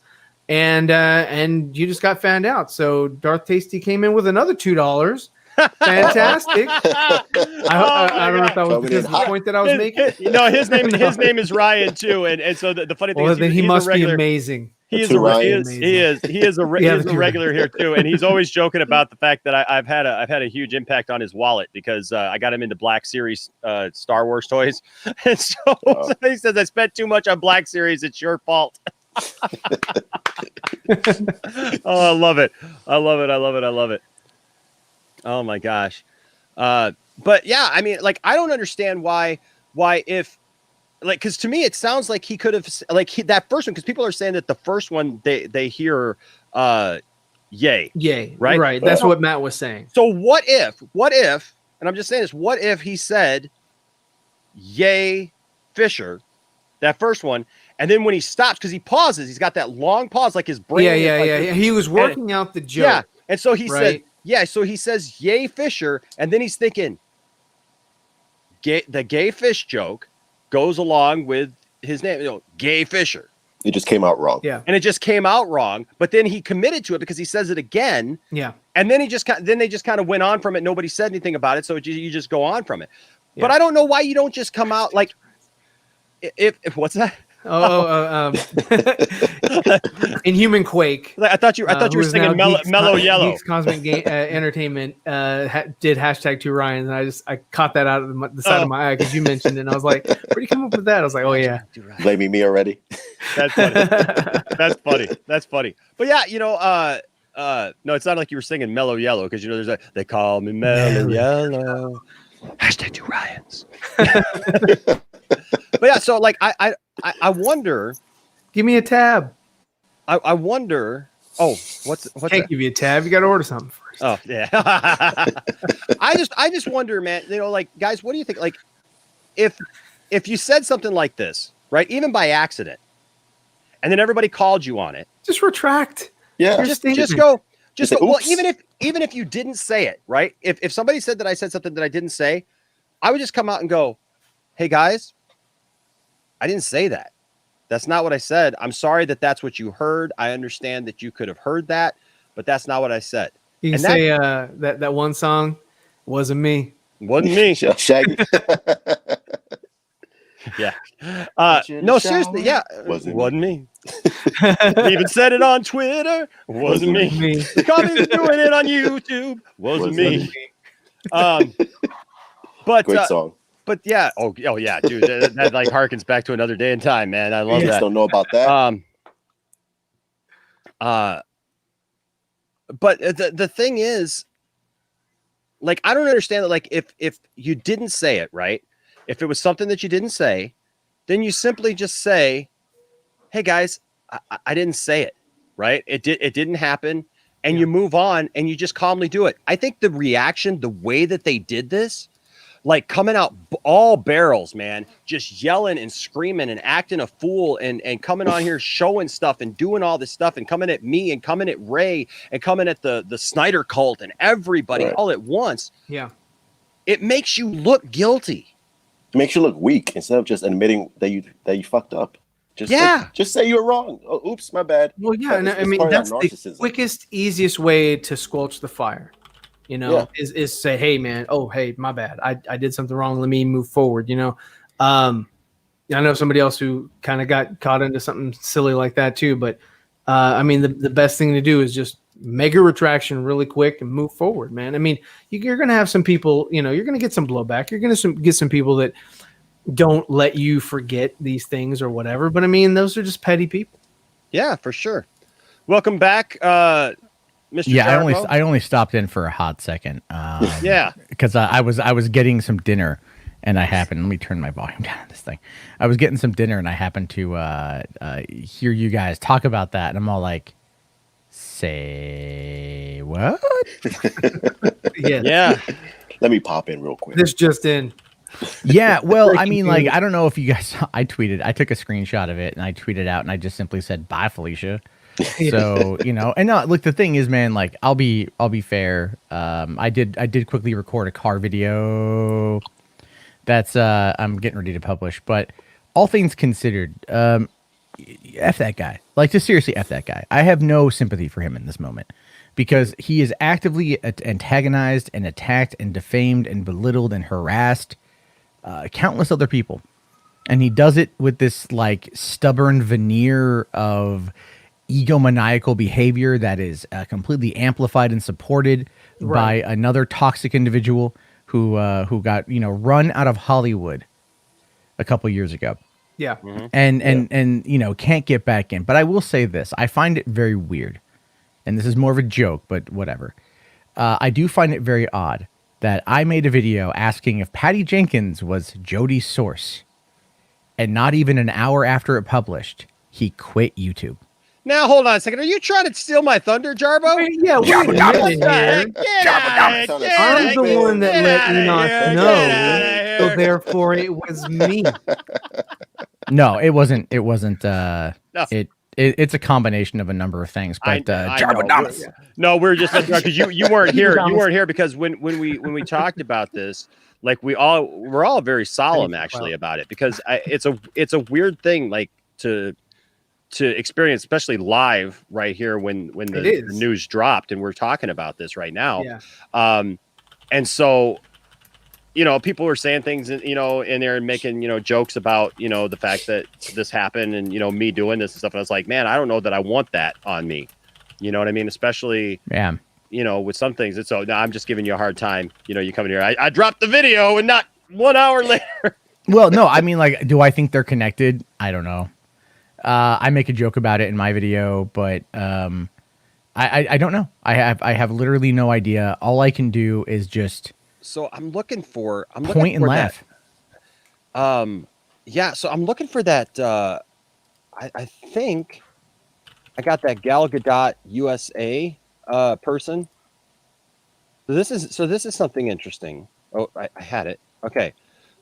and you just got found out. So Darth Tasty came in with another $2. Fantastic. I don't know if that was because of the point that I was making. His name is Ryan too, and so the funny thing is then he must be amazing. He is a regular here too, and he's always joking about the fact that I've had a huge impact on his wallet, because I got him into Black Series Star Wars toys, and so he says, I spent too much on Black Series. It's your fault. Oh, I love it. Oh my gosh. But yeah, I mean, like, I don't understand why if, like, because to me it sounds like he could have, like, that first one, because people are saying that the first one they hear yay, right? That's what Matt was saying. So what if, and I'm just saying this, what if he said yay Fisher, that first one, And then when he stops, because he pauses, he's got that long pause, like his brain. Yeah. He was working out the joke. Yeah. And so he said, right? so he says, yay, Fisher. And then he's thinking, the gay fish joke goes along with his name, Gay Fisher. It just came out wrong. Yeah. And it just came out wrong. But then he committed to it because he says it again. Yeah. And then they just kind of went on from it. Nobody said anything about it. So you just go on from it. Yeah. But I don't know why you don't just come out like, if what's that? Inhuman Quake. I thought you were singing Mellow Yellow. Geeks Cosmic Entertainment did #2 Ryan, and I caught that out of the side of my eye because you mentioned it, and I was like, "Where do you come up with that?" I was like, "Oh yeah." Blaming me already. That's funny. That's funny. But yeah, no, it's not like you were singing Mellow Yellow because there's they call me Mellow Yellow. #2 Ryans. But yeah, so like I wonder. Give me a tab. I wonder. Oh, what's Can't that? give you a tab. You got to order something first. Oh yeah. I just wonder, man. Like guys, what do you think? Like, if you said something like this, right, even by accident, and then everybody called you on it, just retract. Yeah. Just go. Well, Oops. even if you didn't say it, right? If somebody said that I said something that I didn't say, I would just come out and go, "Hey guys, I didn't say that. That's not what I said. I'm sorry that that's what you heard. I understand that you could have heard that, but that's not what I said." You can say that one song wasn't me. Wasn't me. Shaggy. Yeah. No, seriously. Yeah. Wasn't me. Even said it on Twitter. Wasn't me. Comments doing it on YouTube. Wasn't me. But great song. But yeah, oh yeah, dude, that like harkens back to Another Day in Time, man. I love that. Don't know about that. But the thing is, like, I don't understand that. Like, if you didn't say it, right? If it was something that you didn't say, then you simply just say, "Hey guys, I didn't say it," right? It didn't happen, and you move on, and you just calmly do it. I think the reaction, the way that they did this, like coming out all barrels, man, just yelling and screaming and acting a fool and coming on here showing stuff and doing all this stuff and coming at me and coming at Ray and coming at the Snyder cult and everybody all at once. Yeah. It makes you look guilty. It makes you look weak instead of just admitting that you fucked up. Just say you were wrong. Oh, oops, my bad. Well, yeah, and I mean that's the quickest, easiest way to squelch the fire. Is say, "Hey man, hey, my bad. I did something wrong. Let me move forward." I know somebody else who kind of got caught into something silly like that too. But I mean, the best thing to do is just make a retraction really quick and move forward, man. I mean, you're going to have some people, you're going to get some blowback. You're going to get some people that don't let you forget these things or whatever. But I mean, those are just petty people. Yeah, for sure. Welcome back, Mr. Yeah, Jericho. I only stopped in for a hot second. Yeah, because I was getting some dinner, and I happened. Let me turn my volume down on this thing. I was getting some dinner, and I happened to hear you guys talk about that, and I'm all like, "Say what?" Yeah. Let me pop in real quick. This just in. Yeah, well, I mean, like, I don't know if you guys saw, I took a screenshot of it, and I tweeted out, and I just simply said, "Bye, Felicia." So, and no, look, the thing is, man, like, I'll be fair. I did quickly record a car video that's I'm getting ready to publish, but all things considered, F that guy. Like, just seriously, F that guy. I have no sympathy for him in this moment because he is actively antagonized and attacked and defamed and belittled and harassed countless other people. And he does it with this, like, stubborn veneer of egomaniacal behavior that is completely amplified and supported by another toxic individual who got run out of Hollywood a couple years ago. Yeah. Mm-hmm. And can't get back in. But I will say this, I find it very weird, and this is more of a joke, but whatever. I do find it very odd that I made a video asking if Patty Jenkins was Jody's source, and not even an hour after it published, he quit YouTube. Now, hold on a second. Are you trying to steal my thunder, Jarbo? Yeah, wait a minute here. I'm the one that let Enoch know, so therefore it was me. No, it wasn't. It wasn't. No. It's a combination of a number of things. But I know. Jarvadamus. No, we're just because you weren't here. You Jarvadamus. weren't here because when we talked about this, like we're all very solemn actually about it because it's a weird thing like to experience, especially live right here when the news dropped and we're talking about this right now. Yeah. And so, people were saying things, in there and making, jokes about, the fact that this happened and, me doing this and stuff. And I was like, man, I don't know that I want that on me. You know what I mean? Especially, with some things. And so no, I'm just giving you a hard time. You come in here. I dropped the video and not 1 hour later. Well, no, I mean, like, do I think they're connected? I don't know. I make a joke about it in my video, but I don't know. I have literally no idea. All I can do is just I'm looking for point and laugh. So I'm looking for that. I think I got that Gal Gadot USA person. So this is something interesting. Oh, I had it. Okay,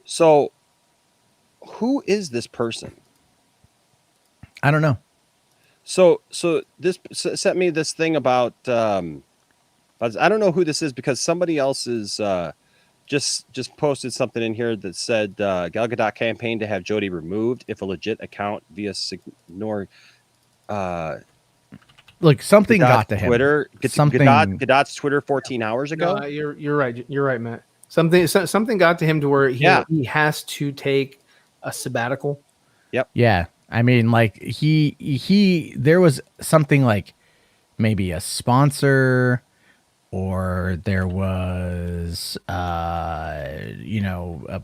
so who is this person? I don't know. So this sent me this thing about. I don't know who this is because somebody else is just posted something in here that said Gal Gadot campaign to have Jody removed if a legit account via ignore. Look, something Gadot's got to him. Twitter. Gadot's Twitter 14 hours ago. No, you're right. You're right, Matt. Something got to him to where he has to take a sabbatical. Yep. Yeah. I mean, like there was something like maybe a sponsor or there was, a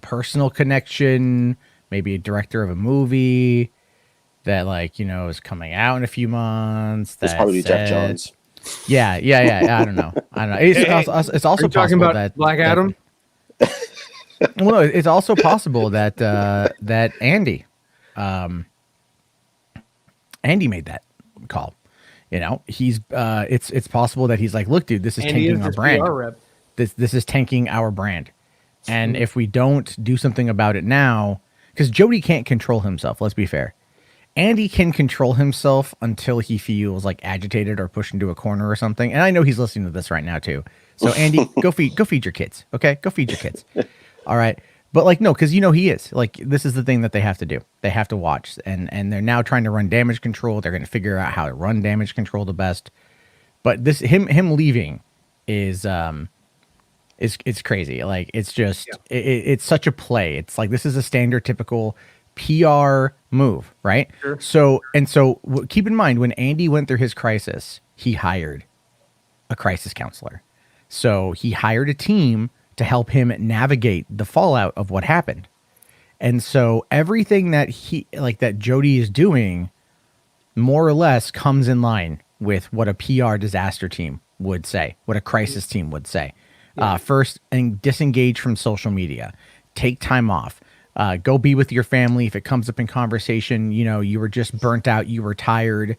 personal connection, maybe a director of a movie that is coming out in a few months. It's probably Jeff Johns. Yeah. I don't know. It's also talking possible about that Black Adam. Well, no, it's also possible that that Andy made that call. He's it's possible that he's like, look, dude, this is tanking our brand. This is tanking our brand. And if we don't do something about it now, because Jody can't control himself, let's be fair. Andy can control himself until he feels like agitated or pushed into a corner or something. And I know he's listening to this right now too. So Andy, go feed your kids. Okay, go feed your kids. All right. But no, because he is this is the thing that they have to do. They have to watch, and they're now trying to run damage control. They're going to figure out how to run damage control the best. But this him leaving is it's crazy. It's just it's such a play. It's like this is a standard typical PR move, right? Sure. So keep in mind when Andy went through his crisis, he hired a crisis counselor. So he hired a team to help him navigate the fallout of what happened. And so everything that that Jody is doing more or less comes in line with what a PR disaster team would say, what a crisis team would say. First, and disengage from social media, take time off, go be with your family. If it comes up in conversation, you were just burnt out, you were tired,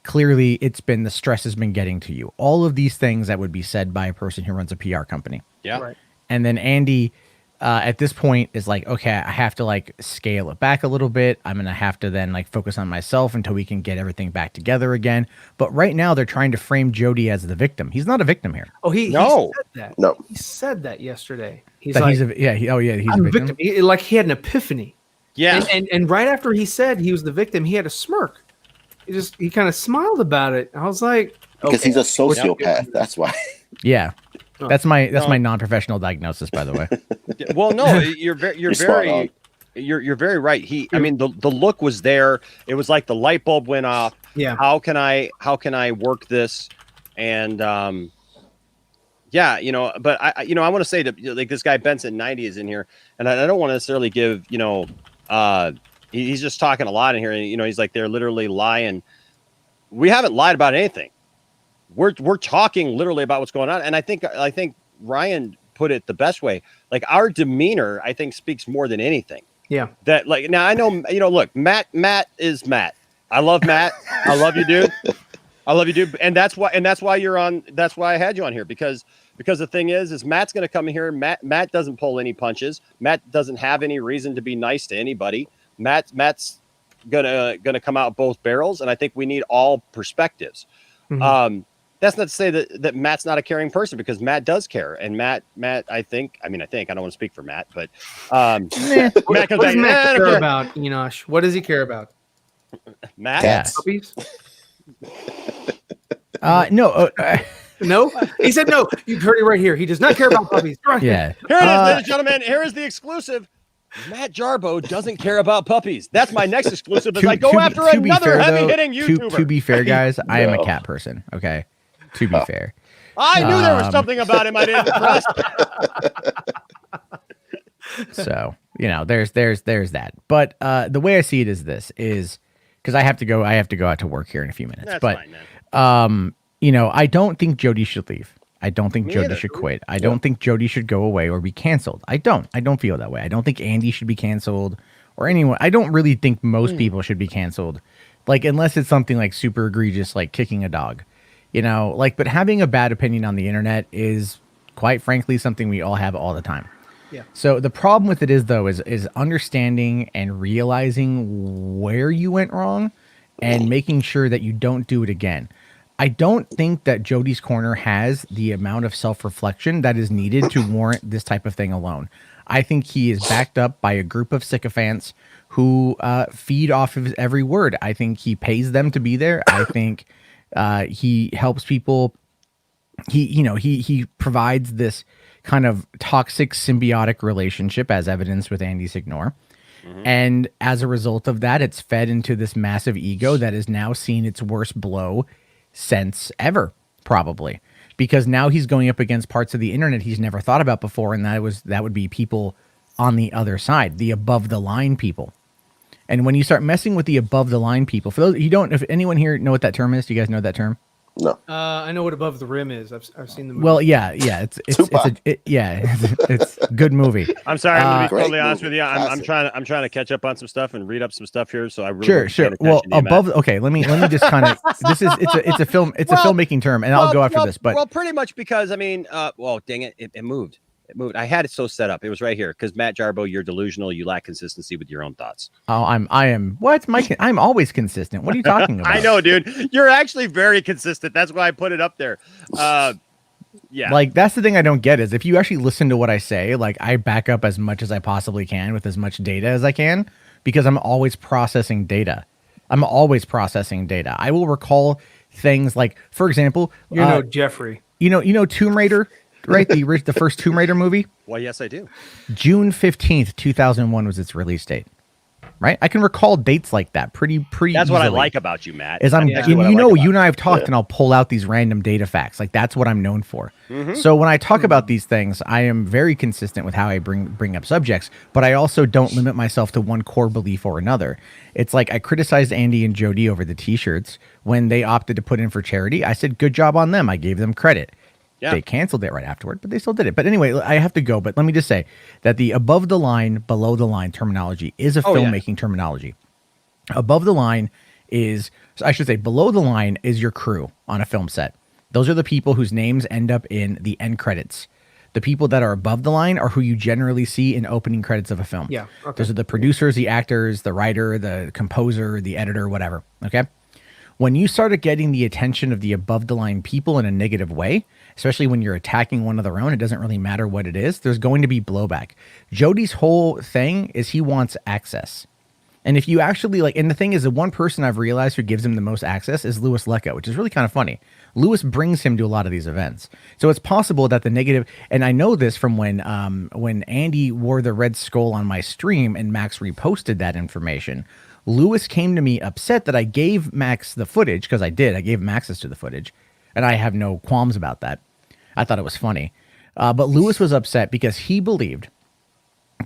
clearly it's been the stress has been getting to you. All of these things that would be said by a person who runs a PR company. Yeah. Right. And then Andy, at this point is like, okay, I have to scale it back a little bit. I'm going to have to then focus on myself until we can get everything back together again. But right now they're trying to frame Jody as the victim. He's not a victim here. Oh, he No. said that. No. He said that yesterday. He's That like, he's a victim. He had an epiphany. Yeah. And right after he said he was the victim, he had a smirk. He kind of smiled about it. I was like, Because he's a sociopath. That's why. Yeah. That's my non-professional diagnosis, by the way. Well, no, you're spot on. very right. I mean, the look was there. It was like the light bulb went off. Yeah. How can I work this? And but I want to say that this guy Benson 90 is in here, and I don't want to necessarily give he's just talking a lot in here, and he's like they're literally lying. We haven't lied about anything. We're talking literally about what's going on, and I think Ryan put it the best way. Our demeanor, I think, speaks more than anything. Yeah. That now I know look, Matt is Matt. I love Matt. I love you, dude. I love you, dude. And that's why you're on. That's why I had you on here because the thing is Matt's going to come in here. Matt doesn't pull any punches. Matt doesn't have any reason to be nice to anybody. Matt's gonna come out both barrels, and I think we need all perspectives. Mhm. That's not to say that Matt's not a caring person, because Matt does care, and Matt, I think I don't want to speak for Matt, but Matt comes What does back, Matt I don't care care." about, Enosh? What does he care about? Matt, Cats. Puppies? No. No, he said no. You've heard it right here. He does not care about puppies. Right here. Yeah. here it is, ladies and gentlemen. Here is the exclusive. Matt Jarbo doesn't care about puppies. That's my next exclusive. As I go after another heavy-hitting YouTuber. To be fair, guys, I am a cat person. Okay, to be fair. I knew there was something about him I didn't trust. So there's that. But the way I see it is this: is because I have to go out to work here in a few minutes. That's but fine, man. I don't think Jody should leave. I don't think Me Jody either. should quit. I don't think Jody should go away or be canceled. I don't feel that way. I don't think Andy should be canceled or anyone. I don't really think most people should be canceled. Like, unless it's something like super egregious, like kicking a dog, but having a bad opinion on the internet is quite frankly something we all have all the time. Yeah. So the problem with it is understanding and realizing where you went wrong and making sure that you don't do it again. I don't think that Jody's Corner has the amount of self-reflection that is needed to warrant this type of thing alone. I think he is backed up by a group of sycophants who feed off of his every word. I think he pays them to be there. I think he helps people. He provides this kind of toxic symbiotic relationship, as evidenced with Andy's Ignore. And as a result of that, it's fed into this massive ego that has now seen its worst blow since ever, probably, because now he's going up against parts of the internet he's never thought about before, and that would be people on the other side, the above the line people. And when you start messing with the above the line people, for those you don't, if anyone here know what that term is, do you guys know that term? No. I know what Above the Rim is. I've seen the movie. Well, yeah, it's a good movie. I'm sorry. I'm gonna be Great totally honest movie. with you. I'm Classic. trying to catch up on some stuff and read up some stuff here. So I really Sure. wasn't paying Well, attention to you, Matt. above. Okay, let me just kind of. It's a filmmaking term, and I'll go after this. But pretty much because dang it, it moved. It moved. I had it so set up. It was right here because Matt Jarbo, you're delusional. You lack consistency with your own thoughts. I am. What? I'm always consistent. What are you talking about? I know, dude. You're actually very consistent. That's why I put it up there. Yeah. Like, that's the thing I don't get is if you actually listen to what I say, like, I back up as much as I possibly can with as much data as I can, because I'm always processing data. I will recall things like, for example, Jeffrey. Tomb Raider, right? The first Tomb Raider movie. Well, yes, I do. June 15th, 2001 was its release date. Right? I can recall dates like that pretty That's what I easily. like about you, Matt. Is I'm, That's and what I you like know, about you and I have talked, and I'll pull out these random data facts. Like, that's what I'm known for. Mm-hmm. So when I talk about these things, I am very consistent with how I bring up subjects, but I also don't limit myself to one core belief or another. It's like I criticized Andy and Jody over the T-shirts when they opted to put in for charity. I said, good job on them. I gave them credit. Yeah. They canceled it right afterward, but they still did it. But anyway, I have to go. But let me just say that the above the line, below the line terminology is a filmmaking terminology. Above the line is, I should say, below the line is your crew on a film set. Those are the people whose names end up in the end credits. The people that are above the line are who you generally see in opening credits of a film. Yeah. Okay. Those are the producers, the actors, the writer, the composer, the editor, whatever. Okay. When you started getting the attention of the above the line people in a negative way, especially when you're attacking one of their own, it doesn't really matter what it is. There's going to be blowback. Jody's whole thing is he wants access. And if you actually and the thing is, the one person I've realized who gives him the most access is Louis Lecca, which is really kind of funny. Louis brings him to a lot of these events. So it's possible that the negative, and I know this from when Andy wore the red skull on my stream and Max reposted that information. Louis came to me upset that I gave Max the footage, because I did. I gave him access to the footage, and I have no qualms about that. I thought it was funny. But Louis was upset because he believed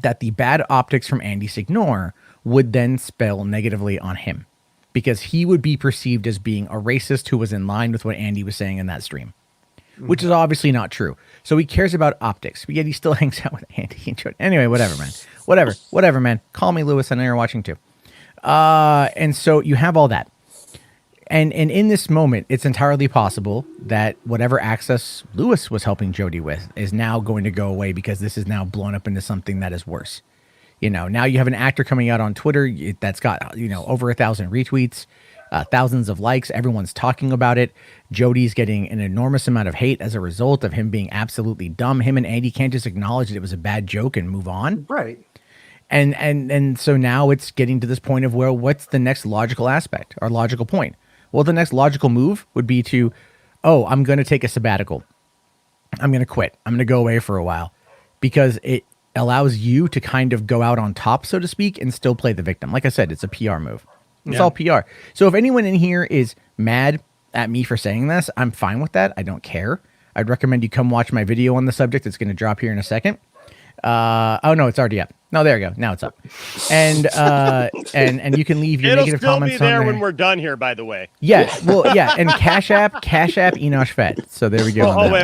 that the bad optics from Andy's Ignore would then spell negatively on him, because he would be perceived as being a racist who was in line with what Andy was saying in that stream, which is obviously not true. So he cares about optics, but yet he still hangs out with Andy and Jody. Anyway, whatever, man. Whatever, man. Call me Louis. I know you're watching too. And so you have all that. And in this moment, it's entirely possible that whatever access Louis was helping Jody with is now going to go away, because this is now blown up into something that is worse. Now you have an actor coming out on Twitter that's got, over 1,000 retweets, thousands of likes. Everyone's talking about it. Jody's getting an enormous amount of hate as a result of him being absolutely dumb. Him and Andy can't just acknowledge that it was a bad joke and move on. Right. And so now it's getting to this point of where what's the next logical aspect or logical point? Well, the next logical move would be to, I'm going to take a sabbatical. I'm going to quit. I'm going to go away for a while because it allows you to kind of go out on top, so to speak, and still play the victim. Like I said, it's a PR move. It's all PR. So if anyone in here is mad at me for saying this, I'm fine with that. I don't care. I'd recommend you come watch my video on the subject. It's going to drop here in a second. Oh no, it's already up. No, there you go. Now it's up. And you can leave your negative comments on there. It'll still be there when we're done here, by the way. Yeah, well, yeah, and Cash App, Enosh Fett. So there we go. Hold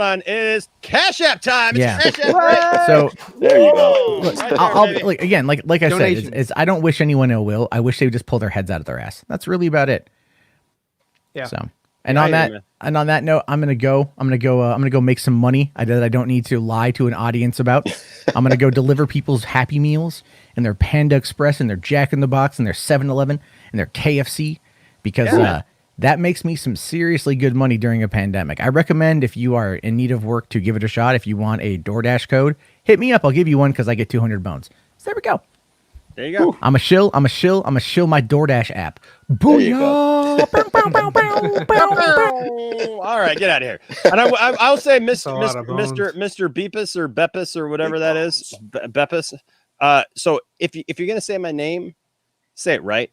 on. It is Cash App time. Yeah. It's Cash App break. So There you go. look, Right there, I'll baby. like again, like I Donations. said, is I don't wish anyone ill will. I wish they would just pull their heads out of their ass. That's really about it. Yeah. So, and I on hear that, you, man. and on that note, I'm gonna go make some money. I don't need to lie to an audience about. I'm gonna go deliver people's Happy Meals and their Panda Express and their Jack in the Box and their 7-Eleven and their KFC because that makes me some seriously good money during a pandemic. I recommend if you are in need of work to give it a shot. If you want a DoorDash code, hit me up. I'll give you one because I get 200 bones. So there we go. There you go. I'm a shill my DoorDash app. There you go. Booyah! All right, get out of here. And I'll say That's a lot of bones. Mr. Beepus or Beppus or whatever that is. Beppus. So if you're gonna say my name, say it right.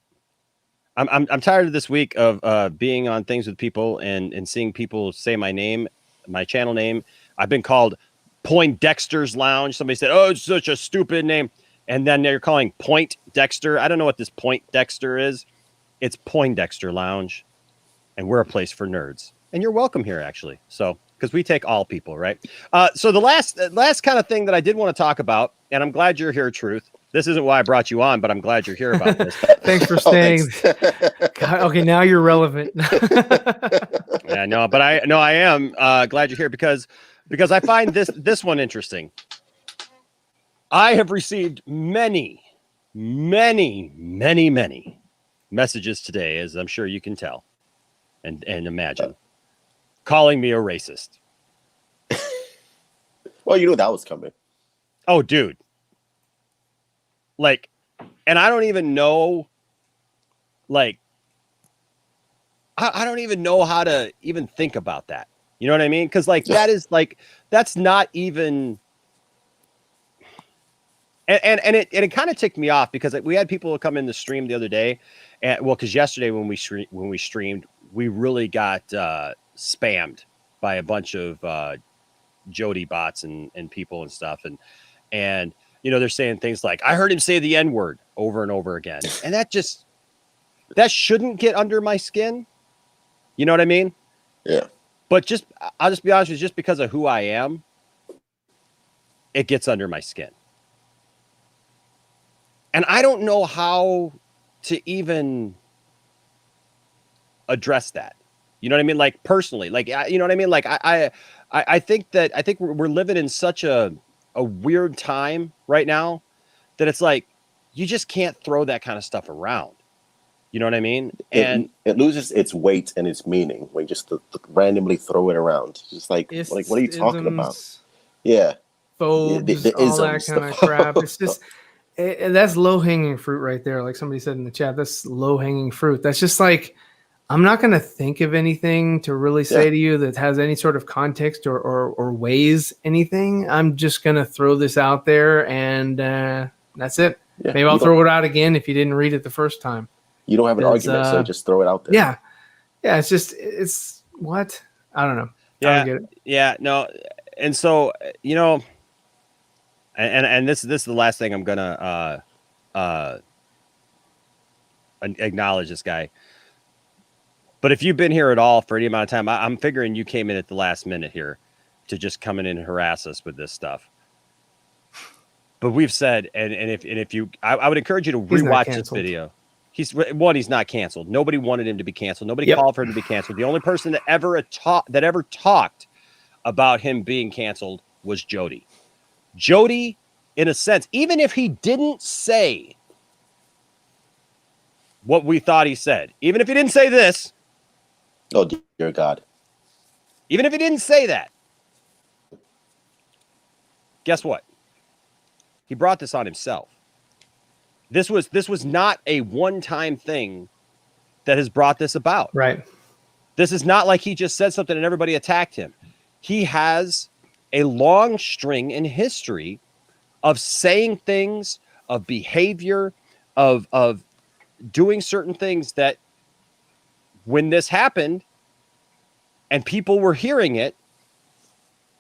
I'm tired of this week of being on things with people and seeing people say my name, my channel name. I've been called Poindexter's Lounge. Somebody said, "Oh, it's such a stupid name." And then they're calling Point Dexter. I don't know what this Point Dexter is. It's Poindexter Lounge. And we're a place for nerds. And you're welcome here, actually. So, because we take all people, right? So the last kind of thing that I did want to talk about, and I'm glad you're here, Truth. This isn't why I brought you on, but I'm glad you're here about this. Thanks for staying. God, okay, now you're relevant. Yeah, no, but I am glad you're here because I find this one interesting. I have received many messages today, as I'm sure you can tell and imagine, calling me a racist. Well, you know that was coming. Oh, dude. Like, and I don't even know, like, I don't even know how to even think about that. You know what I mean? Because, like, that is, like, that's not even... And it kind of ticked me off because we had people come in the stream the other day, and because yesterday when we streamed, we really got spammed by a bunch of Jody bots and people and stuff, and they're saying things like, "I heard him say the N-word" over and over again, and that shouldn't get under my skin. You know what I mean? Yeah. But I'll just be honest with you, just because of who I am, it gets under my skin. And I don't know how to even address that. You know what I mean? Like personally, like, you know what I mean? Like I think we're living in such a weird time right now that it's like, you just can't throw that kind of stuff around. You know what I mean? And it loses its weight and its meaning when you just randomly throw it around. It's just like what are you talking about? Yeah. Phobes, The all that isms, kind the of crap. It's just... that's low-hanging fruit right there. Like somebody said in the chat, that's low-hanging fruit. That's just like, I'm not going to think of anything to really say to you that has any sort of context or weighs anything. I'm just going to throw this out there and that's it. Yeah. Maybe I'll throw it out again if you didn't read it the first time. You don't have an argument, so just throw it out there. Yeah. Yeah, it's what? I don't know. I don't get it. Yeah, no. And so, and this is the last thing I'm gonna acknowledge this guy. But if you've been here at all for any amount of time, I'm figuring you came in at the last minute here to just come in and harass us with this stuff. But we've said, and if you, I would encourage you to rewatch this video. He's not canceled. Nobody wanted him to be canceled. Nobody called for him to be canceled. The only person that ever talked about him being canceled was Jody. Jody in a sense, even if he didn't say what we thought he said, even if he didn't say this, Oh dear God. even if he didn't say that, guess what? He brought this on himself. This was not a one-time thing that has brought this about. Right. This is not like he just said something and everybody attacked him. He has a long string in history of saying things, of behavior, of doing certain things that when this happened and people were hearing it,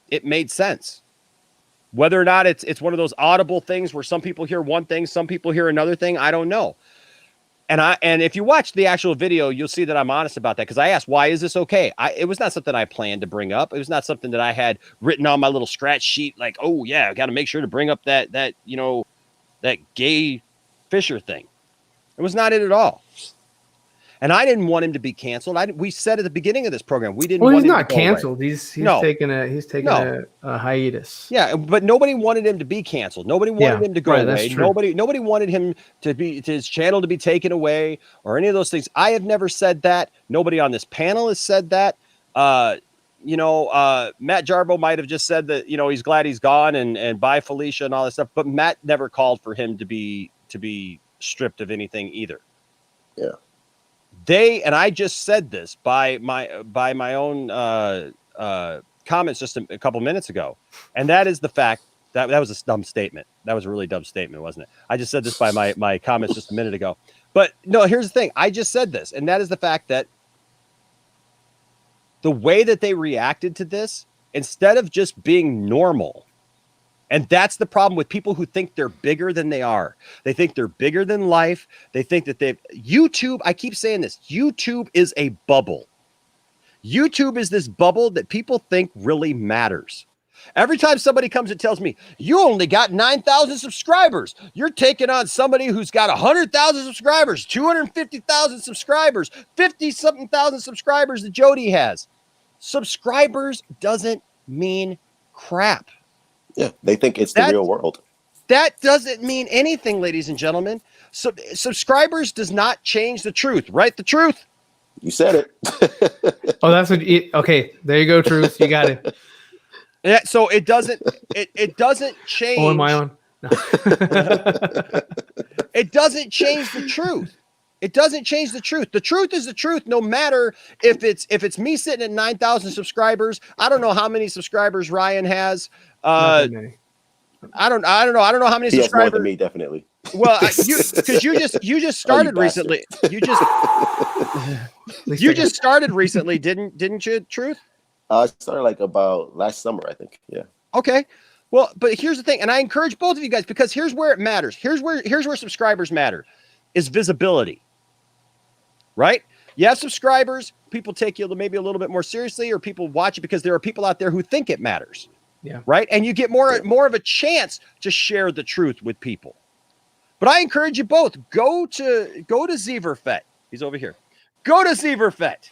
it made sense. Whether or not it's one of those audible things where some people hear one thing, some people hear another thing, I don't know. And if you watch the actual video, you'll see that I'm honest about that, because I asked, why is this okay? It was not something I planned to bring up. It was not something that I had written on my little scratch sheet, like, oh yeah, I got to make sure to bring up that gay Fisher thing. It was not it at all. And I didn't want him to be canceled. We said at the beginning of this program, we didn't. Well, want he's him not to go away. canceled. He's taking a hiatus. Yeah, but nobody wanted him to be canceled. Nobody wanted him to go away. Nobody wanted him to his channel to be taken away or any of those things. I have never said that. Nobody on this panel has said that. Matt Jarbo might have just said that, he's glad he's gone and bye Felicia and all that stuff. But Matt never called for him to be stripped of anything either. Yeah. And I just said this by my own comments just a couple minutes ago, and that is the fact that was a dumb statement. That was a really dumb statement, wasn't it? I just said this by my comments just a minute ago. But no, here's the thing. I just said this, and that is the fact that the way that they reacted to this, instead of just being normal. And that's the problem with people who think they're bigger than they are. They think they're bigger than life. They think that YouTube, I keep saying this, YouTube is a bubble. YouTube is this bubble that people think really matters. Every time somebody comes and tells me, you only got 9,000 subscribers, you're taking on somebody who's got 100,000 subscribers, 250,000 subscribers, 50-something thousand subscribers that Jody has. Subscribers doesn't mean crap. Yeah, they think it's the real world. That doesn't mean anything, ladies and gentlemen. So, subscribers does not change the truth, right? The truth. You said it. Oh, that's what. Okay, there you go, Truth. You got it. Yeah. So it doesn't. It doesn't change. Oh, am I on? No. It doesn't change the truth. It doesn't change the truth. The truth is the truth, no matter if it's me sitting at 9,000 subscribers. I don't know how many subscribers Ryan has. Not that many. I don't know. I don't know how many He has subscribers. more than me, definitely. Well, because you just started recently. You just started recently, didn't you? Truth. I started like about last summer, I think. Yeah. Okay. Well, but here's the thing, and I encourage both of you guys, because here's where it matters. Here's where subscribers matter, is visibility. Right? You have subscribers, people take you maybe a little bit more seriously, or people watch it because there are people out there who think it matters. Yeah. Right? And you get more of a chance to share the truth with people. But I encourage you both, go to Zeverfet. He's over here. Go to Zeverfet.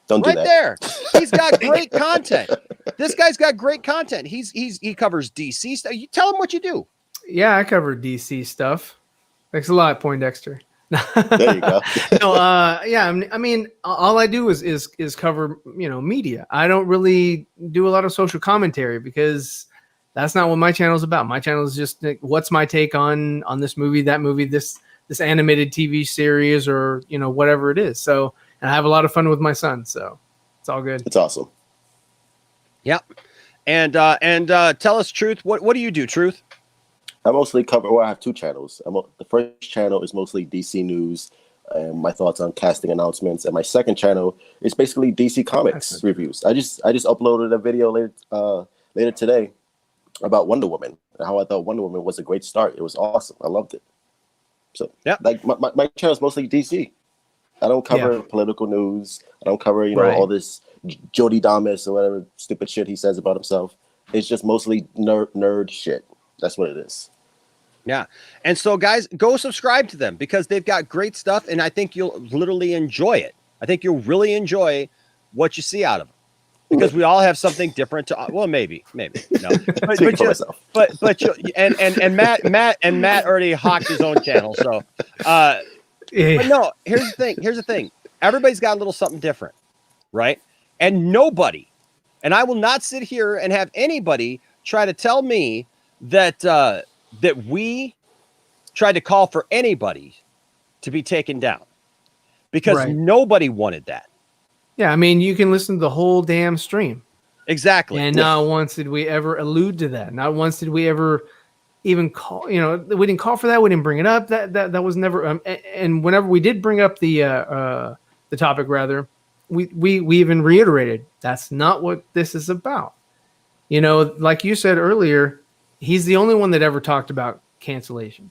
Don't do right that. there. He's got great content. This guy's got great content. He covers DC stuff. You tell him what you do. Yeah, I cover DC stuff. Thanks a lot, Poindexter. There you go. No, yeah. I mean, all I do is cover media. I don't really do a lot of social commentary because that's not what my channel is about. My channel is just what's my take on this movie, that movie, this animated TV series, or whatever it is. So, and I have a lot of fun with my son. So, it's all good. It's awesome. Yep. And tell us, Truth. What do you do, Truth? I mostly cover. Well, I have two channels. The first channel is mostly DC news and my thoughts on casting announcements, and my second channel is basically DC Comics reviews. I just uploaded a video later today about Wonder Woman and how I thought Wonder Woman was a great start. It was awesome. I loved it. So yeah, like my channel is mostly DC. I don't cover political news. I don't cover all this Jody'S or whatever stupid shit he says about himself. It's just mostly nerd shit. That's what it is. Yeah. And so, guys, go subscribe to them because they've got great stuff, and I think you'll literally enjoy it. I think you'll really enjoy what you see out of them. because we all have something different to. Well, maybe no. But, Speaking for just, myself. but and Matt already hawked his own channel. So, but no. Here's the thing. Everybody's got a little something different, right? And nobody, and I will not sit here and have anybody try to tell me that that we tried to call for anybody to be taken down, because nobody wanted that. Yeah, I mean, you can listen to the whole damn stream. Exactly. And not once did we ever allude to that. Not once did we ever even call. We didn't call for that. We didn't bring it up. That was never. And whenever we did bring up the topic, rather, we even reiterated that's not what this is about. Like you said earlier, he's the only one that ever talked about cancellation,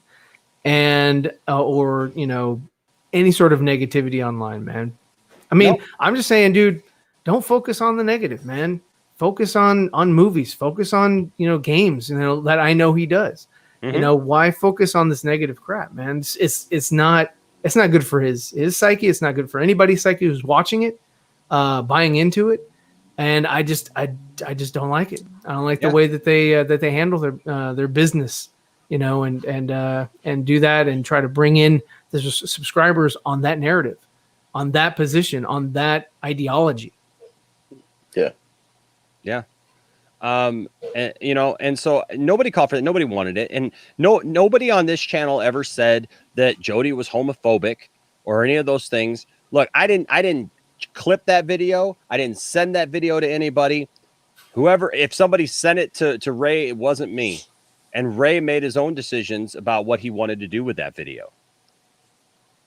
and or any sort of negativity online, man. I mean, I'm just saying, dude, don't focus on the negative, man. Focus on movies. Focus on, games, that I know he does. Mm-hmm. Why focus on this negative crap, man? It's not good for his psyche. It's not good for anybody's psyche who's watching it, buying into it. And I just don't like it. I don't like the way that they handle their business, and do that and try to bring in the subscribers on that narrative, on that position, on that ideology. Yeah. And so nobody called for it. Nobody wanted it. And nobody on this channel ever said that Jody was homophobic or any of those things. Look, I didn't clip that video. I didn't send that video to anybody. If somebody sent it to Ray, it wasn't me. And Ray made his own decisions about what he wanted to do with that video.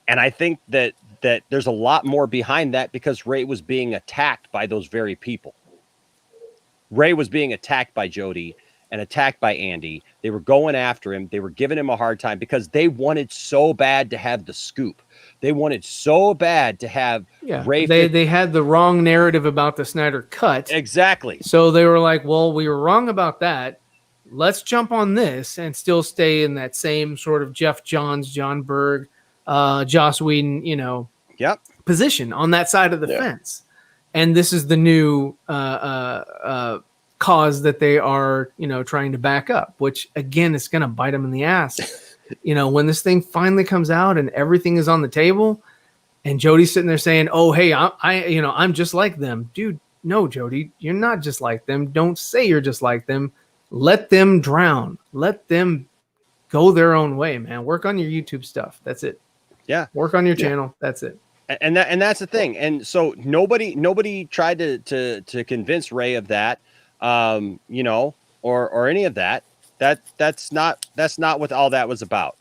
And I think that there's a lot more behind that, because Ray was being attacked by those very people. Ray was being attacked by Jody and attacked by Andy. They were going after him. They were giving him a hard time because they wanted so bad to have the scoop. They wanted so bad to have Ray. They had the wrong narrative about the Snyder Cut. Exactly. So they were like, well, we were wrong about that. Let's jump on this and still stay in that same sort of Jeff Johns, John Berg, Joss Whedon, position on that side of the fence. And this is the new cause that they are, trying to back up, which again, is going to bite them in the ass. When this thing finally comes out and everything is on the table, and Jody's sitting there saying, "Oh, hey, I'm just like them." Dude, no, Jody, you're not just like them. Don't say you're just like them. Let them drown. Let them go their own way, man. Work on your YouTube stuff. That's it. Yeah. Work on your channel. That's it. And that's the thing. And so nobody tried to convince Ray of that, or any of that. That's not what all that was about.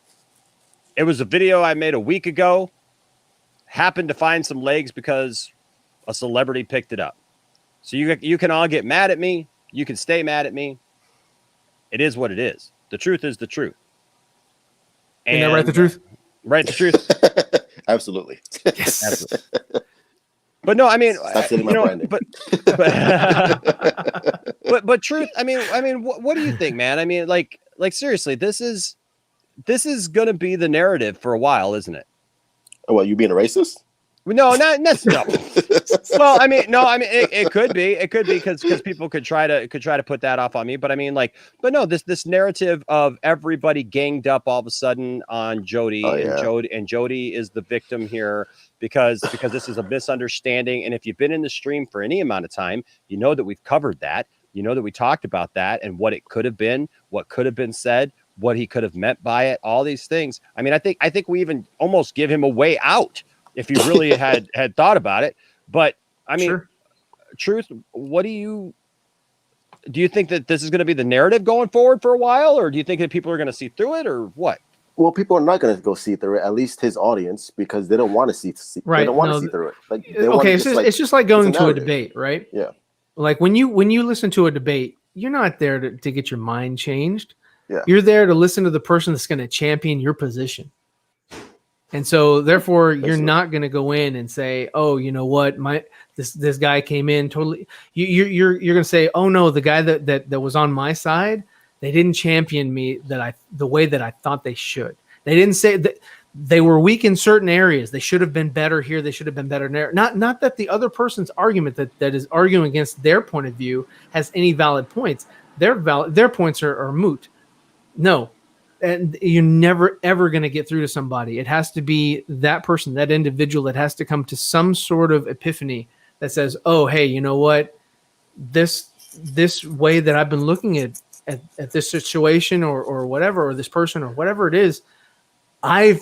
It was a video I made a week ago, happened to find some legs because a celebrity picked it up. So you can all get mad at me. You can stay mad at me. It is what it is. The truth is the truth. And Isn't that right, the truth? Right, the truth. Absolutely. Yes. Absolutely. But no, I mean, but truth. I mean, what do you think, man? I mean, like seriously, this is going to be the narrative for a while, isn't it? Well, you being a racist? No, not necessarily. Well, I mean, it could be because people could try to put that off on me. But I mean, but no, this narrative of everybody ganged up all of a sudden on Jody, and Jody is the victim here because this is a misunderstanding. And if you've been in the stream for any amount of time, you know that we've covered that. You know that we talked about that and what it could have been, what could have been said, what he could have meant by it, all these things. I mean, I think we even almost give him a way out if he really had thought about it. But I mean, Truth, what do you think that this is going to be the narrative going forward for a while, or do you think that people are going to see through it, or what? Well, people are not going to go see through it, at least his audience, because they don't want to see right. They don't want to see through it. It's just like going to a debate, right? Yeah. Like when you listen to a debate, you're not there to get your mind changed. Yeah. You're there to listen to the person that's going to champion your position. And so therefore you're not going to go in and say, "Oh, you know what? This guy came in totally." You're going to say, "Oh no, the guy that was on my side, they didn't champion me the way that I thought they should. They didn't say that they were weak in certain areas. They should have been better here. They should have been better there. Not that the other person's argument that is arguing against their point of view has any valid points. Their points are moot. No, and you're never ever going to get through to somebody. It has to be that person, that individual, that has to come to some sort of epiphany that says, "Oh, hey, you know what? This way that I've been looking at this situation or whatever, or this person or whatever it is, I've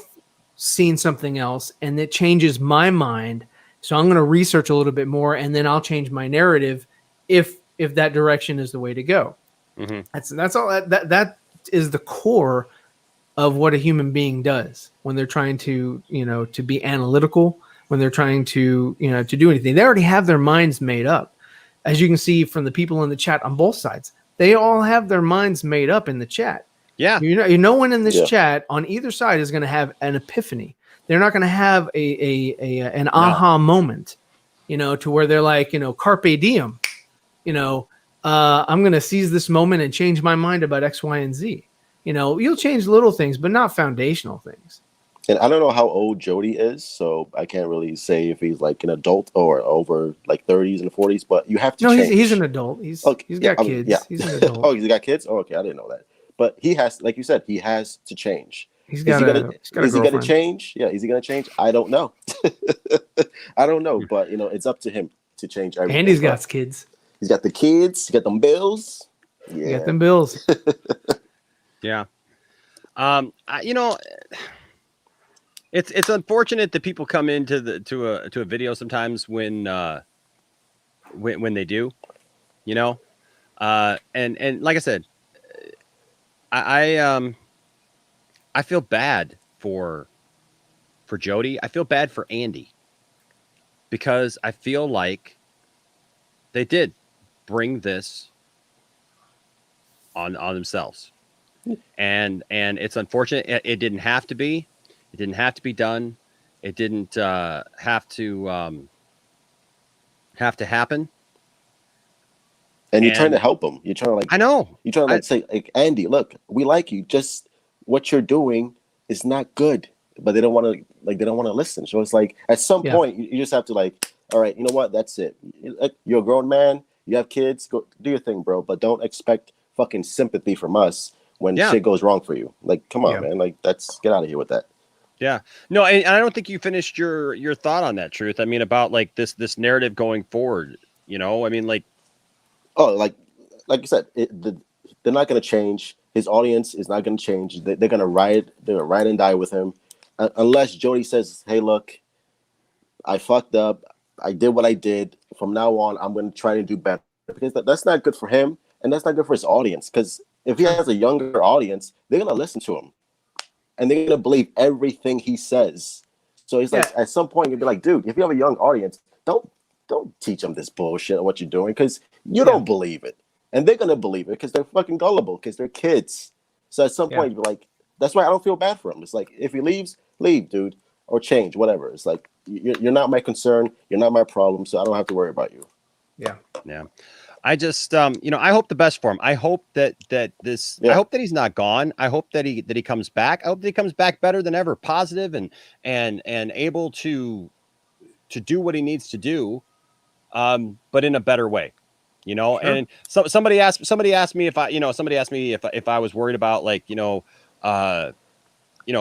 seen something else, and it changes my mind. So I'm going to research a little bit more, and then I'll change my narrative if that direction is the way to go." Mm-hmm. That's all. That is the core of what a human being does when they're trying to to be analytical, when they're trying to to do anything. They already have their minds made up, as you can see from the people in the chat on both sides. They all have their minds made up in the chat. Yeah. No one in this chat on either side is going to have an epiphany. They're not going to have an aha moment, to where they're like, carpe diem, I'm going to seize this moment and change my mind about X, Y, and Z. You'll change little things, but not foundational things. And I don't know how old Jody is, so I can't really say if he's like an adult or over like 30s and 40s, but you have to change. He's an adult. He's got kids. Yeah. He's an adult. Oh, he's got kids? Oh, okay, I didn't know that. But he has, like you said, he has to change. Is he going to change? Yeah, is he going to change? I don't know. I don't know, but it's up to him to change everything. And he's got kids. He's got the kids. He got them bills. Yeah, he got them bills. Yeah. It's unfortunate that people come into to a video sometimes when they do, and like I said, I feel bad for Jody. I feel bad for Andy, because I feel like they did bring this on themselves, and it's unfortunate. It didn't have to be. It didn't have to be done. It didn't have to happen. And you're trying to help them. You're trying to I know. You're trying to say, like, Andy, look, we like you. Just what you're doing is not good. But they don't want to listen. So it's like at some point you just have to all right, you know what? That's it. You're a grown man. You have kids. Go do your thing, bro. But don't expect fucking sympathy from us when shit goes wrong for you. Like, come on, man. Like, let's get out of here with that. Yeah. No, and I don't think you finished your thought on that, Truth. I mean, about like this narrative going forward. I mean, like, like you said, they're not going to change. His audience is not going to change. They're going to ride and die with him, unless Jody says, "Hey, look, I fucked up. I did what I did. From now on, I'm going to try to do better." Because that's not good for him, and that's not good for his audience. Because if he has a younger audience, they're going to listen to him, and they're going to believe everything he says. So it's like at some point you'll be like, dude, if you have a young audience, don't teach them this bullshit on what you're doing, because you don't believe it. And they're going to believe it because they're fucking gullible, because they're kids. So at some point you're like, that's why I don't feel bad for him. It's like, if he leaves, leave, dude, or change, whatever. It's like, you're not my concern. You're not my problem. So I don't have to worry about you. Yeah. Yeah. I just, I hope the best for him. I hope that I hope that he's not gone. I hope that he comes back. I hope that he comes back better than ever, positive and able to do what he needs to do, but in a better way, Sure. And somebody asked me if I was worried about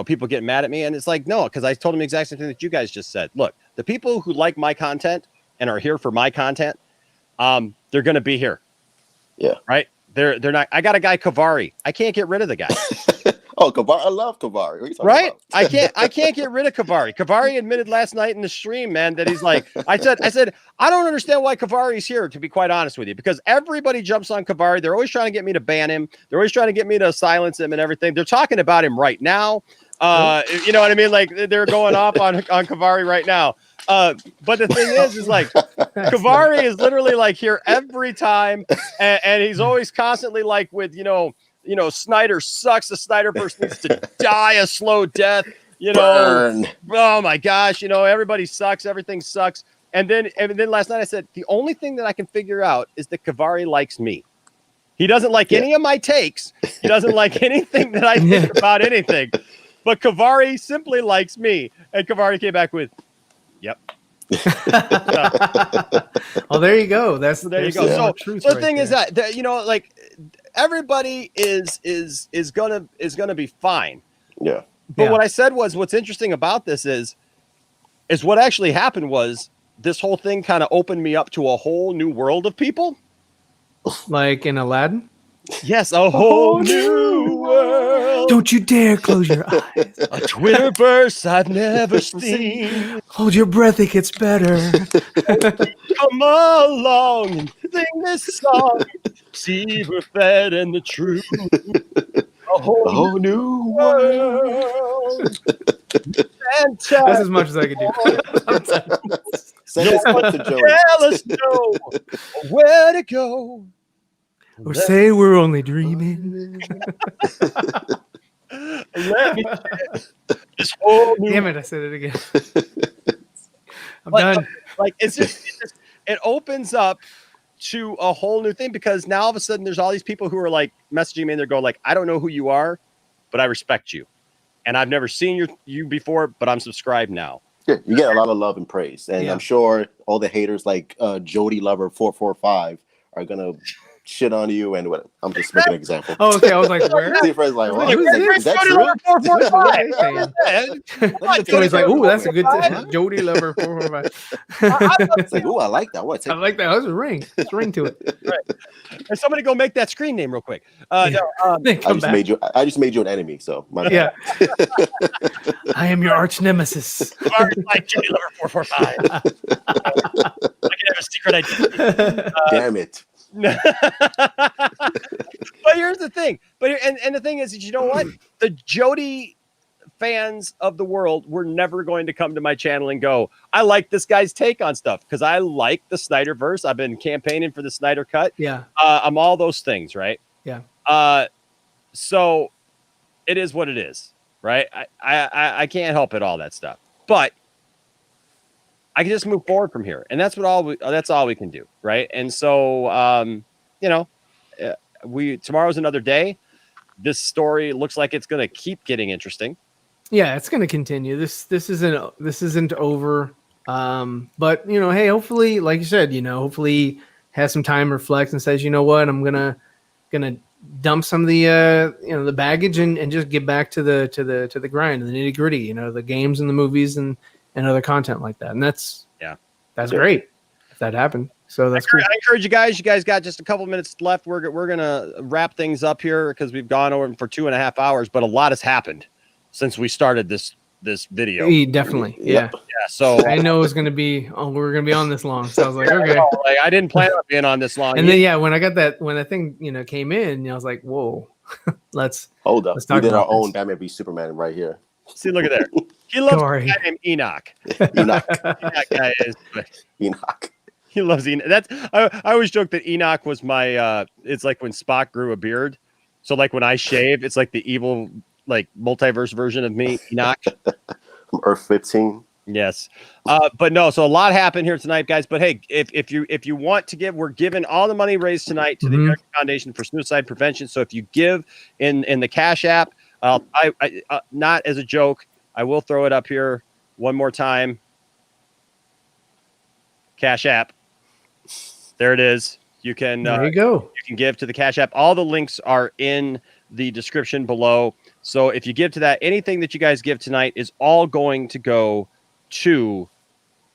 people getting mad at me, and it's like, no, because I told him the exact same thing that you guys just said. Look, the people who like my content and are here for my content, they're going to be here. Yeah. Right. They're not. I got a guy, Kavari. I can't get rid of the guy. Oh, Kavari. I love Kavari. What are you talking right. about? I can't get rid of Kavari. Kavari admitted last night in the stream, man, that he's like, I said, I don't understand why Kavari's here, to be quite honest with you, because everybody jumps on Kavari. They're always trying to get me to ban him. They're always trying to get me to silence him and everything. They're talking about him right now. You know what I mean? Like, they're going off on Kavari right now. But the thing is like, Kavari is literally like here every time, and he's always constantly like with Snyder sucks. The Snyder person needs to die a slow death. Burn. Oh my gosh, everybody sucks. Everything sucks. And then last night I said the only thing that I can figure out is that Kavari likes me. He doesn't like any of my takes. He doesn't like anything that I think about anything. but Kavari simply likes me. And Kavari came back with, yep. Oh, there you go. There you go. So the thing is that like everybody is gonna be fine. Yeah. But what I said was, what's interesting about this is what actually happened was this whole thing kind of opened me up to a whole new world of people. Like in Aladdin? Yes, a whole new world. Don't you dare close your eyes. A Twitterverse I've never seen. Hold your breath, it gets better. Come along and sing this song. See, we're fed in the truth. A whole new world. That's as much as I could do. Send this clip to Jody. Tell us know where to go. Or say we're only dreaming. Let me this whole new Damn it, I said it again. I'm done. Like it's just it opens up to a whole new thing, because now all of a sudden there's all these people who are like messaging me and they're going like, I don't know who you are, but I respect you. And I've never seen you before, but I'm subscribed now. Yeah, you get a lot of love and praise. And I'm sure all the haters like Jody Lover 445 are gonna shit on you and what. I'm just making an example. Oh, okay. I was like, where? See, friends like, well, Who's is that true? Jody's like, ooh, that's a good Jody Lover 445. It's like, ooh, I like that. What? I like that. There's a ring. There's a ring to it. Right. And somebody go make that screen name real quick. I just made you an enemy. So yeah. I am your arch nemesis. Like Jody Lover 445. I can have a secret identity. Damn it. But here's the thing. And the thing is, you know what? The Jody fans of the world were never going to come to my channel and go, I like this guy's take on stuff, because I like the Snyderverse. I've been campaigning for the Snyder Cut. Yeah. I'm all those things, right? Yeah. So it is what it is, right? I can't help it, all that stuff. But I can just move forward from here, and that's all we can do, right? And so, tomorrow's another day. This story looks like it's going to keep getting interesting. Yeah, it's going to continue. This isn't over. But hey, hopefully, like you said, hopefully has some time, reflects, and says, you know what, I'm gonna dump some of the the baggage and just get back to the grind, the nitty gritty, the games and the movies and other content like that. And that's great if that happened. So that's cool. I encourage you guys. You guys got just a couple minutes left. We're gonna wrap things up here because we've gone over for 2.5 hours, but a lot like, happened since we started this video. Definitely. Yeah. So I know it was gonna be. Oh, we're gonna be on this long. So I was like, okay. I didn't plan on being on this long. And then when that thing came in, I was like, whoa. Let's hold up. We did our this. own Batman v Superman right here. See, look at there. He loves a guy named Enoch. Enoch guy is Enoch. He loves Enoch. I always joke that Enoch was my it's like when Spock grew a beard. So like when I shave, it's like the evil like multiverse version of me, Enoch. From Earth 15. Yes. But no, so a lot happened here tonight, guys. But hey, if you want to give, we're giving all the money raised tonight to the American Foundation for Suicide Prevention. So if you give in the Cash App, I not as a joke, I will throw it up here one more time. Cash App. There it is. You can there you go. You can give to the Cash App. All the links are in the description below. So if you give to that, anything that you guys give tonight is all going to go to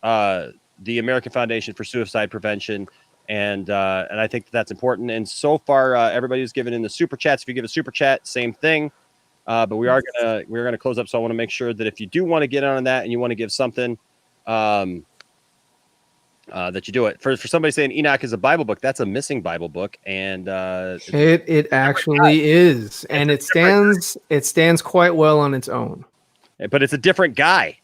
the American Foundation for Suicide Prevention. And I think that's important. And so far, everybody who's given in the super chats, if you give a super chat, same thing. But we're gonna close up. So I want to make sure that if you do want to get on that and you want to give something, that you do it. For somebody saying Enoch is a Bible book, that's a missing Bible book, and it actually is, and it stands quite well on its own. But it's a different guy.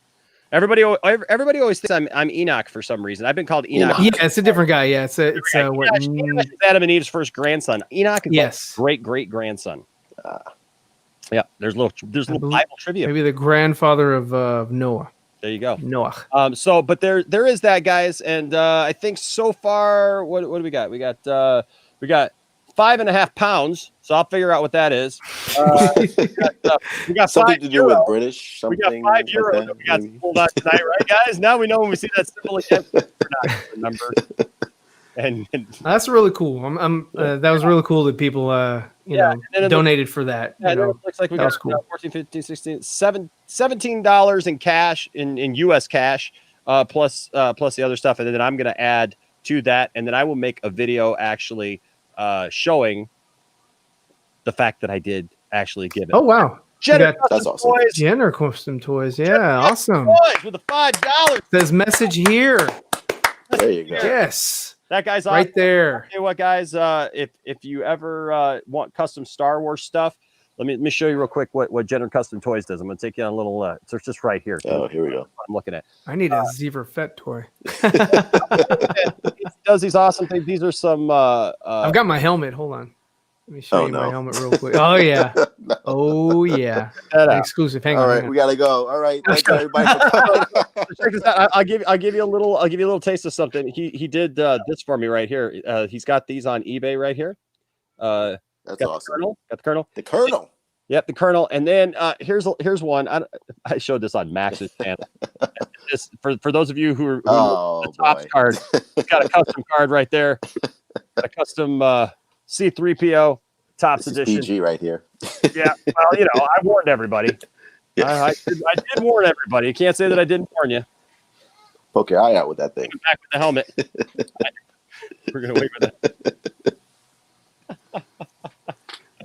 Everybody always thinks I'm Enoch for some reason. I've been called Enoch. Yeah, it's a different guy. Yeah, it's Enoch is Adam and Eve's first grandson. Enoch is great grandson. Yeah, there's little Bible trivia. Maybe the grandfather of Noah. There you go. Noah. But there is that, guys, and I think so far, what do we got? We got 5.5 pounds. So I'll figure out what that is. We got Something €5. to do with British. We Something got €5 like that we got to maybe. pull out tonight, right, guys? Now we know when we see that symbol again, we're not going to remember. And That's really cool. That was really cool that people donated for that. yeah, and then it looks like we that got was cool. 14, 15, 16, $17 in cash in US cash, plus the other stuff, and then I'm going to add to that, and then I will make a video actually showing the fact that I did actually give it. Oh wow, Jenner That's Custom awesome. Toys. Jenner custom toys. Yeah, Jenner awesome. Toys with the $5. Says message here. There you go. Yes, That guy's awesome. right there. Tell you what, guys, if you ever want custom Star Wars stuff, let me show you real quick what Jenner Custom Toys does. I'm going to take you on a little. It's just right here. Oh, here we go. I'm looking at. I need a Zebra Fett toy. He does these awesome things. These are some. I've got my helmet. Hold on. Let me show Oh, you no. my helmet real quick. Oh yeah. Oh yeah. that out. Exclusive. Hang All on. right, hang on. we gotta go. All right, thank you everybody for coming. Check this out. I'll give you a little taste of something. He did this for me right here. He's got these on eBay right here. That's got awesome. Got the Colonel. The Colonel. Yep, the Colonel. And then here's one. I showed this on Max's channel. This, for those of you who Oh, the Topps boy. card, it's got a custom card right there. A custom C3PO Topps This is edition. PG right here. Yeah, well, I warned everybody. Yeah. I did warn everybody. You can't say that I didn't warn you. Poke your eye out with that thing. Back with the helmet. We're gonna wait for that.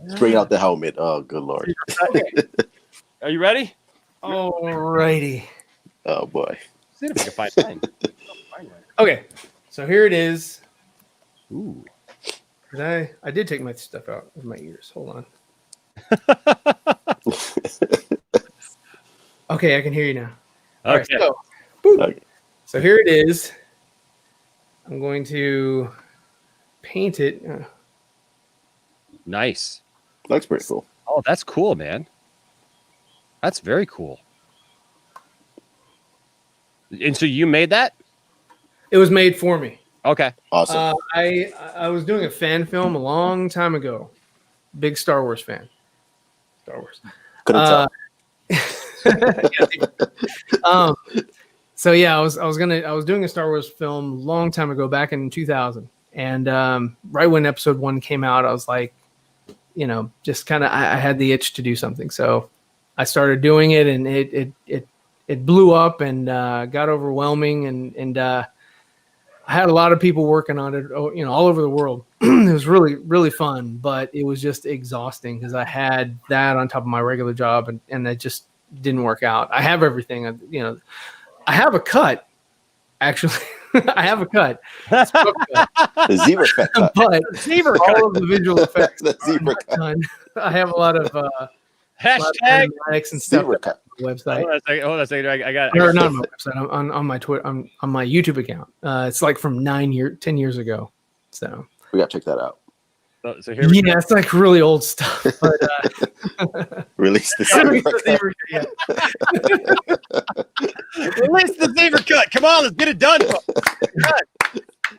Let's bring out the helmet. Oh, good lord. Are you ready? Alrighty. Oh boy. See if we can find mine. Okay. So here it is. Ooh. Did I did take my stuff out of my ears. Hold on. Okay, I can hear you now. All right, Okay. so, boop. Okay. So here it is. I'm going to paint it. Nice. Looks pretty cool. Oh, that's cool, man. That's very cool. And so you made that? It was made for me. Okay. Awesome. I was doing a fan film a long time ago. Big Star Wars fan. Star Wars. Couldn't tell. So yeah, I was doing a Star Wars film a long time ago, back in 2000, and right when Episode 1 came out, I was like, just kind of I had the itch to do something, so I started doing it, and it blew up and got overwhelming, and I had a lot of people working on it, all over the world. It was really, really fun, but it was just exhausting because I had that on top of my regular job, and it just didn't work out. I have everything, I have a cut, actually. I have a cut. It's a book cut. The zebra cut. But Zebra all of the visual effects The zebra are cut. done. I have a lot of Hashtag animatics and stuff Zebra on cut. the website. Hold on a second. I got Or not on my website. On my Twitter, on my YouTube account. It's like from 10 years ago. So We gotta check that out. so here we go. yeah, it's like really old stuff. But Release the zebra cut. Release the zebra cut. Come on, let's get it done. Cut.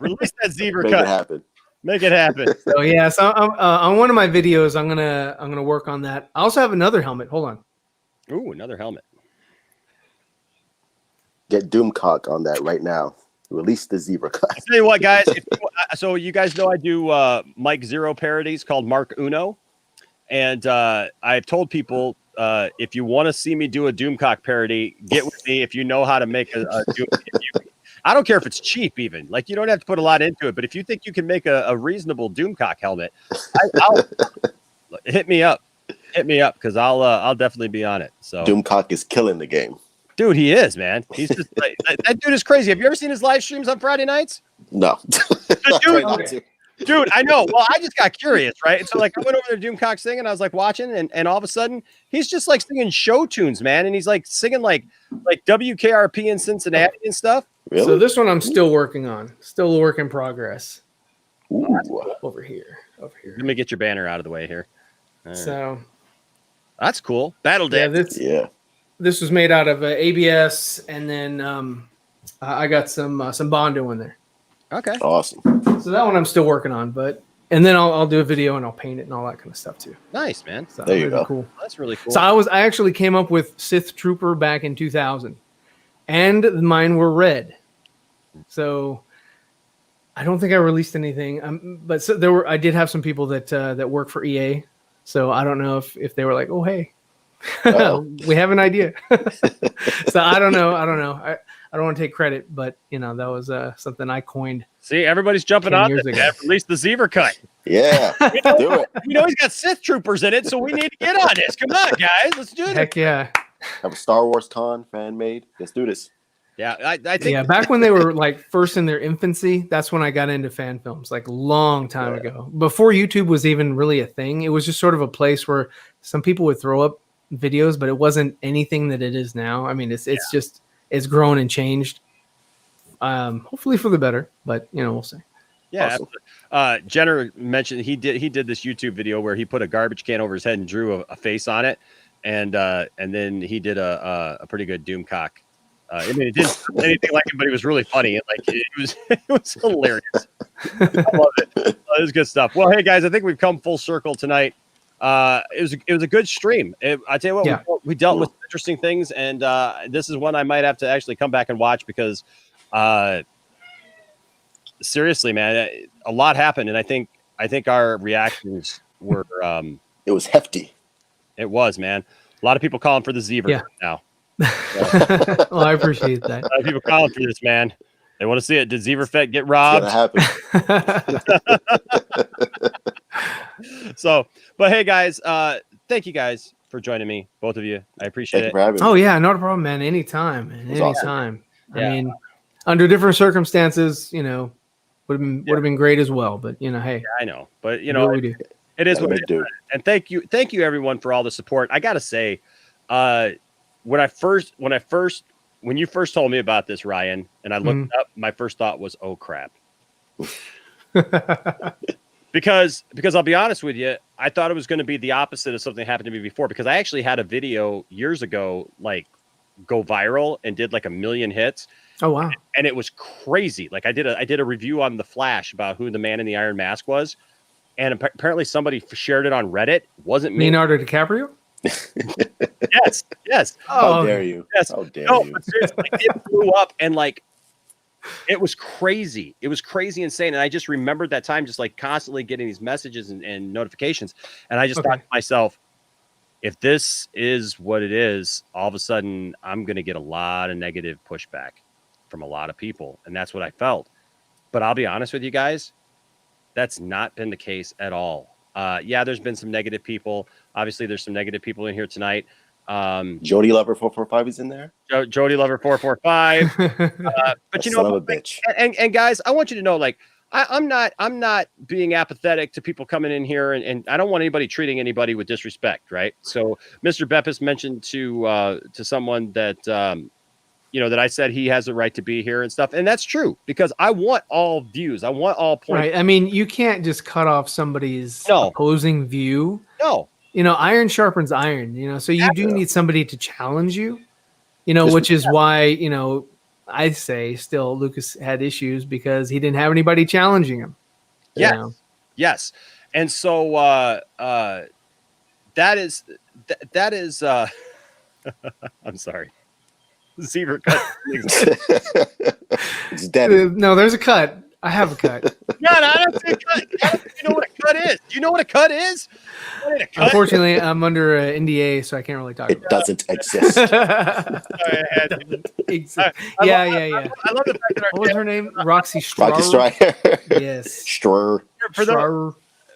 Release that zebra Make cut. it happen. Make it happen. So yeah, so on one of my videos, I'm gonna work on that. I also have another helmet. Hold on. Ooh, another helmet. Get Doomcock on that right now. Release the zebra cut. I'll tell you what, guys. So you guys know I do Mike Zero parodies called Mark Uno, and I've told people if you want to see me do a Doomcock parody, get with me. If you know how to make a Doom, I don't care if it's cheap, even like you don't have to put a lot into it. But if you think you can make a reasonable Doomcock helmet, I'll hit me up because I'll definitely be on it. So Doomcock is killing the game. dude, he is, man. He's just that dude is crazy. Have you ever seen his live streams on Friday nights? No. Dude, Try not to. Dude, I know. Well, I just got curious, right? And so, like, I went over to Doomcock singing, and I was like watching, and all of a sudden, he's just like singing show tunes, man. And he's like singing like WKRP in Cincinnati and stuff. Really? So this one I'm still working on. Still a work in progress. Ooh. Over here. Let me get your banner out of the way here. All right. So That's cool. Battle yeah, Dance. this was made out of ABS, and then I got some Bondo in there. Okay. Awesome. So that one I'm still working on, but and then I'll do a video and I'll paint it and all that kind of stuff too. Nice, man. So There you it'll be go. Cool. That's really cool. So I actually came up with Sith Trooper back in 2000, and mine were red. So I don't think I released anything. But so I did have some people that work for EA. So I don't know if they were like, oh hey, we have an idea. So I don't know. I don't want to take credit, but that was something I coined. See, everybody's jumping 10 on years this. ago. Release the Zebra cut. Yeah, do it. He's got Sith troopers in it, so we need to get on this. Come on, guys, let's do this. Heck yeah. Have a Star Wars con fan made. Let's do this. Yeah, I think. Back when they were like first in their infancy, that's when I got into fan films, like a long time ago. Before YouTube was even really a thing, it was just sort of a place where some people would throw up videos, but it wasn't anything that it is now. I mean, it's just it's grown and changed. Hopefully for the better, but we'll see. Yeah. Awesome. Jenner mentioned he did this YouTube video where he put a garbage can over his head and drew a face on it, and then he did a pretty good Doomcock. I mean, it didn't sound anything like it, but it was really funny. It was hilarious. I love it. It was good stuff. Well, hey guys, I think we've come full circle tonight. It was a good stream. I tell you what, we dealt with interesting things, and this is one I might have to actually come back and watch because. Seriously, man, a lot happened, and I think our reactions were. It was hefty. It was, man. A lot of people calling for the zebra now. Well, I appreciate that. A lot of people calling for this, man. They want to see it. Did Zebra Fett get robbed? It's gonna happen. So, but hey, guys, thank you guys for joining me, both of you. I appreciate Thank you it. for having me. Oh yeah, not a problem, man. Anytime, man. It's awesome. Anytime. Yeah. I mean, under different circumstances, would have been great as well. But hey, Yeah, I know, but do what we do. it is Gotta what make it do. is. And thank you everyone for all the support. I gotta say, when you first told me about this, Ryan, and I looked up, my first thought was, oh crap. because I'll be honest with you, I thought it was going to be the opposite of something that happened to me before, because I actually had a video years ago like go viral and did like 1 million hits. Oh wow. And it was crazy. Like I did a review on The Flash about who the man in the iron mask was, and apparently somebody shared it on Reddit. It wasn't me. Leonardo DiCaprio? Yes. How dare you? Yes. How dare No, you? but seriously, like, it blew up, and like it was crazy. It was crazy insane. And I just remembered that time just like constantly getting these messages and notifications. And I just thought to myself, if this is what it is, all of a sudden I'm going to get a lot of negative pushback from a lot of people. And that's what I felt. But I'll be honest with you guys, that's not been the case at all. There's been some negative people. Obviously, there's some negative people in here tonight. Jody Lover 445 is in there. Jody Lover 445. But you know, son of a bitch. And guys, I want you to know, like, I'm not being apathetic to people coming in here, and I don't want anybody treating anybody with disrespect, right? So, Mr. Beppis mentioned to someone that that I said he has the right to be here and stuff, and that's true because I want all views, I want all points. Right. I mean, you can't just cut off somebody's opposing view. No. Iron sharpens iron. So you do need somebody to challenge you. Which is why I say still Lucas had issues because he didn't have anybody challenging him. Yes. And so that is I'm sorry. Zebra cut. It's dead. No, there's a cut. I have a cut. No, I don't think you know what a cut is. Do you know what a cut is? Unfortunately, I'm under NDA, so I can't really talk about it. It doesn't exist. I love the fact that what was her name? Roxy Strauer. Rocky Striker. Yes. Strauer.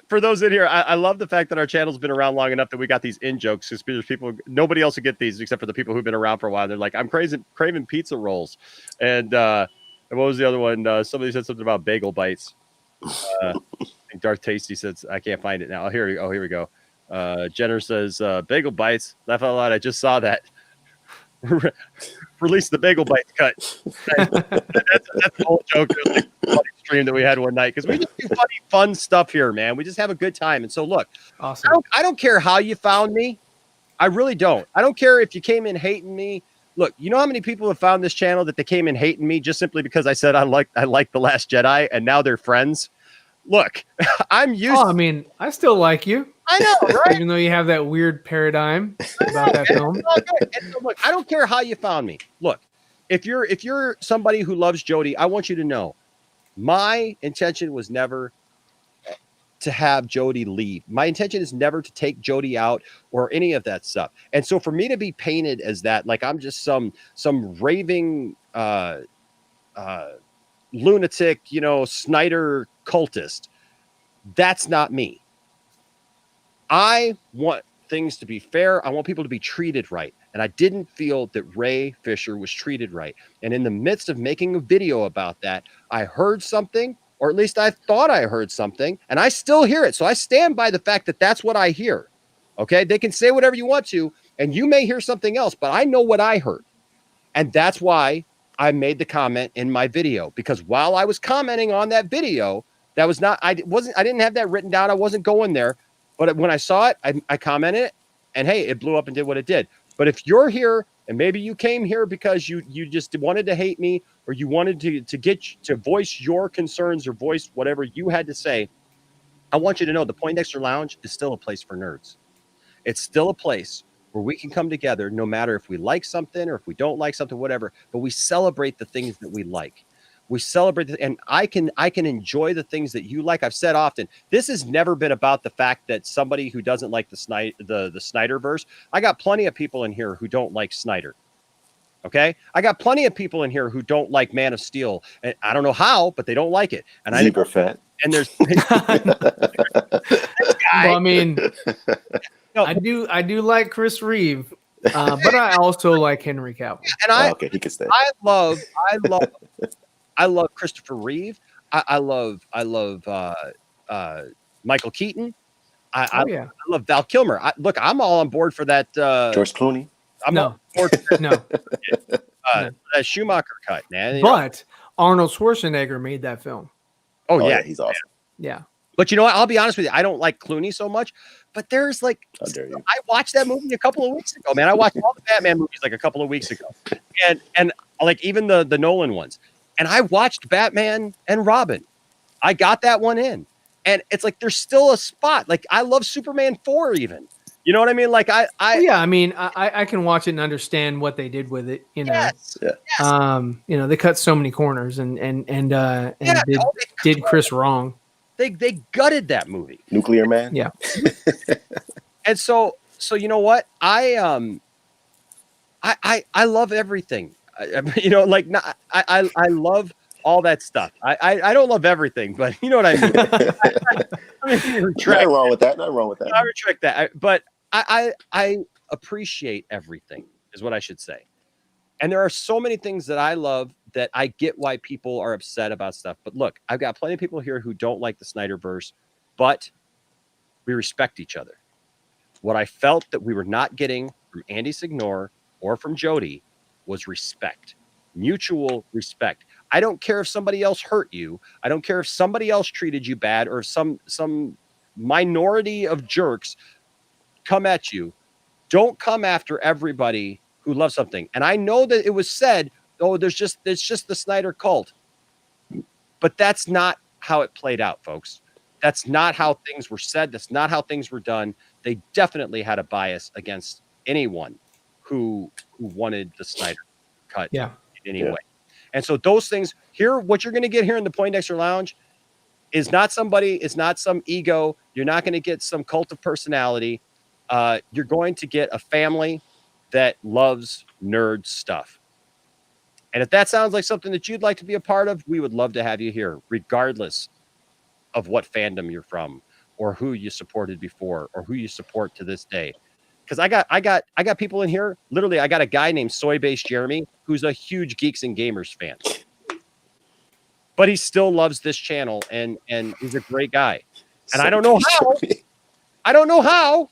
For those in here, I love the fact that our channel's been around long enough that we got these in jokes because nobody else will get these except for the people who've been around for a while. They're like, I'm craving pizza rolls. And what was the other one? Somebody said something about bagel bites. I think Darth Tasty says, I can't find it now. Here we go. Jenner says, bagel bites. Laugh out loud. I just saw that. Release the bagel bites cut. That's the whole joke. It was like a funny stream that we had one night because we just do funny, fun stuff here, man. We just have a good time. And so, look, awesome. I don't care how you found me. I really don't. I don't care if you came in hating me. Look, you know how many people have found this channel that they came in hating me just simply because I said I like The Last Jedi, and now they're friends. look, I'm used. Oh, I mean, I still like you, I know, right? even though you have that weird paradigm about that film. It's all good. And so, look, I don't care how you found me. Look, if you're somebody who loves Jody, I want you to know my intention was never to have Jody leave. My intention is never to take Jody out or any of that stuff. And so for me to be painted as that, like I'm just some raving lunatic, Snyder cultist, that's not me. I want things to be fair. I want people to be treated right. And I didn't feel that Ray Fisher was treated right. And in the midst of making a video about that, I heard something, or at least I thought I heard something, and I still hear it. So I stand by the fact that that's what I hear. Okay. They can say whatever you want to, and you may hear something else, but I know what I heard. And that's why I made the comment in my video, because while I was commenting on that video, that was not, I didn't have that written down. I wasn't going there. But when I saw it, I commented it, and hey, it blew up and did what it did. But if you're here and maybe you came here because you just wanted to hate me, or you wanted to voice your concerns or voice whatever you had to say, I want you to know the Poindexter Lounge is still a place for nerds. It's still a place where we can come together, no matter if we like something or if we don't like something, whatever, but we celebrate the things that we like. We celebrate, and I can enjoy the things that you like. I've said often, this has never been about the fact that somebody who doesn't like the Snyderverse. I got plenty of people in here who don't like Snyder. Okay, I got plenty of people in here who don't like Man of Steel, and I don't know how, but they don't like it. And Zebra fat. And there's, Well, I mean, No. I do like Chris Reeve, but I also like Henry Cavill. and Okay, he can stay. I love Christopher Reeve. I love Michael Keaton. I love Val Kilmer. Look, I'm all on board for that. George Clooney. I'm No. on board for No, that Schumacher cut, man. but Arnold Schwarzenegger made that film. Oh yeah, he's awesome. Yeah. But you know what? I'll be honest with you. I don't like Clooney so much. But there's like, How dare you. I watched that movie a couple of weeks ago, man. I watched all the Batman movies like a couple of weeks ago, and like even the Nolan ones. And I watched Batman and Robin. I got that one in, and it's like there's still a spot. Like I love Superman 4 even. You know what I mean? Like I mean, I can watch it and understand what they did with it. You know, yes, they cut so many corners and did Chris wrong. They gutted that movie. Nuclear Man. Yeah. And so you know what? I love everything. I love all that stuff. I don't love everything, but you know what I mean. Nothing wrong with that. Nothing wrong with that. I retract that. But I appreciate everything, is what I should say. And there are so many things that I love that I get why people are upset about stuff. But look, I've got plenty of people here who don't like the Snyderverse, but we respect each other. What I felt that we were not getting from Andy Signore or from Jody was respect, mutual respect. I don't care if somebody else hurt you. I don't care if somebody else treated you bad, or if some minority of jerks come at you. Don't come after everybody who loves something. And I know that it was said, oh, it's just the Snyder cult. But that's not how it played out, folks. That's not how things were said. That's not how things were done. They definitely had a bias against anyone who wanted the Snyder cut in any way. And so those things here, what you're going to get here in the Poindexter Lounge is not some ego. You're not going to get some cult of personality. You're going to get a family that loves nerd stuff. And if that sounds like something that you'd like to be a part of, we would love to have you here, regardless of what fandom you're from, or who you supported before, or who you support to this day. Because I got people in here. Literally, I got a guy named Soybase Jeremy who's a huge Geeks and Gamers fan, but he still loves this channel and he's a great guy. And I don't know how,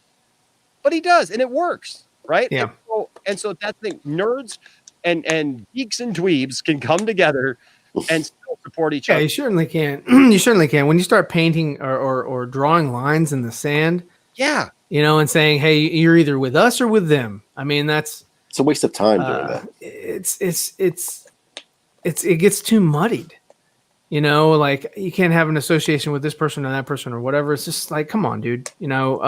but he does, and it works, right? Yeah. And so that thing, nerds and geeks and dweebs can come together and still support each other. Yeah, you certainly can. You certainly can. When you start painting or drawing lines in the sand, yeah, and saying, "Hey, you're either with us or with them." I mean, it's a waste of time doing that. It gets too muddied. You know, like you can't have an association with this person or that person or whatever. It's just like, come on, dude. You know,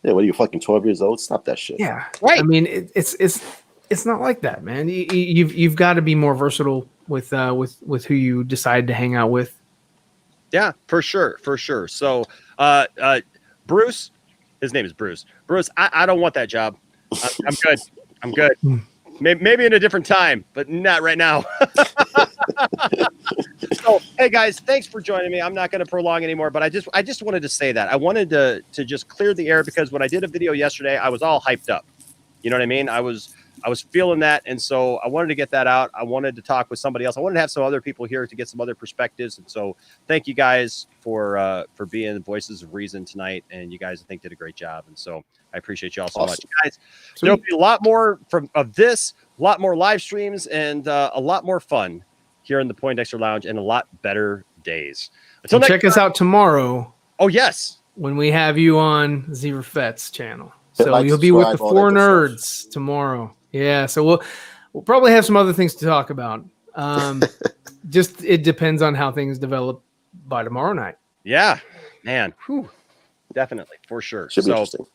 Yeah, what are you fucking 12 years old? Stop that shit. yeah. Right. I mean, it's not like that, man. You've got to be more versatile with who you decide to hang out with. Yeah, for sure. So, Bruce, his name is Bruce. Bruce, I don't want that job. I'm good. Maybe in a different time, but not right now. So, hey guys, thanks for joining me. I'm not going to prolong anymore, but I just wanted to say that I wanted to just clear the air, because when I did a video yesterday, I was all hyped up. You know what I mean? I was feeling that, and so I wanted to get that out. I wanted to talk with somebody else. I wanted to have some other people here to get some other perspectives, and so thank you guys for being the voices of reason tonight. And you guys, I think, did a great job, and so I appreciate you all so much, guys. There'll be a lot more of this, a lot more live streams, and a lot more fun here in the Poindexter Lounge, and a lot better days. Until next check us out tomorrow. Oh yes, when we have you on Zebra Fett's channel. So like, you'll be with the subscribe, all four that good nerds tomorrow. Yeah, so we'll probably have some other things to talk about. Just it depends on how things develop by tomorrow night. yeah, man, whew. Definitely, for sure. Should be interesting.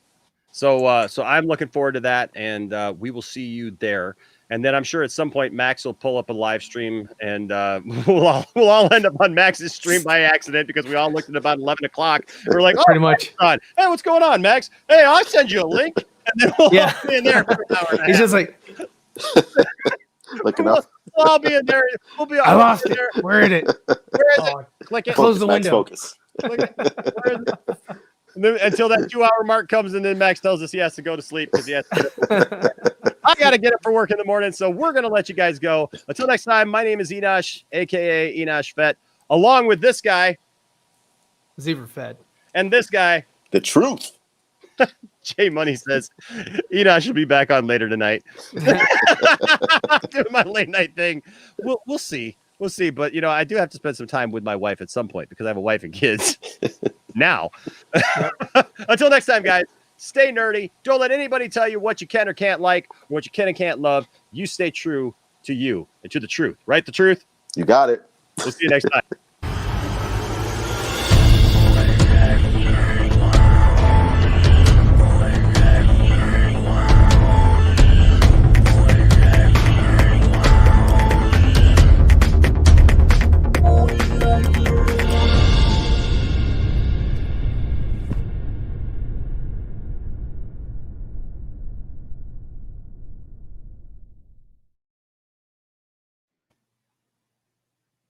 So I'm looking forward to that, and we will see you there. And then I'm sure at some point Max will pull up a live stream, and we'll all end up on Max's stream by accident, because we all looked at about 11 o'clock. We're like, oh, pretty much. Hey, what's going on, Max? Hey, I'll send you a link. And then we'll all be in there for an hour and a He's half. just like, Looking up. We'll all be in there. We'll be all I lost in it. there. Where is it? Where is Oh, it? Click it. Close the Max, window. Focus. Click it. Where is it? And then, until that 2-hour mark comes, and then Max tells us he has to go to sleep because he has to. I got to get up for work in the morning, so we're going to let you guys go. Until next time, my name is Enosh, a.k.a. Enosh Fett, along with this guy. Zebra Fett. And this guy. The truth. Jay Money says, Enosh will be back on later tonight. Doing my late night thing. We'll see. We'll see. But, you know, I do have to spend some time with my wife at some point, because I have a wife and kids now. Until next time, guys, stay nerdy. Don't let anybody tell you what you can or can't like, or what you can and can't love. You stay true to you and to the truth. Right? The truth? You got it. We'll see you next time.